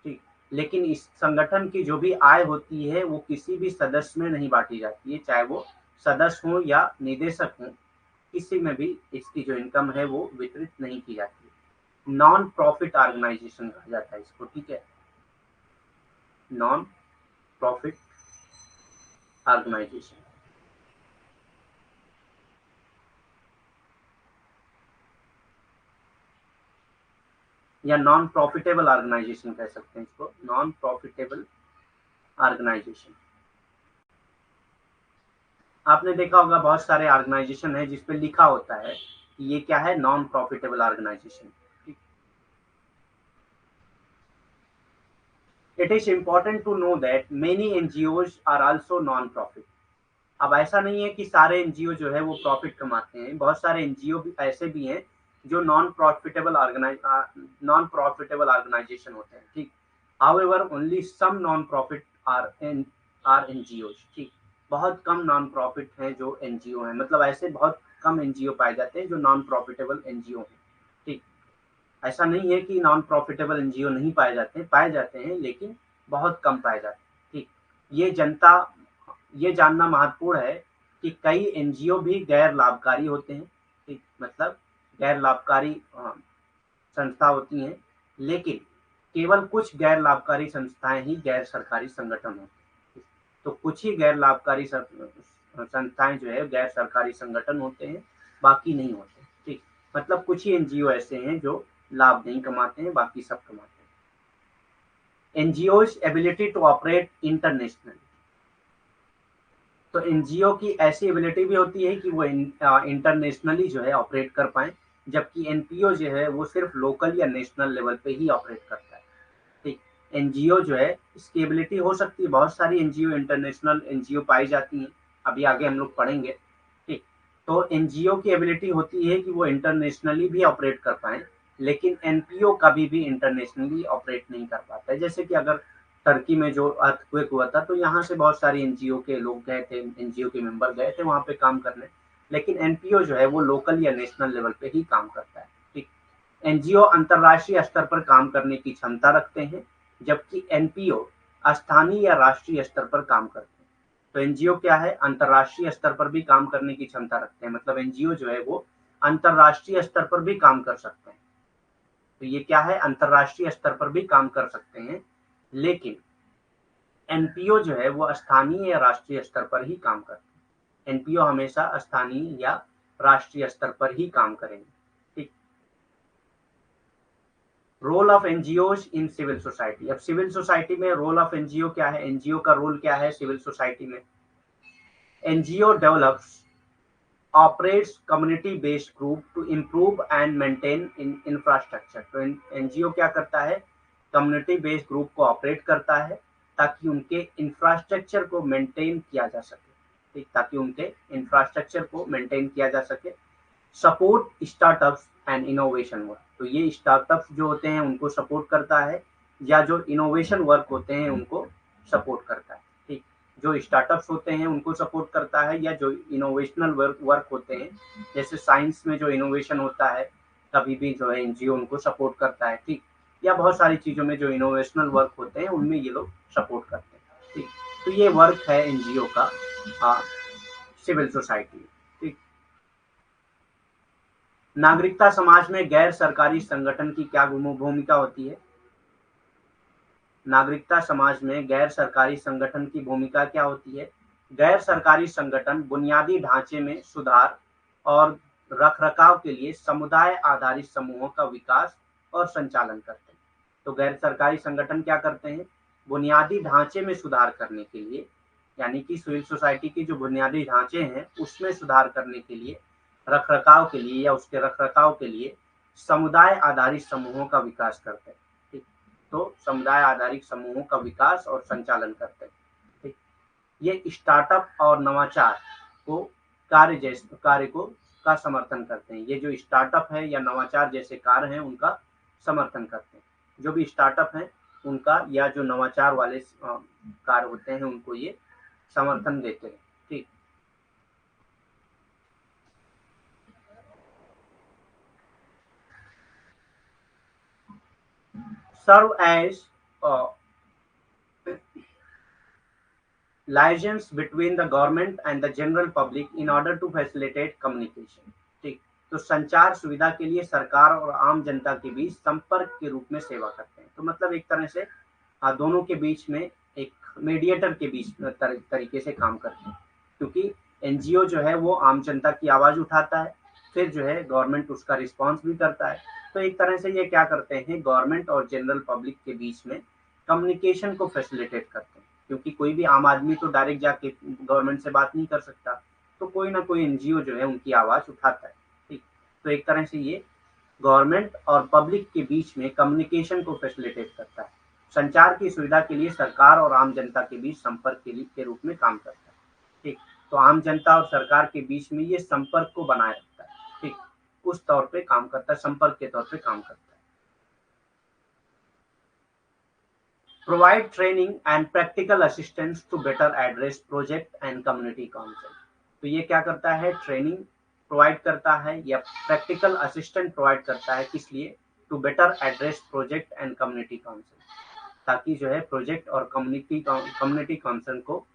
ठीक, लेकिन इस संगठन की जो भी आय होती है वो किसी भी सदस्य में नहीं बांटी जाती है, चाहे वो सदस्य हो या निदेशक हो, किसी में भी इसकी जो इनकम है वो वितरित नहीं की जाती है। नॉन प्रॉफिट ऑर्गेनाइजेशन कहा जाता है इसको। ठीक है, नॉन प्रॉफिट ऑर्गेनाइजेशन या नॉन प्रॉफिटेबल ऑर्गेनाइजेशन कह सकते हैं इसको, नॉन प्रॉफिटेबल ऑर्गेनाइजेशन। आपने देखा होगा बहुत सारे ऑर्गेनाइजेशन है जिसपे लिखा होता है कि ये क्या है? Non profitable organisation. It is important to know that many NGOs are also non-profit। अब ऐसा नहीं है कि सारे एनजीओ जो है वो प्रॉफिट कमाते हैं, बहुत सारे एनजीओ भी ऐसे भी हैं जो नॉन प्रॉफिटेबल ऑर्गेनाइजेशन होते हैं, ठीक। However only some non profit are NGO, ठीक। बहुत कम नॉन प्रॉफिट हैं जो एनजीओ हैं, मतलब ऐसे बहुत कम एनजीओ पाए जाते हैं जो नॉन प्रॉफिटेबल एनजीओ हैं, ठीक। ऐसा नहीं है कि नॉन प्रॉफिटेबल एनजीओ नहीं पाए जाते हैं लेकिन बहुत कम पाए जाते हैं, ठीक। ये जनता ये जानना महत्वपूर्ण है कि कई एनजीओ भी गैर लाभकारी होते हैं, ठीक, मतलब गैर लाभकारी संस्था होती हैं, लेकिन केवल कुछ गैर लाभकारी संस्थाएं ही गैर सरकारी संगठन होते हैं। तो कुछ ही गैर लाभकारी संस्थाएं जो है गैर सरकारी संगठन होते हैं, बाकी नहीं होते, ठीक। मतलब कुछ ही एनजीओ ऐसे हैं जो लाभ नहीं कमाते हैं, बाकी सब कमाते हैं। NGOs ability to operate international, तो एनजीओ की ऐसी एबिलिटी भी होती है कि वो इंटरनेशनली जो है ऑपरेट कर पाए, जबकि एनपीओ जो है वो सिर्फ लोकल या नेशनल लेवल पे ही ऑपरेट करता है, ठीक। एनजीओ जो है इसकी एबिलिटी हो सकती है, बहुत सारी एनजीओ इंटरनेशनल एनजीओ पाई जाती हैं, अभी आगे हम लोग पढ़ेंगे, ठीक। तो एनजीओ की एबिलिटी होती है कि वो इंटरनेशनली भी ऑपरेट कर पाए, लेकिन एनपीओ कभी भी इंटरनेशनली ऑपरेट नहीं कर पाता है। जैसे कि अगर टर्की में जो अर्थक्वेक हुआ था, तो यहाँ से बहुत सारी एनजीओ के लोग गए थे, एनजीओ के मेंबर गए थे वहां पे काम करने, लेकिन एनपीओ जो है वो लोकल या नेशनल लेवल पे ही काम करता है, ठीक। एनजीओ अंतरराष्ट्रीय स्तर पर काम करने की क्षमता रखते हैं, जबकि एनपीओ स्थानीय या राष्ट्रीय स्तर पर काम करते हैं। तो एनजीओ क्या है, अंतरराष्ट्रीय स्तर पर भी काम करने की क्षमता रखते हैं, मतलब एनजीओ जो है वो अंतरराष्ट्रीय स्तर पर भी काम कर सकते हैं। तो ये क्या है, अंतरराष्ट्रीय स्तर पर भी काम कर सकते हैं, लेकिन एनपीओ जो है वो स्थानीय या राष्ट्रीय स्तर पर ही काम करते हैं। एनपीओ हमेशा स्थानीय या राष्ट्रीय स्तर पर ही काम करेंगे, ठीक। Role of NGOs in civil society, अब सिविल सोसाइटी में रोल ऑफ एनजीओ क्या है, एनजीओ का रोल क्या है सिविल सोसाइटी में। NGO develops operates community based group to improve and maintain infrastructure. तो एनजीओ क्या करता है, कम्युनिटी बेस्ड ग्रुप को ऑपरेट करता है ताकि उनके इंफ्रास्ट्रक्चर को मेंटेन किया जा सके, ठीक, ताकि उनके इंफ्रास्ट्रक्चर को मेंटेन किया जा सके। Support startups and innovation work, तो ये स्टार्टअप्स जो होते हैं उनको सपोर्ट करता है, या जो इनोवेशन वर्क होते हैं उनको सपोर्ट करता है, ठीक। जो स्टार्टअप्स होते हैं उनको सपोर्ट करता है, या जो इनोवेशनल वर्क होते हैं, जैसे साइंस में जो इनोवेशन होता है कभी भी जो है एनजीओ उनको सपोर्ट करता है, ठीक। या बहुत सारी चीजों में जो इनोवेशनल वर्क होते हैं उनमें ये लोग सपोर्ट करते हैं, ठीक। तो ये वर्क है एनजीओ का सिविल सोसाइटी, ठीक। नागरिकता समाज में गैर सरकारी संगठन की क्या भूमिका होती है। नागरिकता समाज में गैर सरकारी संगठन की भूमिका क्या होती है। गैर सरकारी संगठन बुनियादी ढांचे में सुधार और रखरखाव के लिए समुदाय आधारित समूहों का विकास और संचालन करते हैं। तो गैर सरकारी संगठन क्या करते हैं, बुनियादी ढांचे में सुधार करने के लिए, यानी कि सिविल सोसाइटी की जो बुनियादी ढांचे हैं उसमें सुधार करने के लिए, रखरखाव के लिए या उसके रखरखाव के लिए समुदाय आधारित समूहों का विकास करते हैं, ठीक। तो समुदाय आधारित समूहों का विकास और संचालन करते हैं, ठीक। ये स्टार्टअप और नवाचार को कार्य को का समर्थन करते हैं। ये जो स्टार्टअप है या नवाचार जैसे कार्य हैं उनका समर्थन करते हैं। जो भी स्टार्टअप हैं उनका या जो नवाचार वाले कार्य होते हैं उनको ये समर्थन देते हैं, ठीक। Serve as liaisons between the government and the general public in order to facilitate communication, ठीक। तो संचार सुविधा के लिए सरकार और आम जनता के बीच संपर्क के रूप में सेवा करते हैं। तो मतलब एक तरह से दोनों के बीच में एक मीडिएटर के बीच तरीके से काम करते हैं, क्योंकि एनजीओ जो है वो आम जनता की आवाज उठाता है, फिर जो है गवर्नमेंट उसका रिस्पॉन्स भी करता है। तो एक तरह से ये क्या करते हैं, गवर्नमेंट और जनरल पब्लिक के बीच में कम्युनिकेशन को फैसिलिटेट करते हैं, क्योंकि कोई भी आम आदमी तो डायरेक्ट जाके गवर्नमेंट से बात नहीं कर सकता, तो कोई ना कोई एनजीओ जो है उनकी आवाज उठाता है, ठीक। तो एक तरह से ये गवर्नमेंट और पब्लिक के बीच में कम्युनिकेशन को फैसिलिटेट करता है। संचार की सुविधा के लिए सरकार और आम जनता के बीच संपर्क के रूप में काम करता है, ठीक। तो आम जनता और सरकार के बीच में ये संपर्क को बनाए रखता है, ठीक, उस तौर पे काम करता है, संपर्क के तौर पे काम करता है। Provide training and practical assistance to better address project and community council. तो ये क्या करता है, ट्रेनिंग प्रोवाइड करता है या प्रैक्टिकल असिस्टेंट प्रोवाइड करता है, किस लिए, to better address project and community council, ताकि जो है प्रोजेक्ट और कम्युनिटी काउंसिल को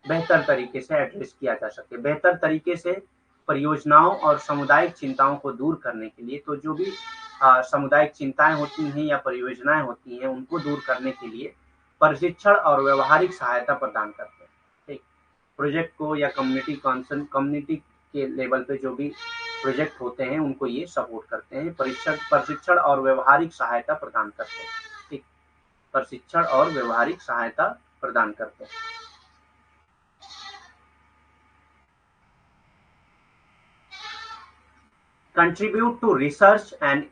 बेहतर तरीके से एड्रेस किया जा सके, बेहतर तरीके से परियोजनाओं और सामुदायिक चिंताओं को दूर करने के लिए। तो जो भी सामुदायिक चिंताएं होती हैं या परियोजनाएं होती हैं, उनको दूर करने के लिए प्रशिक्षण और व्यवहारिक सहायता प्रदान करते हैं, ठीक, प्रोजेक्ट को या कम्युनिटी के लेवल पे जो भी प्रोजेक्ट होते हैं उनको ये सपोर्ट करते हैं, प्रशिक्षण और व्यवहारिक सहायता प्रदान करते हैं, ठीक, प्रशिक्षण और व्यवहारिक सहायता प्रदान करते हैं। Contribute to research and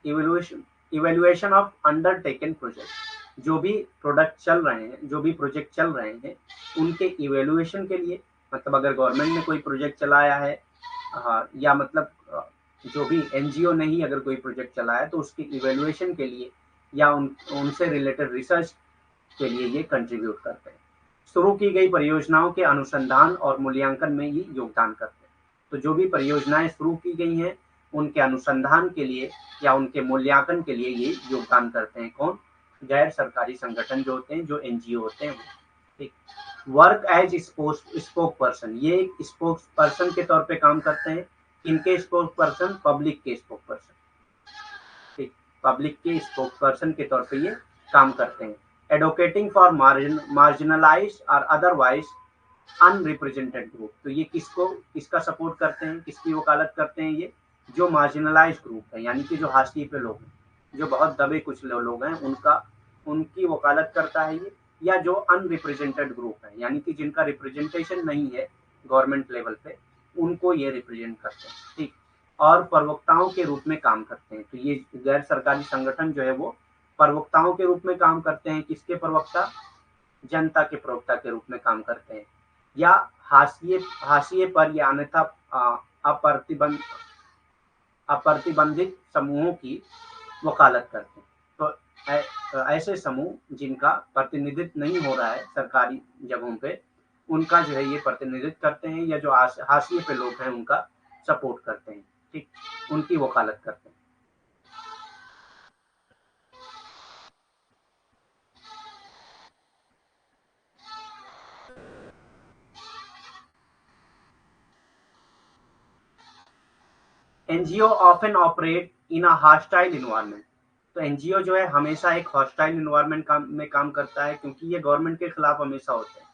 evaluation of undertaken project। जो भी प्रोडक्ट चल रहे हैं, जो भी प्रोजेक्ट चल रहे हैं, उनके इवेल्युएशन के लिए, मतलब अगर गवर्नमेंट ने कोई प्रोजेक्ट चलाया है, या मतलब जो भी एनजीओ ने ही अगर कोई प्रोजेक्ट चलाया है, तो उसके इवेल्युएशन के लिए या उनसे रिलेटेड रिसर्च के लिए ये कंट्रीब्यूट करते हैं। शुरू की गई परियोजनाओं के अनुसंधान और मूल्यांकन में ये योगदान करते हैं। तो जो भी परियोजनाएं शुरू की गई हैं, उनके अनुसंधान के लिए या उनके मूल्यांकन के लिए ये योगदान करते हैं। कौन, गैर सरकारी संगठन जो होते हैं, जो एनजीओ होते हैं, ठीक। वर्क एज स्पोक पर्सन, ये एक स्पोक पर्सन के तौर पे काम करते हैं। इनके स्पोक पर्सन, पब्लिक के स्पोक पर्सन, ठीक, पब्लिक के स्पोक पर्सन के तौर पे ये काम करते हैं। एडवोकेटिंग फॉर मार्जिनलाइज्ड और अदरवाइज अनरिप्रेजेंटेड ग्रुप। तो ये किसका सपोर्ट करते हैं, किसकी वकालत करते हैं, ये जो मार्जिनलाइज ग्रुप है, यानी कि जो हाशिए पे लोग हैं, जो बहुत दबे कुछ लोग हैं, उनकी वकालत करता है ये, या जो अनरिप्रेजेंटेड ग्रुप है, यानी कि जिनका रिप्रेजेंटेशन नहीं है गवर्नमेंट लेवल पे, उनको ये रिप्रेजेंट करते हैं, ठीक, और प्रवक्ताओं के रूप में काम करते हैं। तो ये गैर सरकारी संगठन जो है वो प्रवक्ताओं के रूप में काम करते हैं। किसके प्रवक्ता, जनता के प्रवक्ता के रूप में काम करते हैं, या हाशिए पर या अन्यथा अप्रतिबंधित समूहों की वकालत करते हैं। तो ऐसे समूह जिनका प्रतिनिधित्व नहीं हो रहा है सरकारी जगहों पे, उनका जो है ये प्रतिनिधित्व करते हैं, या जो हाशिए पे लोग हैं उनका सपोर्ट करते हैं, ठीक, उनकी वकालत करते हैं। NGO often operate in a hostile environment. तो एनजीओ जो है हमेशा एक हॉस्टाइल इन्वायरमेंट में काम करता है, क्योंकि ये गवर्नमेंट के खिलाफ हमेशा होते हैं,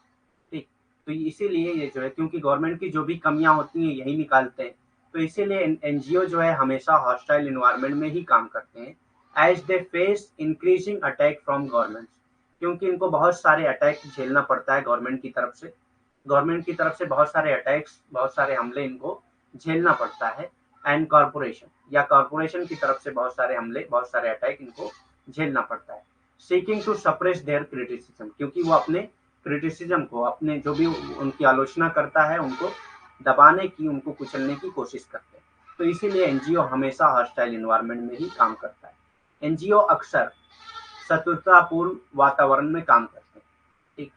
ठीक। तो इसीलिए ये जो है, क्योंकि गवर्नमेंट की जो भी कमियां होती हैं यही निकालते हैं, तो इसीलिए एनजीओ जो है हमेशा हॉस्टाइल इन्वायरमेंट में ही काम करते हैं। As they face increasing attack from government, क्योंकि इनको बहुत सारे अटैक झेलना पड़ता है गवर्नमेंट की तरफ से, बहुत सारे अटैक्स, बहुत सारे हमले इनको झेलना पड़ता है। एंड कॉरपोरेशन, या कॉरपोरेशन की तरफ से बहुत सारे हमले, बहुत सारे अटैक इनको झेलना पड़ता है। Seeking to suppress their criticism, क्योंकि वो अपने क्रिटिसिज्म को, अपने जो भी उनकी आलोचना करता है, उनको दबाने की, उनको कुचलने की कोशिश करते हैं। तो इसीलिए एनजीओ हमेशा हॉस्टाइल इन्वायरमेंट में ही काम करता है। एनजीओ अक्सर शत्रुतापूर्ण वातावरण में काम करते हैं, ठीक।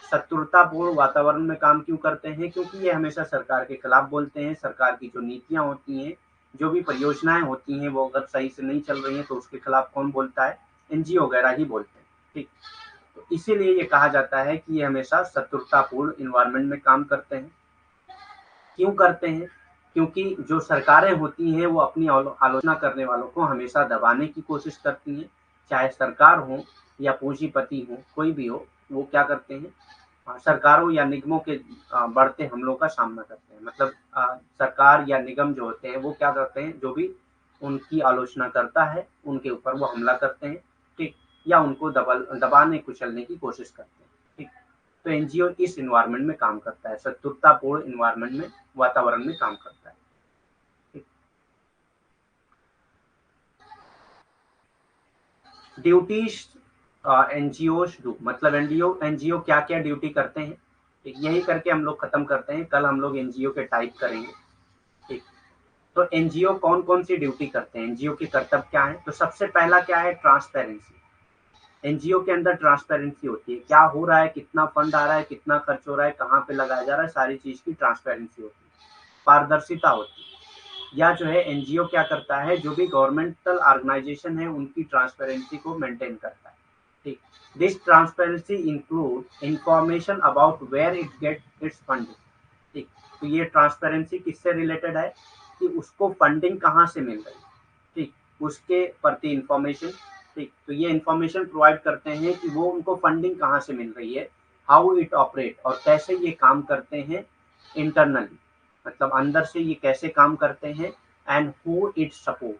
शत्रुतापूर्ण वातावरण में काम क्यों करते हैं, क्योंकि ये हमेशा सरकार के खिलाफ बोलते हैं। सरकार की जो नीतियां होती हैं, जो भी परियोजनाएं होती हैं, वो अगर सही से नहीं चल रही हैं तो उसके खिलाफ कौन बोलता है, एनजीओ वगैरह ही बोलते हैं, ठीक। तो इसीलिए ये कहा जाता है कि ये हमेशा शत्रुतापूर्ण इन्वायरमेंट में काम करते हैं। क्यों करते हैं, क्योंकि जो सरकारें होती हैं वो अपनी आलोचना करने वालों को हमेशा दबाने की कोशिश करती हैं। चाहे सरकार हो या पूंजीपति हो, कोई भी हो, वो क्या करते हैं, सरकारों या निगमों के बढ़ते हमलों का सामना करते हैं। मतलब सरकार या निगम जो होते हैं वो क्या करते हैं, जो भी उनकी आलोचना करता है उनके ऊपर वो हमला करते हैं, ठीक, या उनको दबाने कुचलने की कोशिश करते हैं, ठीक। तो एनजीओ इस इन्वायरमेंट में काम करता है, शत्रुतापूर्ण इन्वायरमेंट में, वातावरण में काम करता है, ठीक। ड्यूटीज एनजीओ डू, मतलब एनजीओ क्या क्या ड्यूटी करते हैं। ठीक, यही करके हम लोग खत्म करते हैं। कल हम लोग एनजीओ के टाइप करेंगे। ठीक, तो एनजीओ कौन कौन सी ड्यूटी करते हैं, एनजीओ की कर्तव्य क्या है? तो सबसे पहला क्या है? ट्रांसपेरेंसी। एनजीओ के अंदर ट्रांसपेरेंसी होती है, क्या हो रहा है, कितना फंड आ रहा है, कितना खर्च हो रहा है, कहाँ पे लगाया जा रहा है, सारी चीज की ट्रांसपेरेंसी होती है। पारदर्शिता होती है, या जो है एनजीओ क्या करता है, जो भी गवर्नमेंटल ऑर्गेनाइजेशन है उनकी ट्रांसपेरेंसी को मेंटेन करता है। ठीक, this transparency include information about where it get its funding. ठीक, तो ये ट्रांसपेरेंसी किससे रिलेटेड है कि उसको फंडिंग कहाँ से मिल रही है। ठीक, उसके प्रति इंफॉर्मेशन। ठीक, तो ये इंफॉर्मेशन प्रोवाइड करते हैं कि वो उनको फंडिंग कहाँ से मिल रही है, हाउ इट ऑपरेट, और कैसे ये काम करते हैं इंटरनली, मतलब अंदर से ये कैसे काम करते हैं, एंड हु इट सपोर्ट,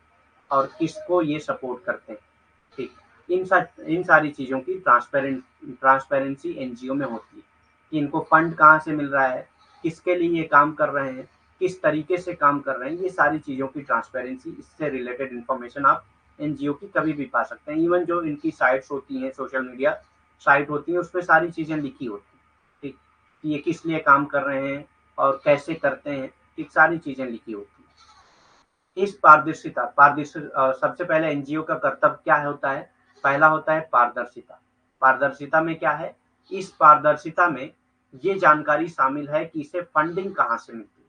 और किसको ये सपोर्ट करते हैं। ठीक, इन सारी चीज़ों की ट्रांसपेरेंसी एनजीओ में होती है कि इनको फंड कहाँ से मिल रहा है, किसके लिए ये काम कर रहे हैं, किस तरीके से काम कर रहे हैं, ये सारी चीज़ों की ट्रांसपेरेंसी, इससे रिलेटेड इन्फॉर्मेशन आप एनजीओ की कभी भी पा सकते हैं। इवन जो इनकी साइट्स होती हैं, सोशल मीडिया साइट होती है, उस पर सारी चीज़ें लिखी होती हैं। ठीक, कि ये किस लिए काम कर रहे हैं और कैसे करते हैं, ठीक, सारी चीज़ें लिखी होती हैं। इस सबसे पहले एनजीओ का कर्तव्य क्या होता है? पहला होता है पारदर्शिता। पारदर्शिता में क्या है? इस पारदर्शिता में ये जानकारी शामिल है कि इसे फंडिंग कहाँ से मिलती है।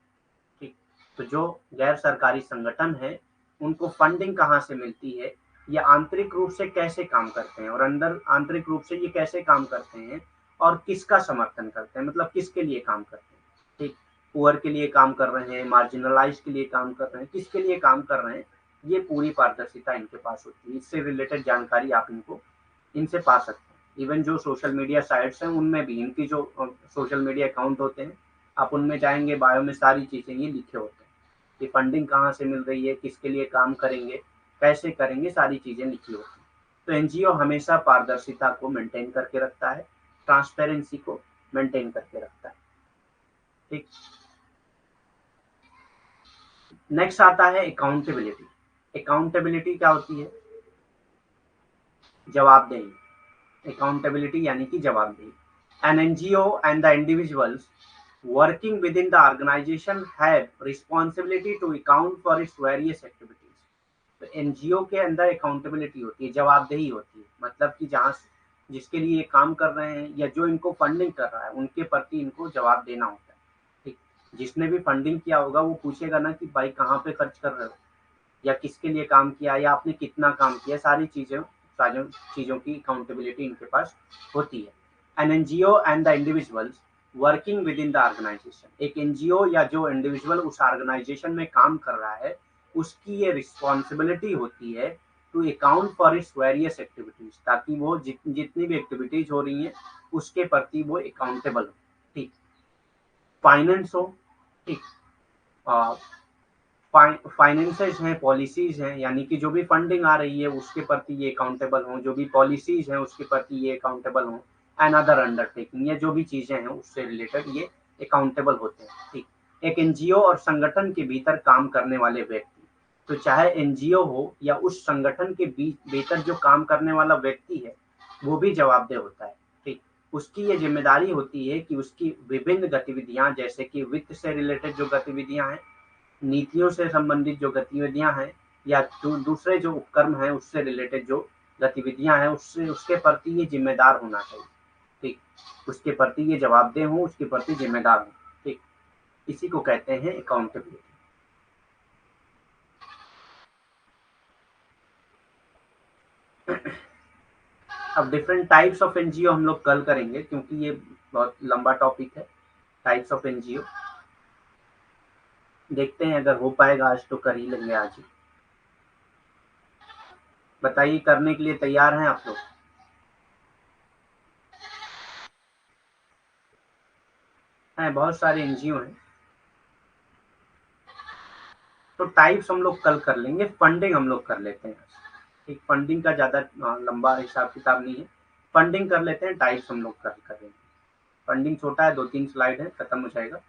ठीक, तो जो गैर सरकारी संगठन है उनको फंडिंग कहाँ से मिलती है, ये आंतरिक रूप से कैसे काम करते हैं, और अंदर आंतरिक रूप से ये कैसे काम करते हैं और किसका समर्थन करते हैं, मतलब किसके लिए काम करते हैं। ठीक, पुअर के लिए काम कर रहे हैं, मार्जिनलाइज के लिए काम कर रहे हैं, किसके लिए काम कर रहे हैं, ये पूरी पारदर्शिता इनके पास होती है। इससे रिलेटेड जानकारी आप इनसे पा सकते हैं। इवन जो सोशल मीडिया साइट्स हैं उनमें भी इनकी जो सोशल मीडिया अकाउंट होते हैं, आप उनमें जाएंगे, बायो में सारी चीज़ें ये लिखे होते हैं कि फंडिंग कहाँ से मिल रही है, किसके लिए काम करेंगे, कैसे करेंगे, सारी चीज़ें लिखी होती हैं। तो एनजीओ हमेशा पारदर्शिता को मेंटेन करके रखता है, ट्रांसपेरेंसी को मेंटेन करके रखता है। ठीक, नेक्स्ट आता है अकाउंटेबिलिटी। अकाउंटेबिलिटी क्या होती है? जवाबदेही। अकाउंटेबिलिटी यानी कि जवाबदेही। N NGO and the individuals working within the organization have responsibility to account for its various activities। तो एनजीओ के अंदर अकाउंटेबिलिटी होती है, जवाबदेही होती है, मतलब कि जहाँ जिसके लिए ये काम कर रहे हैं या जो इनको फंडिंग कर रहा है उनके प्रति इनको जवाब देना होता है। ठीक, जिसने भी फंडिंग किया होगा वो पूछेगा ना कि भाई कहाँ पे खर्च कर रहे हो, या किसके लिए काम किया, या आपने कितना काम किया, सारी चीज़ों की अकाउंटेबिलिटी इनके पास होती है। An NGO and the individuals working within the organisation, एक एनजीओ या जो इंडिविजुअल उस ऑर्गेनाइजेशन में काम कर रहा है उसकी ये रिस्पॉन्सिबिलिटी होती है to account for its various activities, ताकि वो जितनी भी एक्टिविटीज हो रही हैं उसके प्रति वो अकाउंटेबल हो। ठीक, फाइनेंस हो, ठीक, फाइनेंसेस हैं, पॉलिसीज हैं, यानी कि जो भी फंडिंग आ रही है उसके प्रति ये अकाउंटेबल हों, जो भी पॉलिसीज हैं उसके प्रति ये अकाउंटेबल हों, एंड अदर अंडरटेकिंग, या जो भी चीज़ें हैं उससे रिलेटेड ये अकाउंटेबल होते हैं। ठीक, एक एनजीओ और संगठन के भीतर काम करने वाले व्यक्ति, तो चाहे एनजीओ हो या उस संगठन के भीतर जो काम करने वाला व्यक्ति है वो भी जवाबदेह होता है। ठीक, उसकी ये जिम्मेदारी होती है कि उसकी विभिन्न गतिविधियां, जैसे कि वित्त से रिलेटेड जो गतिविधियां हैं, नीतियों से संबंधित जो गतिविधियां हैं, या दूसरे जो उपक्रम हैं उससे रिलेटेड जो गतिविधियां हैं, उससे उसके प्रति ये जिम्मेदार होना चाहिए। ठीक, उसके प्रति ये जवाबदेह हो, उसके प्रति जिम्मेदार हो। ठीक, इसी को कहते हैं अकाउंटेबिलिटी। अब डिफरेंट टाइप्स ऑफ एनजीओ हम लोग कल करेंगे, क्योंकि ये बहुत लंबा टॉपिक है। टाइप्स ऑफ एनजीओ देखते हैं, अगर हो पाएगा आज तो कर ही लेंगे आज ही। बताइए, करने के लिए तैयार हैं आप लोग? हैं, बहुत सारे एनजीओ हैं। तो टाइप्स हम लोग कल कर लेंगे, फंडिंग हम लोग कर लेते हैं। ठीक, फंडिंग का ज़्यादा लंबा हिसाब किताब नहीं है, फंडिंग कर लेते हैं, टाइप्स हम लोग कर लेंगे। फंडिंग छोटा है, 2-3 स्लाइड है, खत्म हो जाएगा।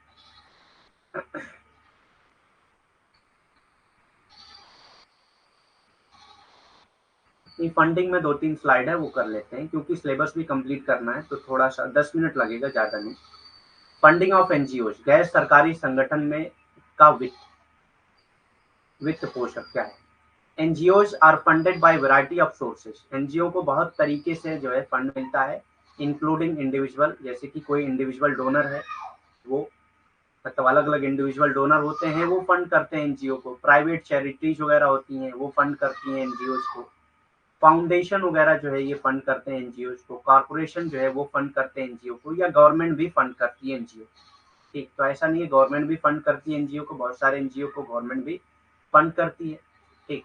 नहीं, फंडिंग में 2-3 स्लाइड है वो कर लेते हैं, क्योंकि सिलेबस भी कंप्लीट करना है, तो थोड़ा सा 10 मिनट लगेगा, ज़्यादा नहीं। फंडिंग ऑफ एनजीओ, गैर सरकारी संगठन में का वित्त पोषण क्या है? NGOs are funded by variety of sources. NGO को बहुत तरीके से जो है फंड मिलता है, इंक्लूडिंग इंडिविजुअल, जैसे कि कोई इंडिविजुअल डोनर है, वो मतलब अलग अलग इंडिविजुअल डोनर होते हैं, वो फंड करते हैं एनजीओ को। प्राइवेट चैरिटीज वगैरह होती हैं, वो फंड करती हैं एनजीओ को। फाउंडेशन वगैरह जो है ये फंड करते हैं एनजीओ को। कॉर्पोरेशन जो है वो फंड करते हैं एनजीओ को, या गवर्नमेंट भी फंड करती है एनजीओ। ठीक, तो ऐसा नहीं है, गवर्नमेंट भी फंड करती है एनजीओ को, बहुत सारे एनजीओ को गवर्नमेंट भी फंड करती है। ठीक,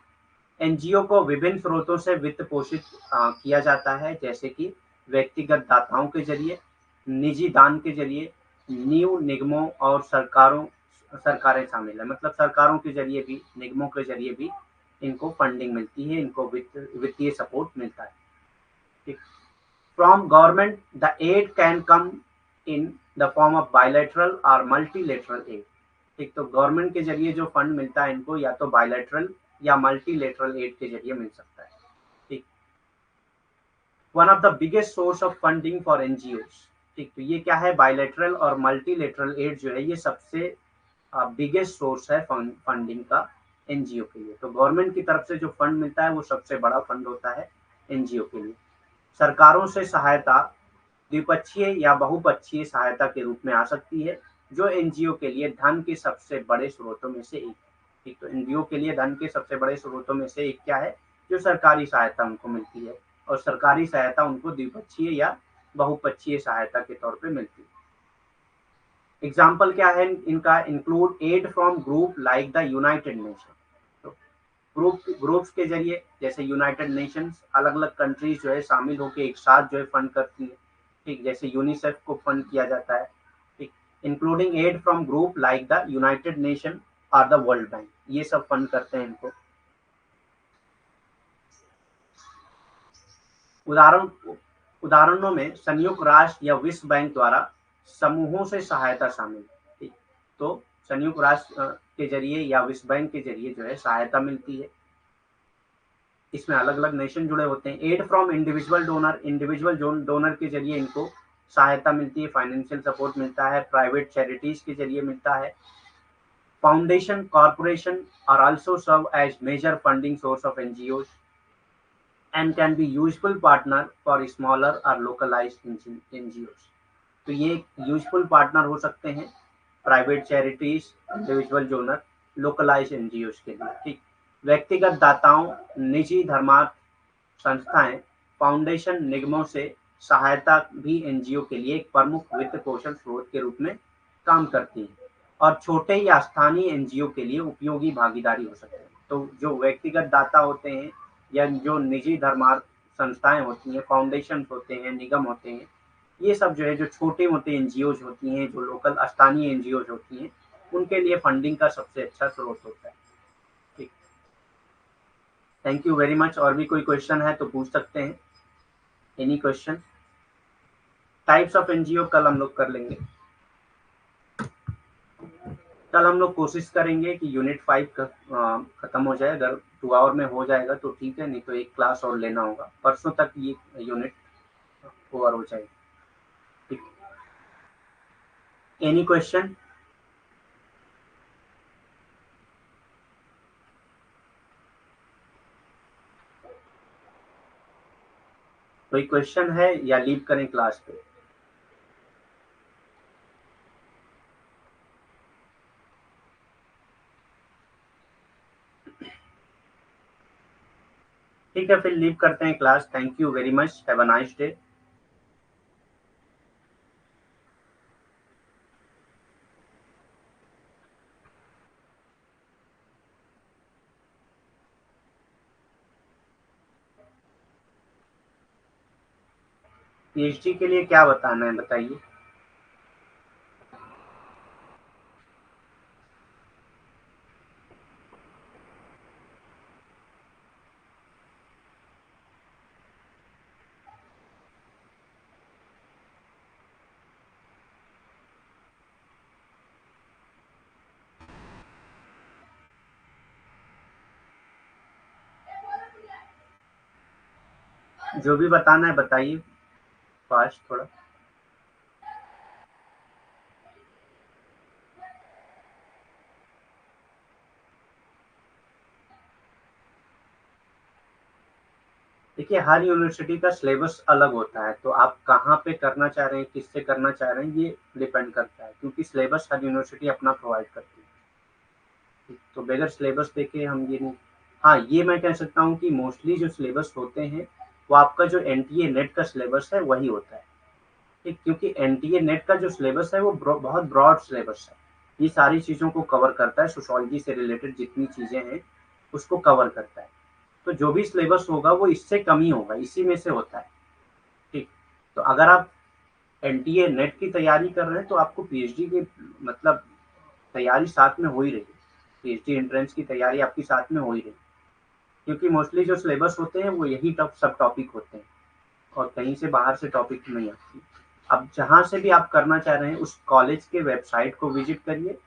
एनजीओ को विभिन्न स्रोतों से वित्त पोषित किया जाता है, जैसे कि व्यक्तिगत दाताओं के जरिए, निजी दान के जरिए, न्यू निगमों और सरकारें शामिल है, मतलब सरकारों के जरिए भी, निगमों के जरिए भी इनको फंडिंग मिलती है, इनको वित्तीय सपोर्ट मिलता है। ठीक, from government the aid can come in the form of bilateral और मल्टीलेटरल एड। ठीक, तो गवर्नमेंट के जरिए जो फंड मिलता है इनको या तो बायलैटरल या मल्टीलेटरल एड के जरिए मिल सकता है। ठीक, one of the biggest source of funding for NGO. ठीक, तो ये क्या है, बायलैटरल और मल्टीलेटरल एड जो है ये सबसे बिगेस्ट सोर्स है फंडिंग का एनजीओ के लिए। तो गवर्नमेंट की तरफ से जो फंड मिलता है वो सबसे बड़ा फंड होता है एनजीओ के लिए। सरकारों से सहायता द्विपक्षीय या बहुपक्षीय सहायता के रूप में आ सकती है, जो एनजीओ के लिए धन के सबसे बड़े स्रोतों में से एक। ठीक, तो एनजीओ के लिए धन के सबसे बड़े स्रोतों में से एक क्या है, जो सरकारी सहायता उनको मिलती है, और सरकारी सहायता उनको द्विपक्षीय या बहुपक्षीय सहायता के तौर पे मिलती है। एग्जाम्पल क्या है इनका, include aid from group like the United Nation. तो ग्रुप्स के जरिए, जैसे यूनाइटेड नेशंस, अलग अलग कंट्रीज जो है शामिल होकर एक साथ जो है फंड करती है। ठीक, जैसे यूनिसेफ को फंड किया जाता है। ठीक, including aid from group like the United Nation और द वर्ल्ड बैंक, ये सब फंड करते हैं इनको। उदाहरण उदाहरणों में संयुक्त राष्ट्र या विश्व बैंक द्वारा समूहों से सहायता शामिल है। ठीक, तो संयुक्त राष्ट्र के जरिए या विश्व बैंक के जरिए जो है सहायता मिलती है, इसमें अलग अलग नेशन जुड़े होते हैं। Aid from individual donor, individual donor के जरिए इनको सहायता मिलती है, फाइनेंशियल सपोर्ट मिलता है। प्राइवेट चैरिटीज के जरिए मिलता है। Foundation corporation are also serve as major funding source of NGO and can be useful partner for smaller और लोकलाइज्ड एनजीओ। तो ये यूजफुल पार्टनर हो सकते हैं private charities, individual donor, localise NGO के लिए। ठीक, व्यक्तिगत दाताओं, निजी धर्मार्थ संस्थाएं, फाउंडेशन, निगमों से सहायता भी एनजीओ के लिए एक प्रमुख वित्त पोषण स्रोत के रूप में काम करती है, और छोटे या स्थानीय एनजीओ के लिए उपयोगी भागीदारी हो सकती है। तो जो व्यक्तिगत दाता होते हैं या जो निजी धर्मार्थ संस्थाएं होती हैं, फाउंडेशन होते हैं, निगम होते हैं, ये सब जो है जो छोटे मोटे एनजीओ होती हैं, जो लोकल स्थानीय एनजीओ होती हैं, उनके लिए फंडिंग का सबसे अच्छा स्रोत होता है। ठीक, थैंक यू वेरी मच। और भी कोई क्वेश्चन है तो पूछ सकते हैं, any question. Types of NGO कल हम लोग कर लेंगे। कल हम लोग कोशिश करेंगे कि यूनिट 5 खत्म हो जाए। अगर 2 आवर में हो जाएगा तो ठीक है, नहीं तो एक क्लास और लेना होगा। परसों तक ये यूनिट ओवर हो जाएगी। ठीक, एनी क्वेश्चन? कोई क्वेश्चन है या लीव करें क्लास पे? ठीक है, फिर लीव करते हैं class. Thank you very much, have a nice day. PhD के लिए क्या बताना है बताइए। जो भी बताना है बताइए, फास्ट थोड़ा। देखिए हर यूनिवर्सिटी का सिलेबस अलग होता है, तो आप कहाँ पे करना चाह रहे हैं, किससे करना चाह रहे हैं, ये डिपेंड करता है, क्योंकि सिलेबस हर यूनिवर्सिटी अपना प्रोवाइड करती है। तो बगैर सिलेबस देखे हम ये नहीं। हाँ, ये मैं कह सकता हूँ कि मोस्टली जो सिलेबस होते हैं वो आपका जो एनटीए नेट का सिलेबस है वही होता है। ठीक, क्योंकि एनटीए नेट का जो सिलेबस है वो बहुत ब्रॉड सिलेबस है। ये सारी चीज़ों को कवर करता है, सोशियोलॉजी से रिलेटेड जितनी चीज़ें हैं उसको कवर करता है। तो जो भी सिलेबस होगा वो इससे कम ही होगा, इसी में से होता है। ठीक, तो अगर आप एनटीए नेट की तैयारी कर रहे हैं तो आपको पीएचडी की मतलब तैयारी साथ में हो ही रही है। पीएचडी एंट्रेंस की तैयारी आपकी साथ में हो ही रही है, क्योंकि मोस्टली जो सिलेबस होते हैं वो यही टॉप सब टॉपिक होते हैं और कहीं से बाहर से टॉपिक नहीं आती। अब जहाँ से भी आप करना चाह रहे हैं उस कॉलेज के वेबसाइट को विजिट करिए।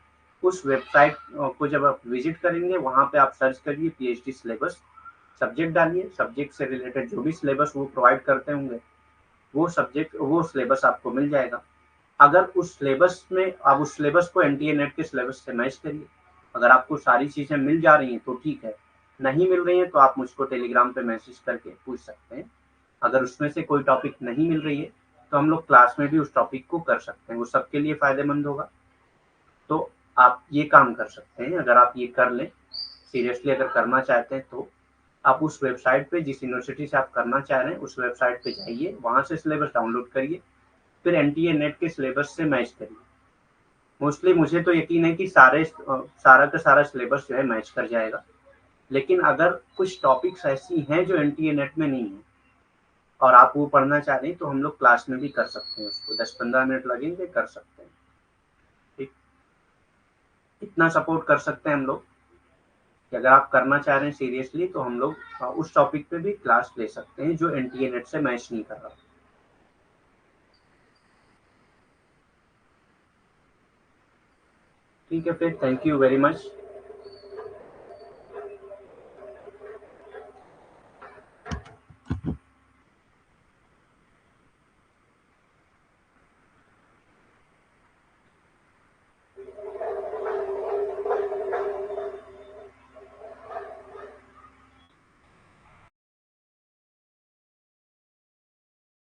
उस वेबसाइट को जब आप विजिट करेंगे वहाँ पे आप सर्च करिए पीएचडी सिलेबस, सब्जेक्ट डालिए, सब्जेक्ट से रिलेटेड जो भी सिलेबस वो प्रोवाइड करते होंगे वो सिलेबस आपको मिल जाएगा। अगर उस सिलेबस में आप उस सिलेबस को एनटीए नेट के सिलेबस से मैच करिए। अगर आपको सारी चीज़ें मिल जा रही हैं तो ठीक है, नहीं मिल रही हैं तो आप मुझको टेलीग्राम पे मैसेज करके पूछ सकते हैं। अगर उसमें से कोई टॉपिक नहीं मिल रही है तो हम लोग क्लास में भी उस टॉपिक को कर सकते हैं, वो सबके लिए फ़ायदेमंद होगा। तो आप ये काम कर सकते हैं, अगर आप ये कर लें, सीरियसली अगर करना चाहते हैं तो आप उस वेबसाइट पे जिस यूनिवर्सिटी से आप करना चाह रहे हैं उस वेबसाइट पे जाइए, वहाँ से सिलेबस डाउनलोड करिए, फिर एनटीए नेट के सिलेबस से मैच करिए। मोस्टली मुझे तो यकीन है कि सारा का सारा सिलेबस जो है मैच कर जाएगा। लेकिन अगर कुछ टॉपिक्स ऐसी हैं जो एनटीए नेट में नहीं है और आप वो पढ़ना चाह रहे हैं तो हम लोग क्लास में भी कर सकते हैं, उसको 10-15 मिनट लगेंगे, कर सकते हैं। ठीक, इतना सपोर्ट कर सकते हैं हम लोग कि अगर आप करना चाह रहे हैं सीरियसली तो हम लोग उस टॉपिक पे भी क्लास ले सकते हैं जो एनटीए नेट से मैच नहीं कर रहा। ठीक है, फिर थैंक यू वेरी मच।